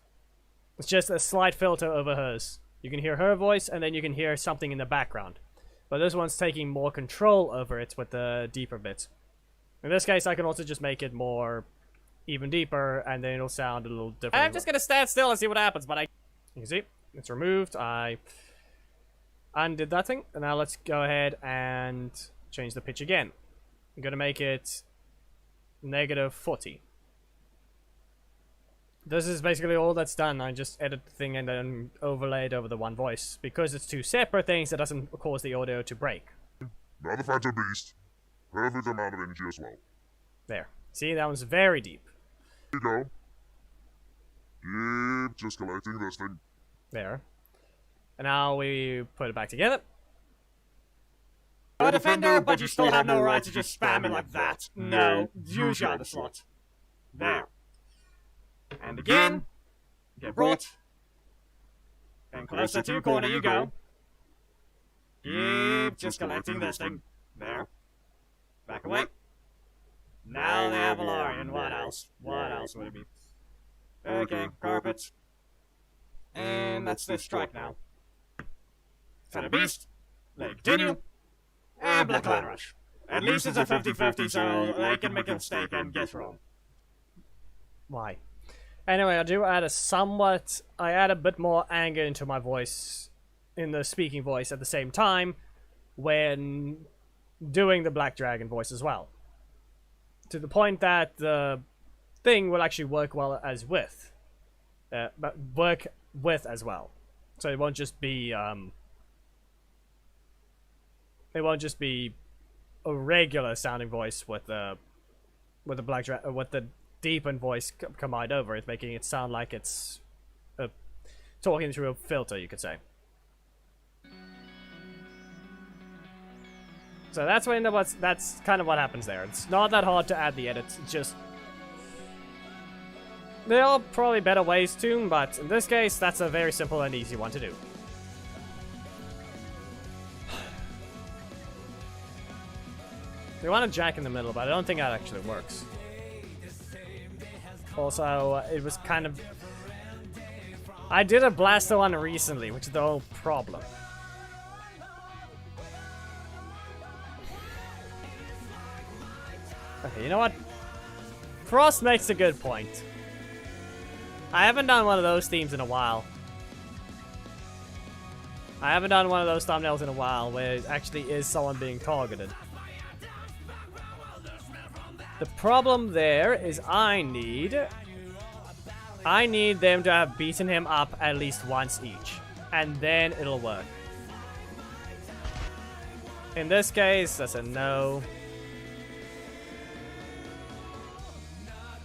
It's just a slight filter over hers. You can hear her voice, and then you can hear something in the background. But this one's taking more control over it with the deeper bit. In this case, I can also just make it more even deeper, and then it'll sound a little different. I'm just gonna stand still and see what happens, but you can see, it's removed. I undid that thing, and now let's go ahead and change the pitch again. I'm gonna make it -40. This is basically all that's done. I just edit the thing and then overlay it over the one voice. Because it's two separate things, it doesn't cause the audio to break. Another Phantom Beast. Perfect amount of energy as well. There. See, that one's very deep. Here you go. Yep, just collecting this thing. There. And now we put it back together. A defender, but you still have no right to just spam it like that. No, use your other slot. There. And again, get brought. And closer to corner you go. Keep just collecting this thing. There. Back away. Now the Avalarian. What else? What else would it be? Okay, carpet. And that's the strike now. Feather Beast. They continue. And Black Line Rush. At least it's a 50-50, so they can make a mistake and guess wrong. Why? Anyway, I do add I add a bit more anger into my voice, in the speaking voice at the same time, when doing the Black Dragon voice as well. To the point that the thing will actually work well as with. But work with as well. So it won't just be, it won't just be a regular sounding voice with the with the deepened voice combined over it, making it sound like it's talking through a filter, you could say. So that's that's kind of what happens there. It's not that hard to add the edits. It's just there are probably better ways to, but in this case, that's a very simple and easy one to do. They want a jack in the middle, but I don't think that actually works. Also, it was kind of... I did a blaster one recently, which is the whole problem. Okay, you know what? Frost makes a good point. I haven't done one of those themes in a while. I haven't done one of those thumbnails in a while where it actually is someone being targeted. The problem there is I need them to have beaten him up at least once each. And then it'll work. In this case, that's a no.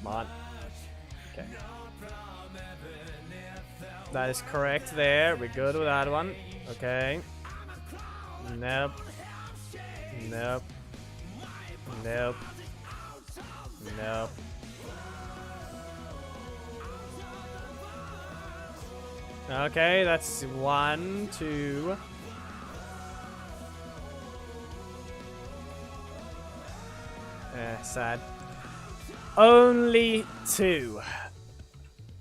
Come on. Okay. That is correct there. We're good with that one. Okay. Nope. Nope. Nope. Nope. Okay, that's 1, 2. Sad. Only 2.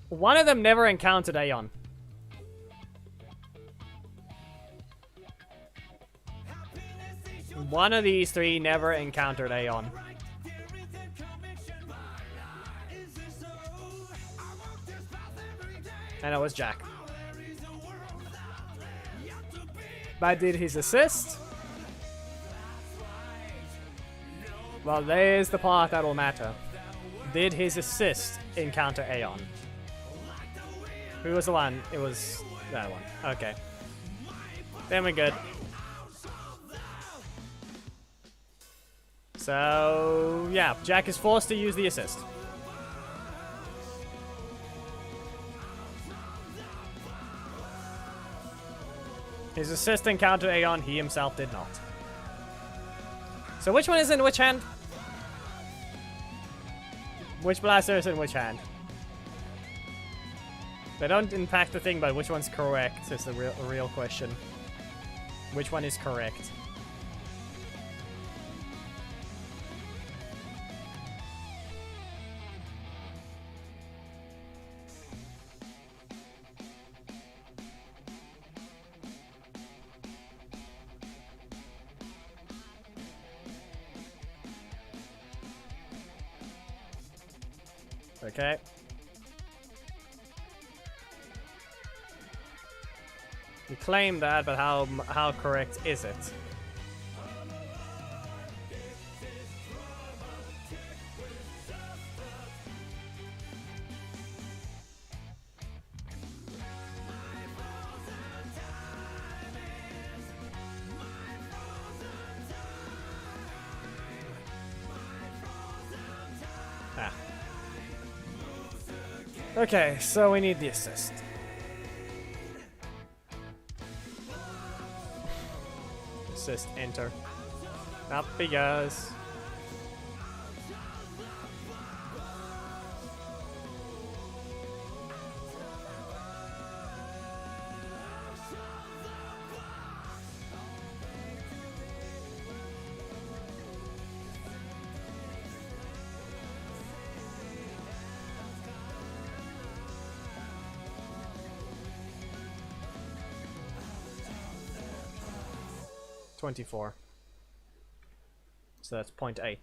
One of them never encountered Aeon. One of these 3 never encountered Aeon. And it was Jack. But did his assist? Well, there's the part that will matter. Did his assist encounter Aeon? Who was the one? It was that one. Okay. Then we're good. So, yeah, Jack is forced to use the assist. His assist encountered Aeon, he himself did not. So which one is in which hand? Which blaster is in which hand? They don't impact the thing, but which one's correct is the real question. Which one is correct? Okay. You claim that, but how correct is it? Okay, so we need the assist. Assist, enter. Up he goes. $24. So that's 0.8.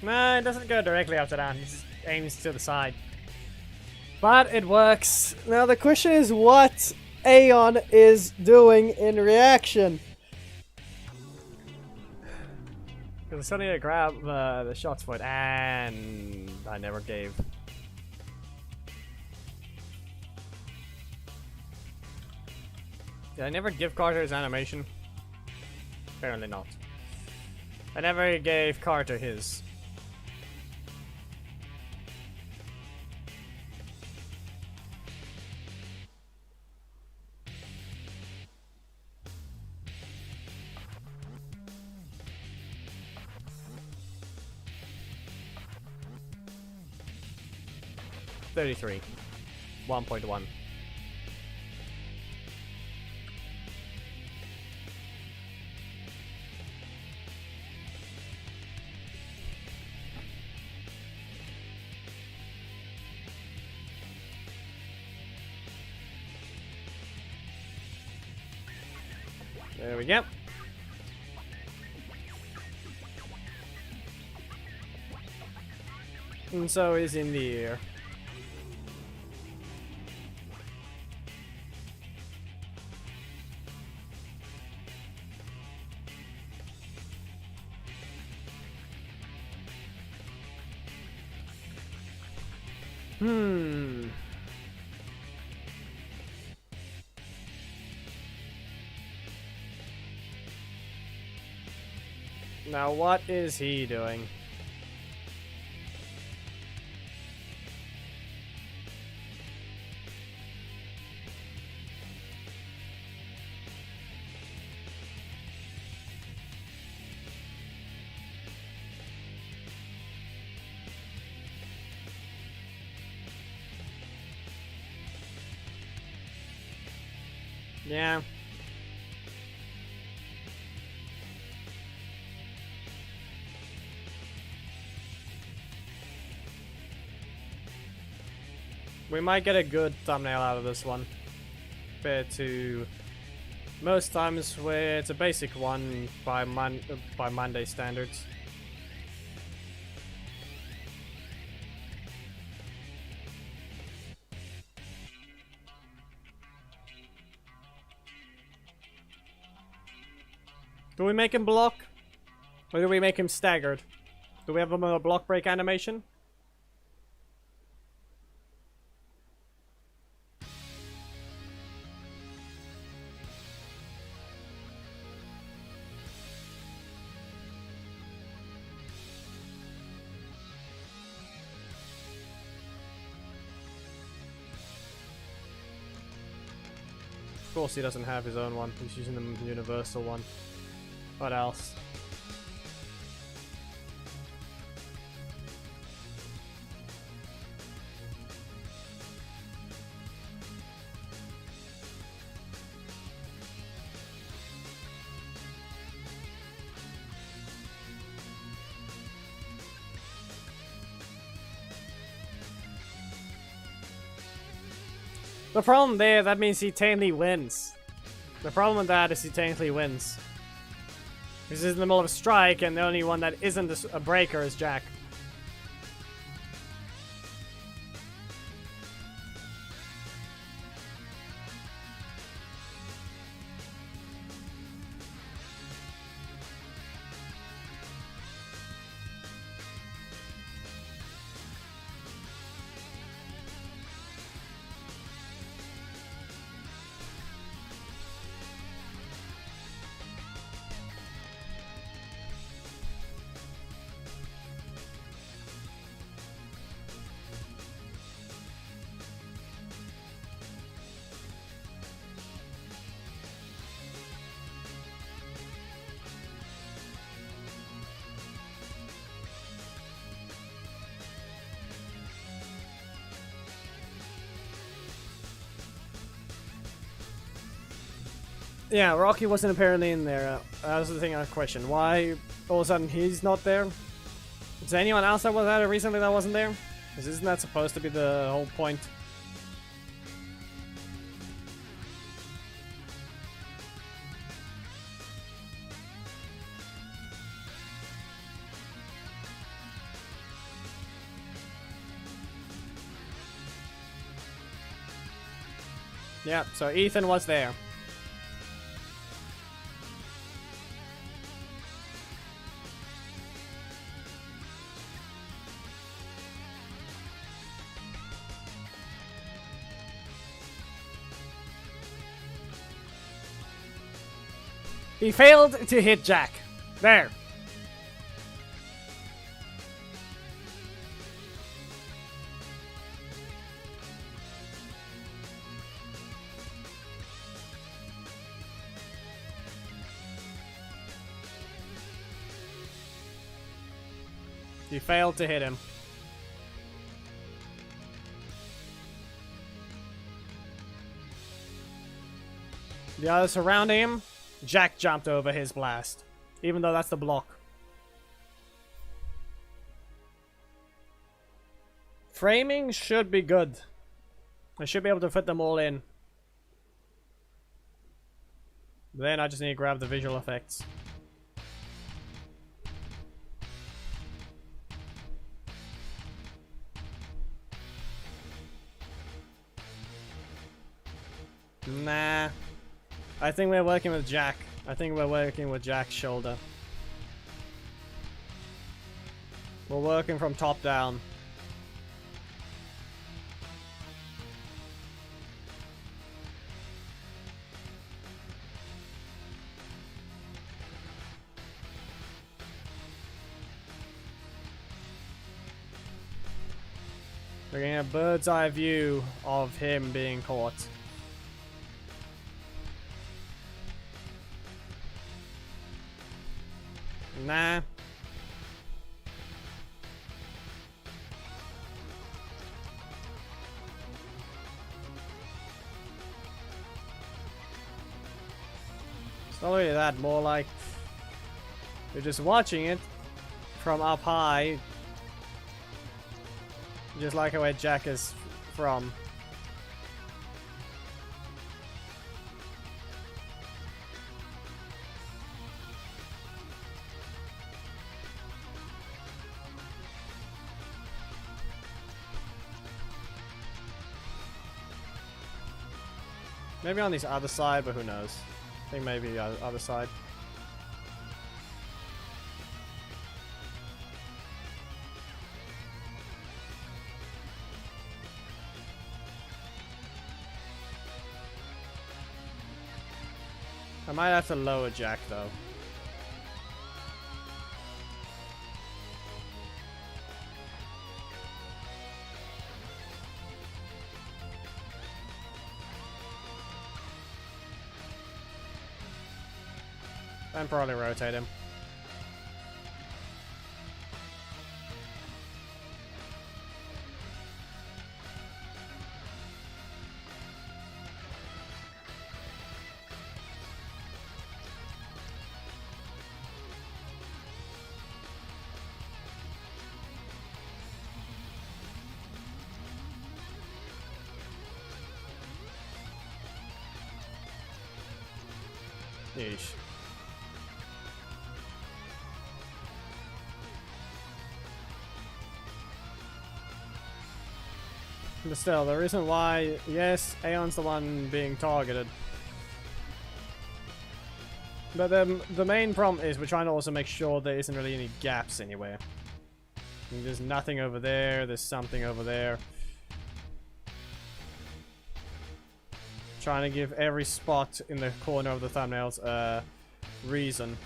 No, it doesn't go directly after that. It just aims to the side. But it works. Now the question is what Aeon is doing in reaction. Because I still need to grab the shots for it, and I never gave. Did I never give Carter his animation? Apparently not. I never gave Carter his. $33. 1.1. There we go. And so he's in the air. Now what is he doing? Yeah. We might get a good thumbnail out of this one, compared to most times where it's a basic one by Monday standards. Do we make him block? Or do we make him staggered? Do we have him on a block break animation? Of course he doesn't have his own one, he's using the universal one. What else? The problem there, that means he technically wins. The problem with that is he technically wins. He's in the middle of a strike, and the only one that isn't a breaker is Jack. Yeah, Rocky wasn't apparently in there. That was the thing I questioned. Why all of a sudden he's not there? Is there anyone else that was there recently that wasn't there? Because isn't that supposed to be the whole point? Yeah, so Ethan was there. He failed to hit Jack. There. He failed to hit him. The others surrounding him, Jack jumped over his blast, even though that's the block. Framing should be good. I should be able to fit them all in. Then I just need to grab the visual effects. Nah. I think we're working with Jack. I think we're working with Jack's shoulder. We're working from top down. We're getting a bird's eye view of him being caught. Nah. It's not really that, more like you're just watching it from up high, just like where Jack is from. Maybe on this other side, but who knows? I think maybe the other side. I might have to lower Jack though. And probably rotate him. Yeesh. But still, the reason why, yes, Aeon's the one being targeted. But the main problem is we're trying to also make sure there isn't really any gaps anywhere. I mean, there's nothing over there, there's something over there. Trying to give every spot in the corner of the thumbnails a reason.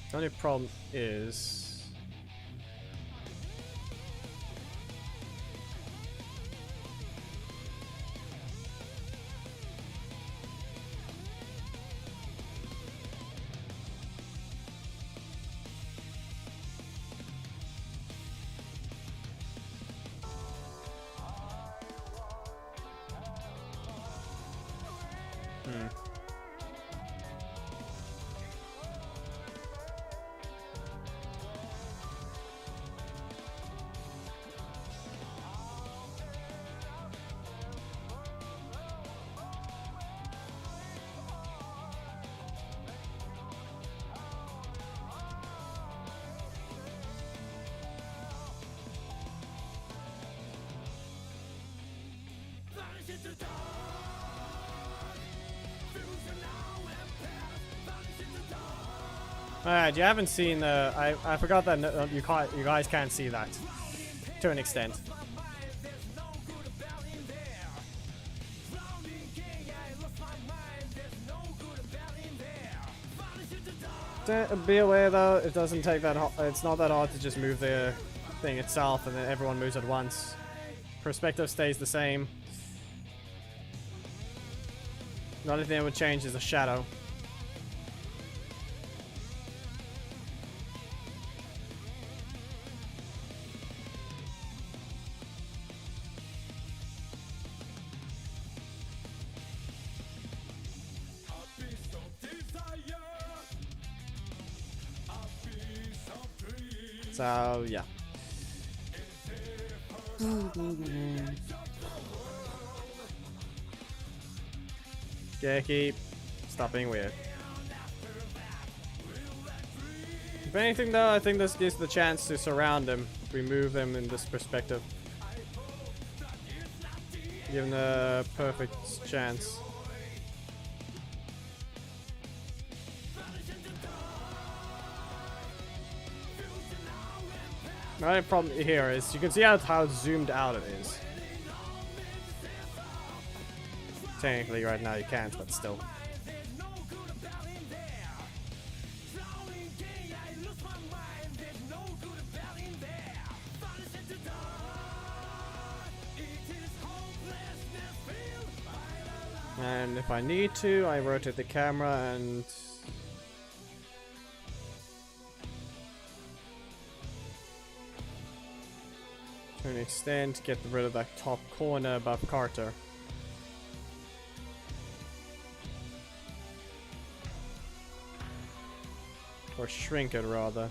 The only problem is Alright, you haven't seen I forgot that you guys can't see that to an extent. Be aware though, it doesn't take that. It's not that hard to just move the thing itself, and then everyone moves at once. Perspective stays the same. The only thing that would change is the shadow. So, yeah. Geki, stop being weird. If anything though, I think this gives the chance to surround them. Remove them in this perspective. Give them the perfect chance. My only problem here is you can see how zoomed out it is. Technically right now you can't, but still. And if I need to, I rotate the camera and to an extent get rid of that top corner above Carter. Or shrink it rather.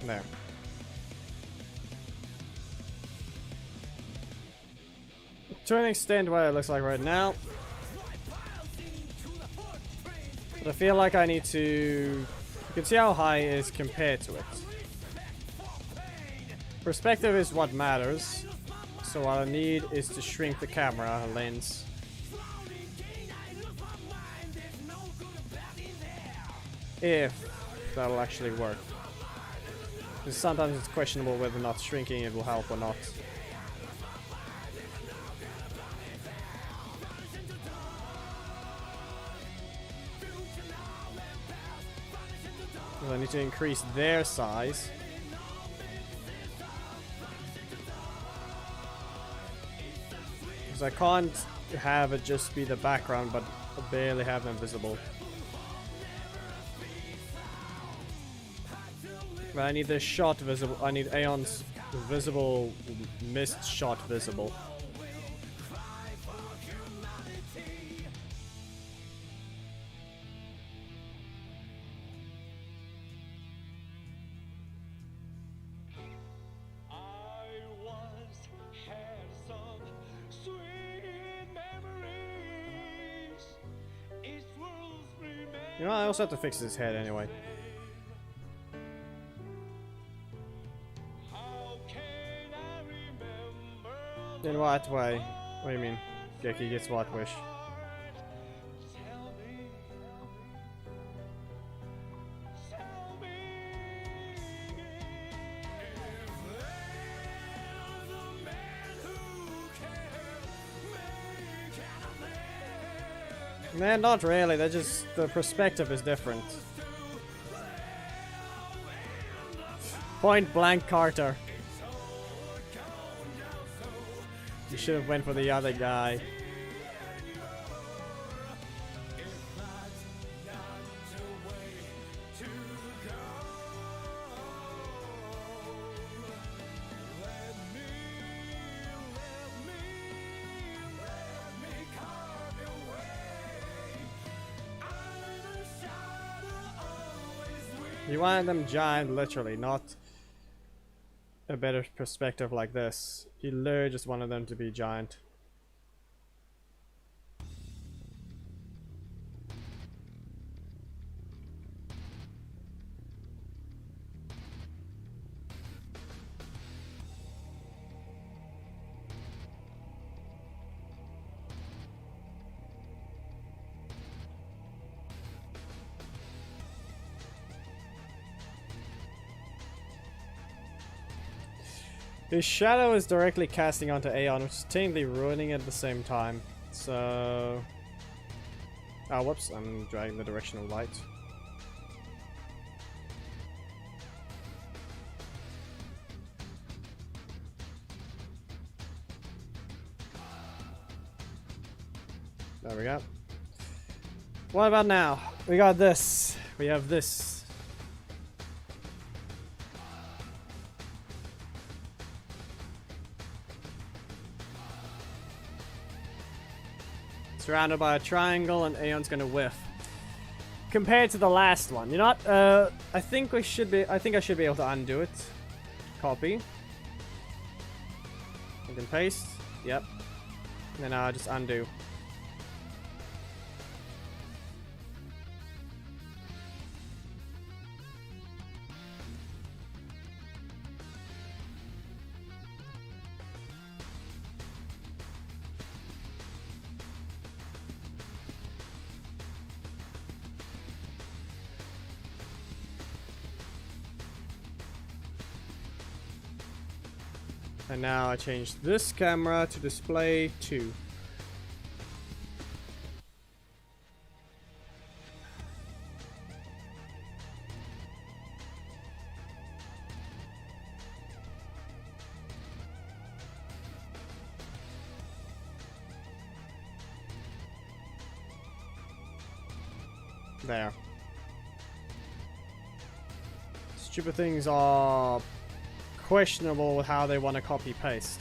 There. To an extent what it looks like right now. But I feel like I need to... You can see how high it is compared to it. Perspective is what matters. So what I need is to shrink the camera lens. If that'll actually work. Because sometimes it's questionable whether or not shrinking it will help or not. I need to increase their size. Because I can't have it just be the background, but barely have them visible. But I need this shot visible. I need Aeon's visible mist shot visible. You know, I also have to fix his head anyway. In what way? What do you mean? Geki gets what wish? Man, not really. They're just... the perspective is different. Point blank Carter. You should have went for the other guy. You wanted them giant, literally, not a better perspective like this. You literally just wanted them to be giant. His shadow is directly casting onto Aeon, which is technically ruining it at the same time. So... Oh, whoops, I'm dragging the direction of light. There we go. What about now? We got this. We have this. Surrounded by a triangle, and Aeon's gonna whiff. Compared to the last one, you know what? I think I should be able to undo it. Copy. I can paste. Yep. And then I'll just undo. And now I change this camera to display 2. There. Stupid things are questionable with how they want to copy paste.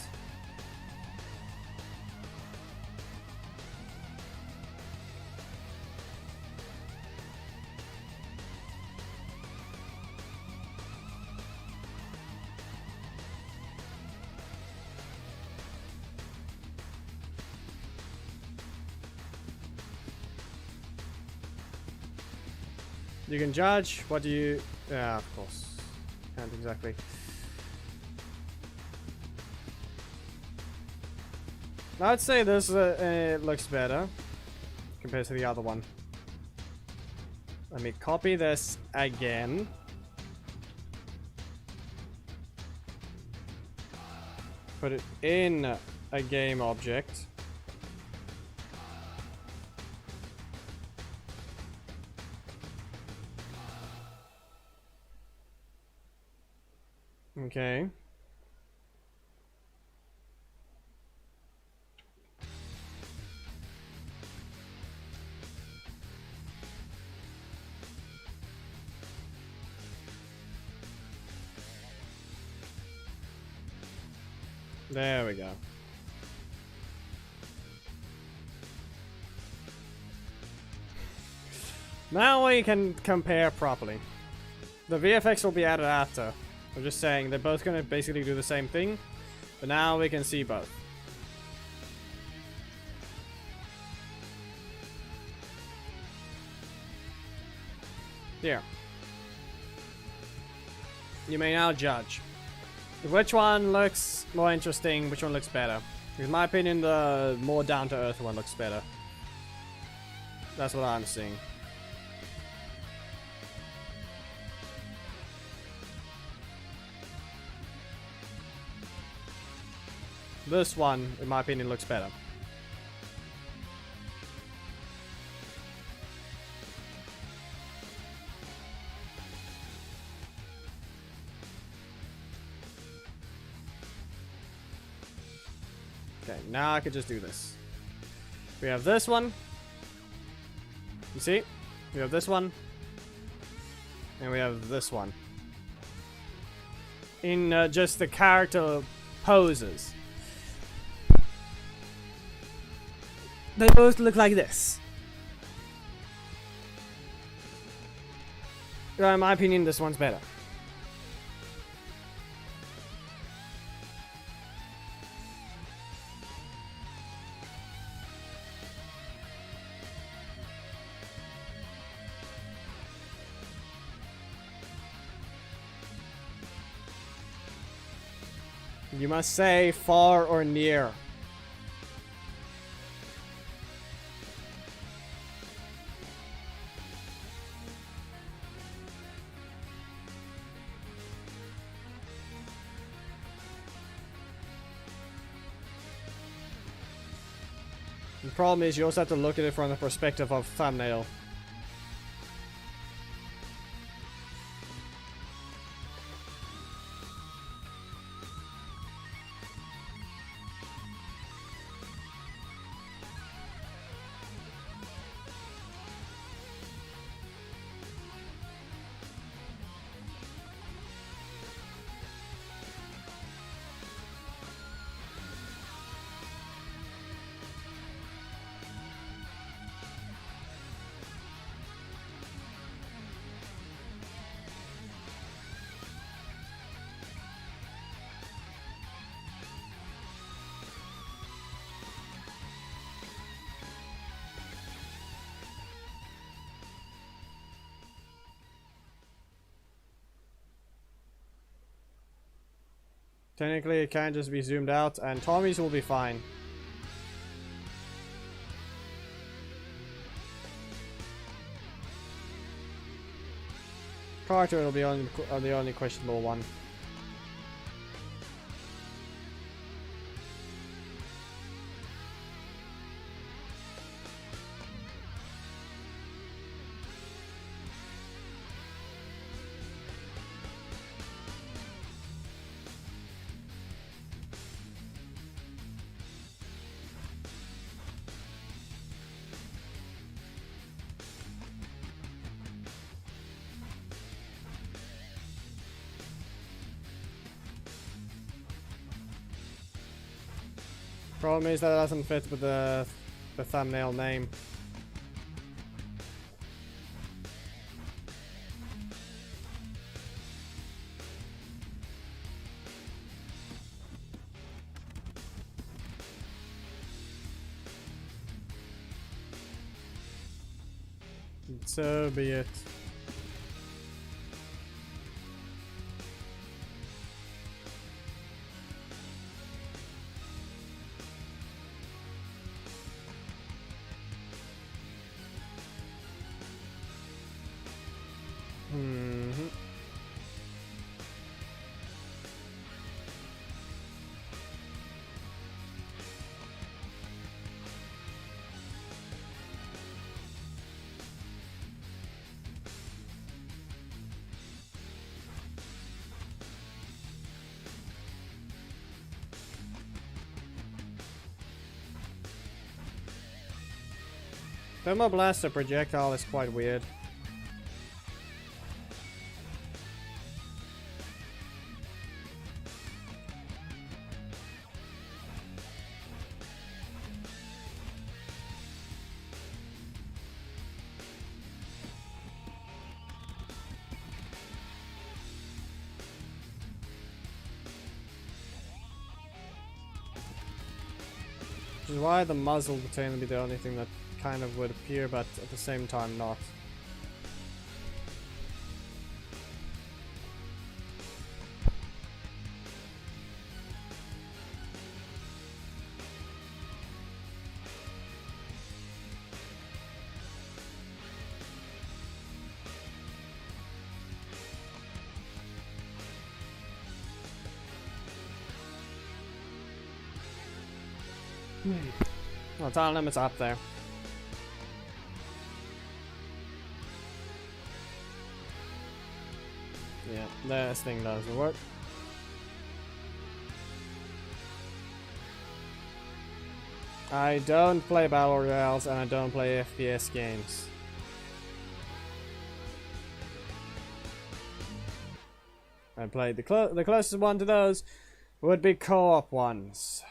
You can judge. What do you... Yeah, of course. Can't exactly. I'd say this looks better compared to the other one. Let me copy this again. Put it in a game object. Okay. There we go. Now we can compare properly. The VFX will be added after. I'm just saying they're both going to basically do the same thing, but now we can see both. Here. You may now judge. Which one looks more interesting, which one looks better? In my opinion, the more down-to-earth one looks better. That's what I'm seeing. This one, in my opinion, looks better. Okay, now I could just do this. We have this one. You see? We have this one. And we have this one. In just the character poses. They both look like this. In my opinion, this one's better. You must say far or near. The problem is you also have to look at it from the perspective of thumbnail. Technically, it can just be zoomed out, and Tommy's will be fine. Carter will be the only questionable one. Problem is that it doesn't fit with the thumbnail name. So be it. Thermo Blaster projectile is quite weird. Which is why the muzzle would tend to be the only thing that kind of would appear, but at the same time not. Well, time limit's up there. Yeah, this thing doesn't work. I don't play battle royales and I don't play FPS games. I played the closest one to those would be co-op ones,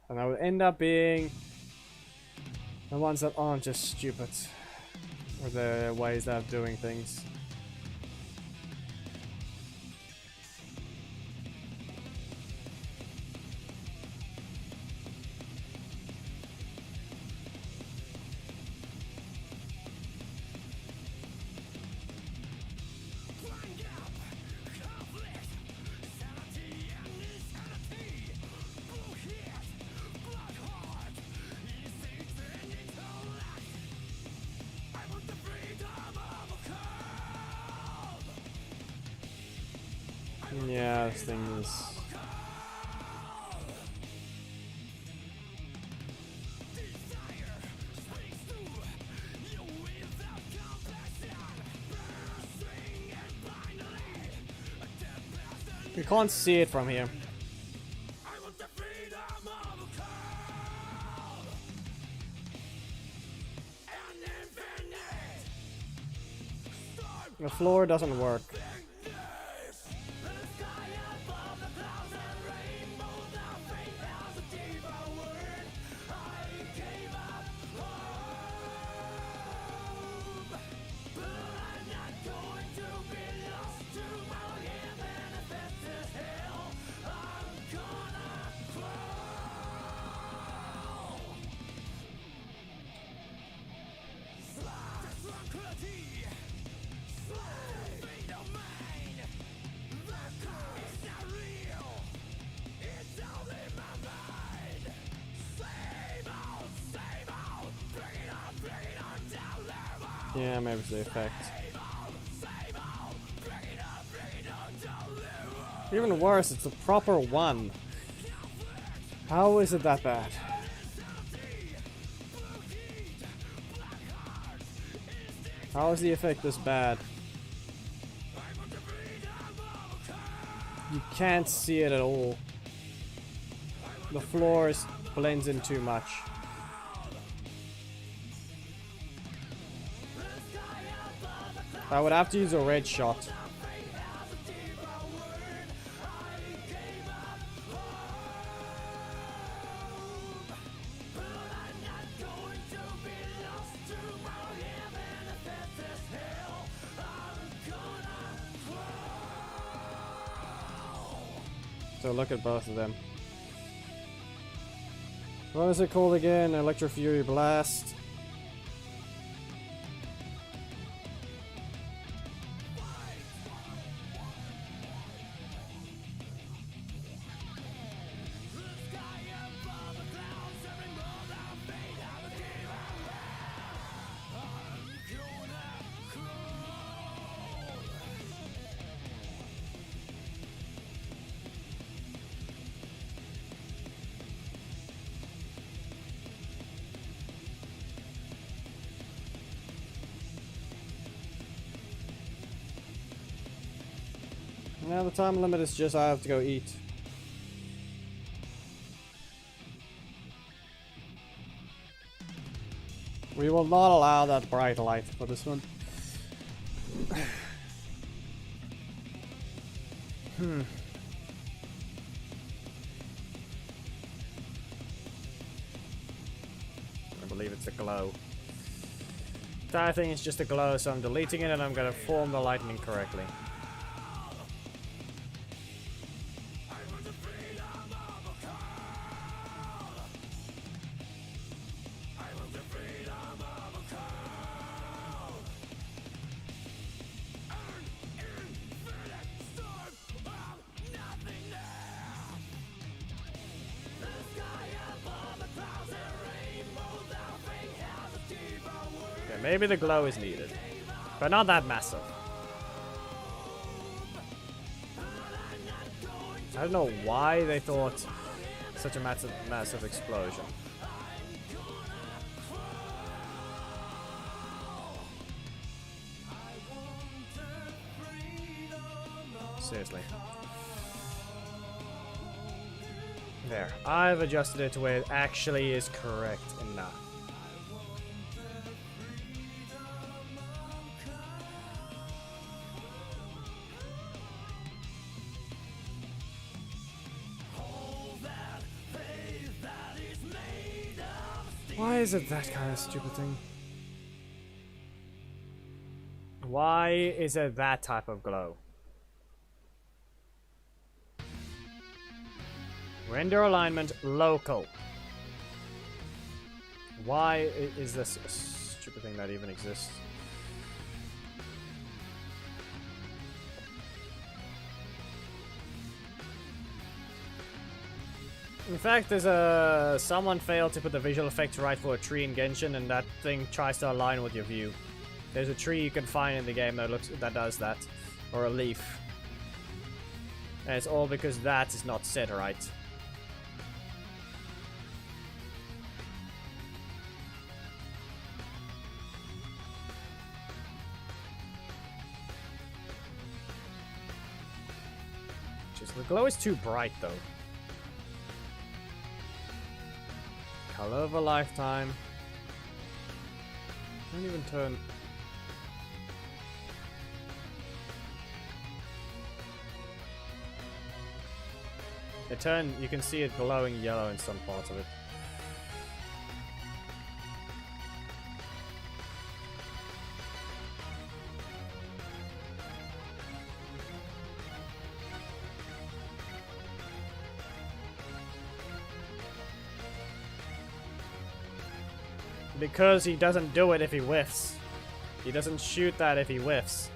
and that would end up being the ones that aren't just stupid, or the ways that of doing things. Yeah, this thing is... You can't see it from here. The floor doesn't work. Yeah, maybe it's the effect. Even worse, it's a proper one. How is it that bad? How is the effect this bad? You can't see it at all. The floor blends in too much. I would have to use a red shot. So look at both of them. What is it called again? Electro Fury Blast. Now the time limit is just I have to go eat. We will not allow that bright light for this one. I believe it's a glow. That thing is just a glow, so I'm deleting it and I'm gonna form the lightning correctly. Maybe the glow is needed, but not that massive. I don't know why they thought such a massive explosion. Seriously. There. I've adjusted it to where it actually is correct enough. Why is it that kind of stupid thing? Why is it that type of glow? Render alignment local. Why is this a stupid thing that even exists? In fact, there's someone failed to put the visual effects right for a tree in Genshin, and that thing tries to align with your view. There's a tree you can find in the game that does that, or a leaf, and it's all because that is not set right. Just The glow is too bright though. Color of a lifetime. Don't even turn. You can see it glowing yellow in some parts of it. Because he doesn't do it if he whiffs. He doesn't shoot that if he whiffs.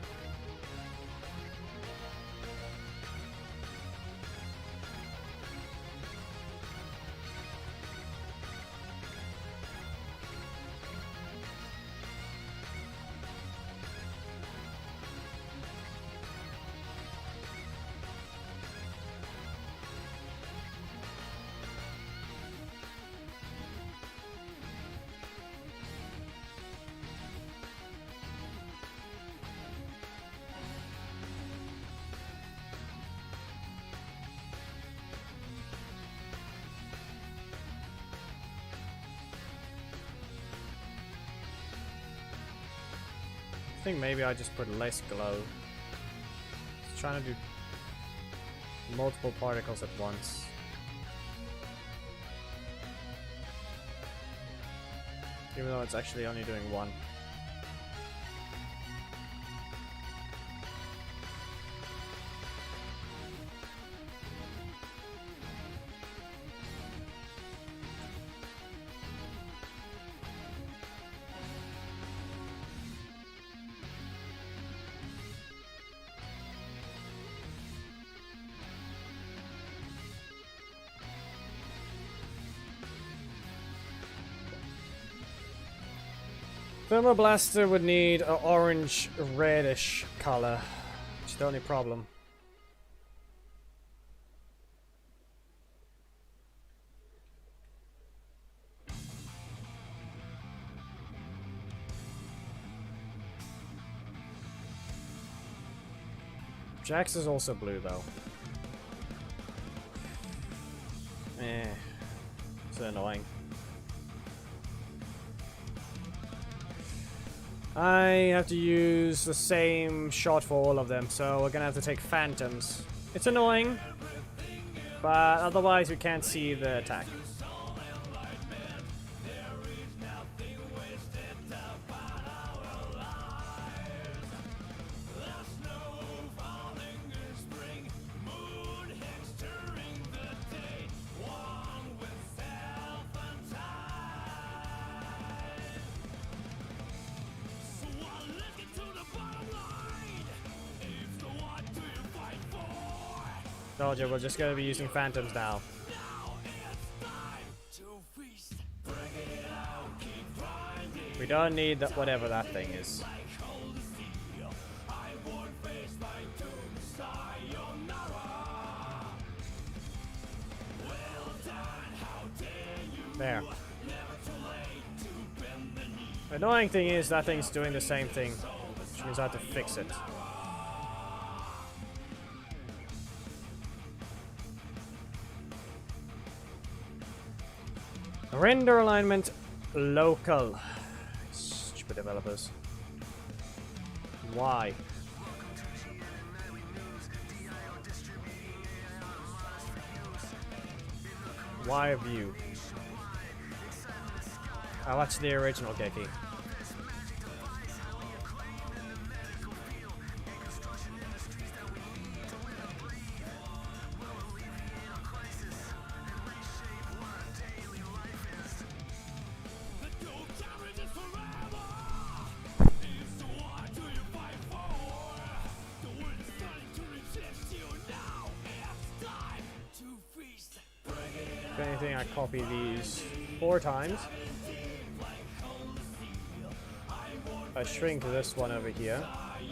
I think maybe I just put less glow. Just trying to do multiple particles at once. Even though it's actually only doing one. Thermoblaster would need an orange reddish color, which is the only problem. Jax is also blue though. It's annoying. I have to use the same shot for all of them, so we're gonna have to take phantoms. It's annoying, but otherwise we can't see the attack. Told you, we're just gonna be using phantoms now. We don't need that, whatever that thing is. There. The annoying thing is that thing's doing the same thing, which means I have to fix it. Render alignment local. Stupid developers. Why? Why view? Oh, that's the original Geki. If anything, I copy these 4 times. I shrink this one over here. I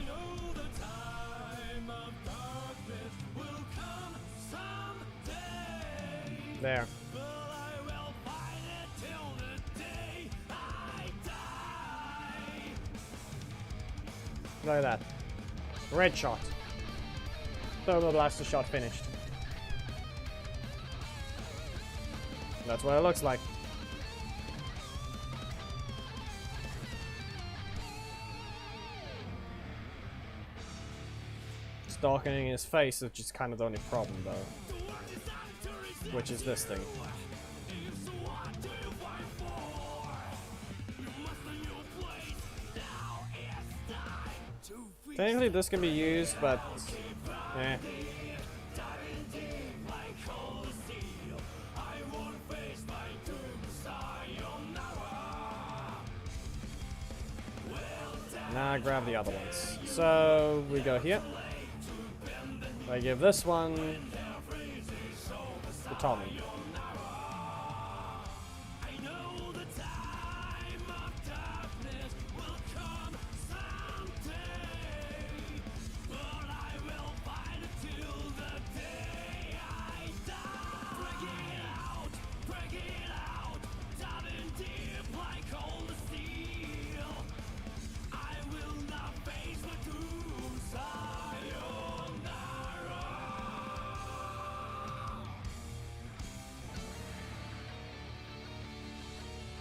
know the time of darkness will come. There. Look at that. Red shot. Thermal blaster shot finished. That's what it looks like. Darkening his face, which is kind of the only problem though. Which is this thing. Technically this can be used, but eh. Now I grab the other ones. So we go here. I give this one to Tommy.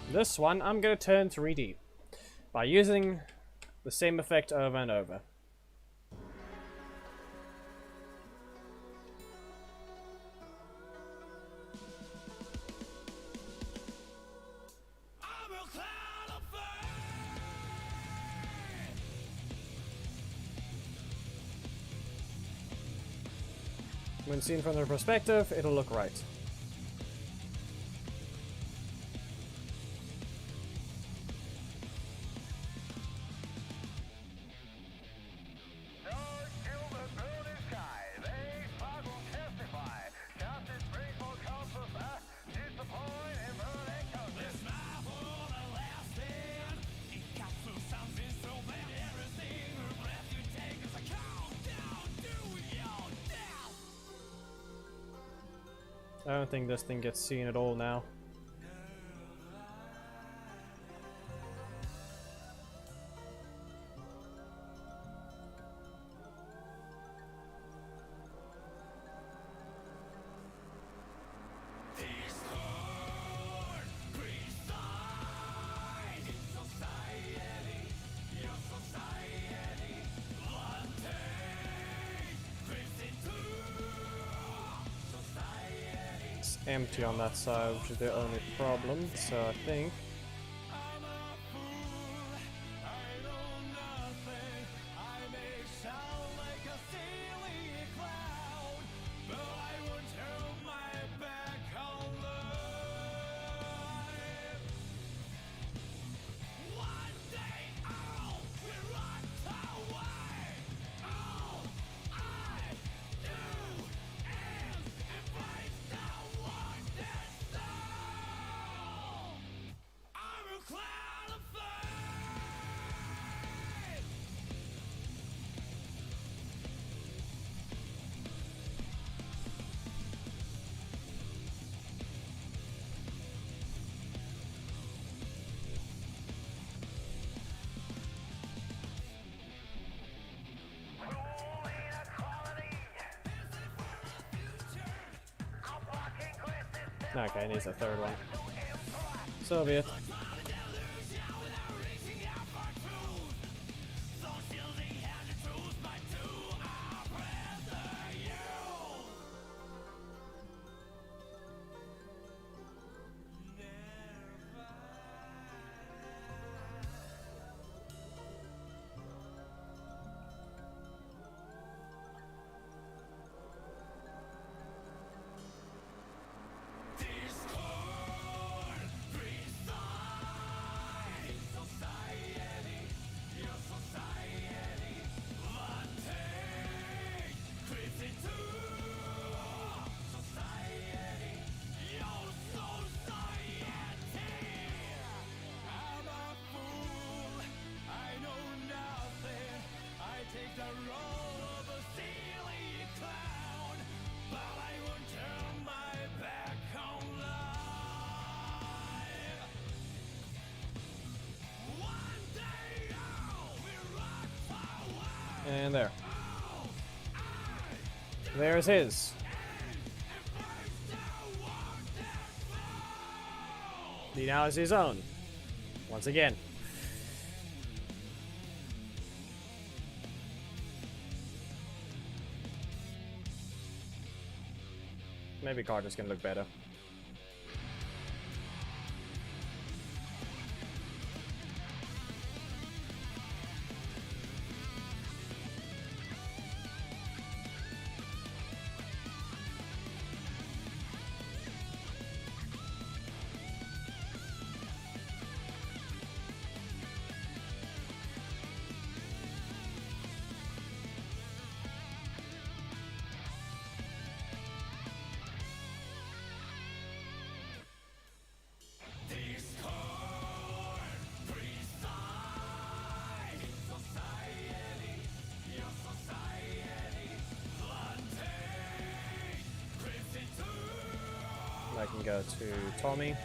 This one I'm gonna turn 3D by using the same effect over and over. When seen from their perspective, it'll look right. I don't think this thing gets seen at all now. Empty on that side, which is the only problem, so I think okay, it needs a third one. So be it. And there. There's his. He now has his own. Once again. Maybe Carter's can look better. I can go to Tommy.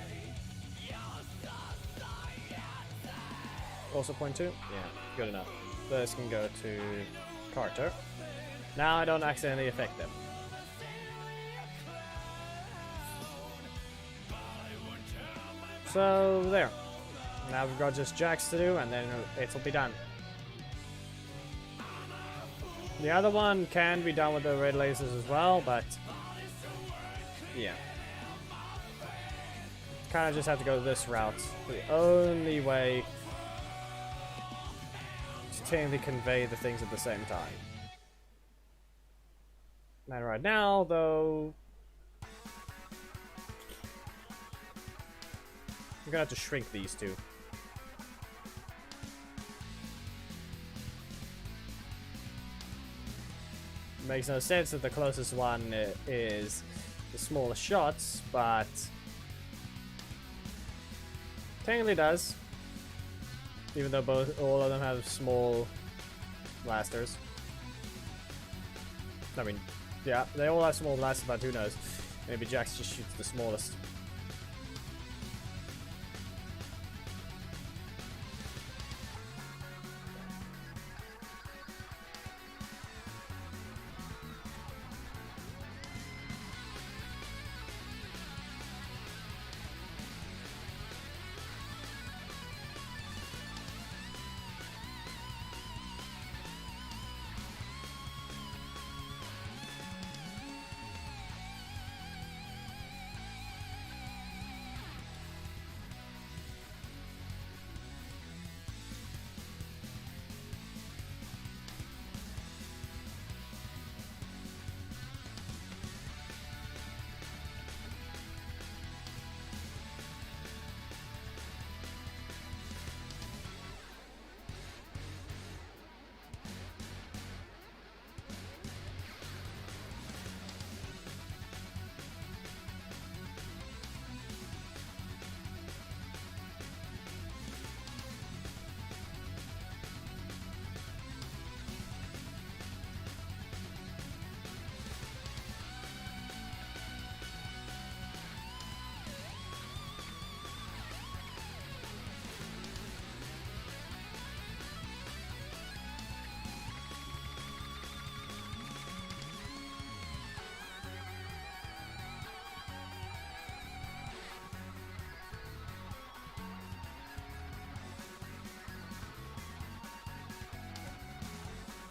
Also point 2? Yeah, good enough. This can go to Carter. Now I don't accidentally affect them. So, there. Now we've got just Jax to do, and then it'll be done. The other one can be done with the red lasers as well, but yeah. Kind of just have to go this route. The only way to technically convey the things at the same time. And right now, though, I'm gonna have to shrink these two. Makes no sense that the closest one is the smallest shots, but technically does. Even though all of them have small blasters. I mean, yeah, they all have small blasters, but who knows? Maybe Jax just shoots the smallest.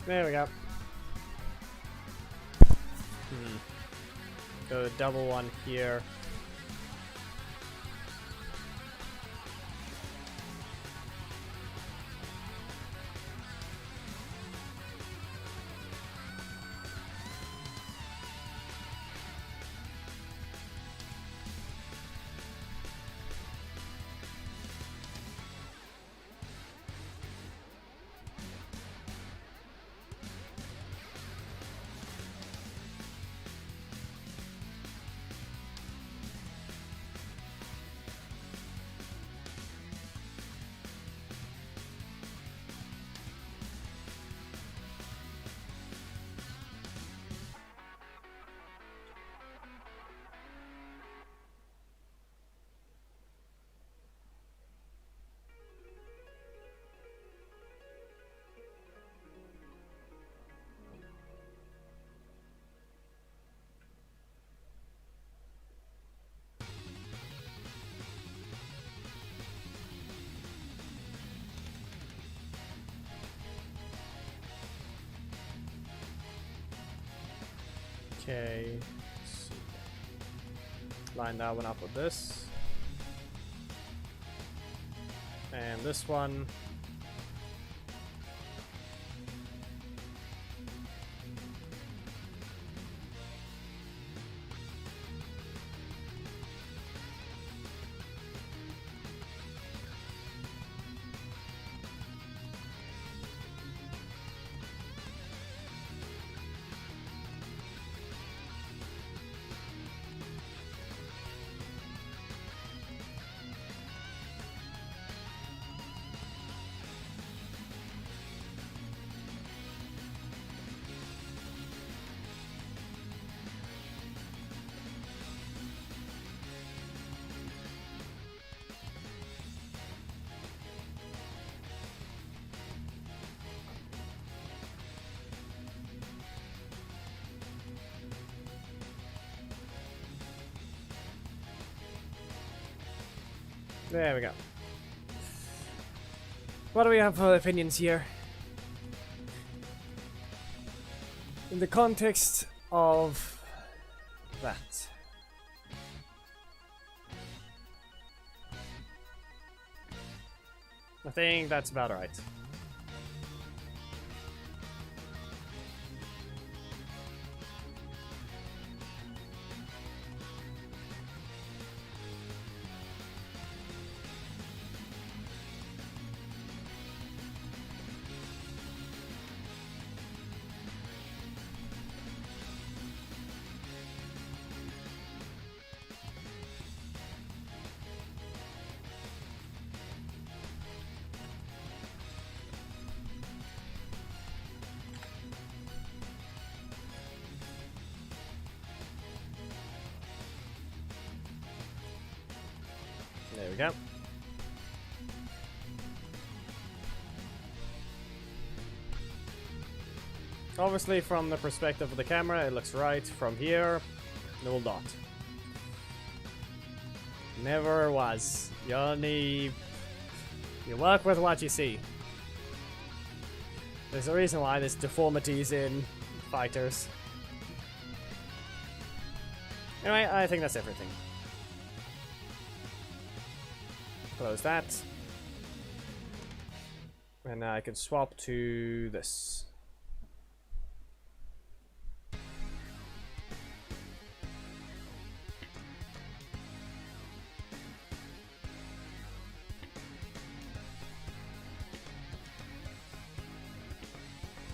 There we go. Go double one here. Okay. Let's see. Line that one up with this. And this one. There we go. What do we have for opinions here? In the context of that. I think that's about right. There we go. Obviously, from the perspective of the camera, it looks right. From here, null dot. Never was. You work with what you see. There's a reason why there's deformities in fighters. Anyway, I think that's everything. Close that. And now I can swap to this.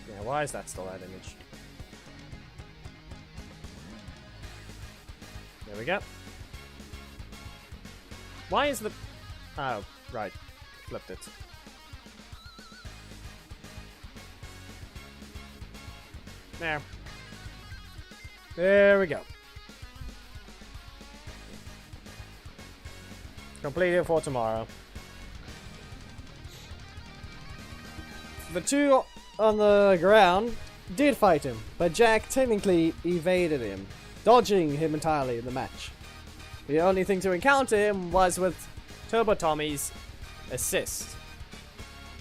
Yeah, why is that still that image? There we go. Why is the... Oh, right. Flipped it. There. There we go. Completed for tomorrow. The two on the ground did fight him, but Jack technically evaded him, dodging him entirely in the match. The only thing to encounter him was with Turbo Tommy's assist.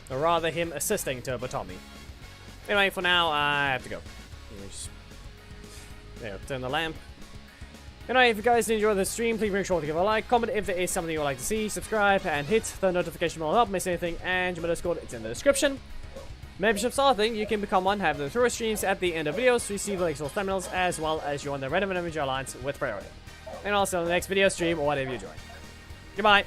Or rather, him assisting Turbo Tommy. Anyway, for now, I have to go. There, turn the lamp. Anyway, if you guys enjoyed the stream, please make sure to give a like, comment if there is something you would like to see, subscribe, and hit the notification bell to help miss anything, and join my Discord, it's in the description. Memberships are a thing, you can become one, have the through streams at the end of videos, receive the extra thumbnails, as well as join the random individual alliance with priority. And also in the next video stream or whatever you join. Goodbye!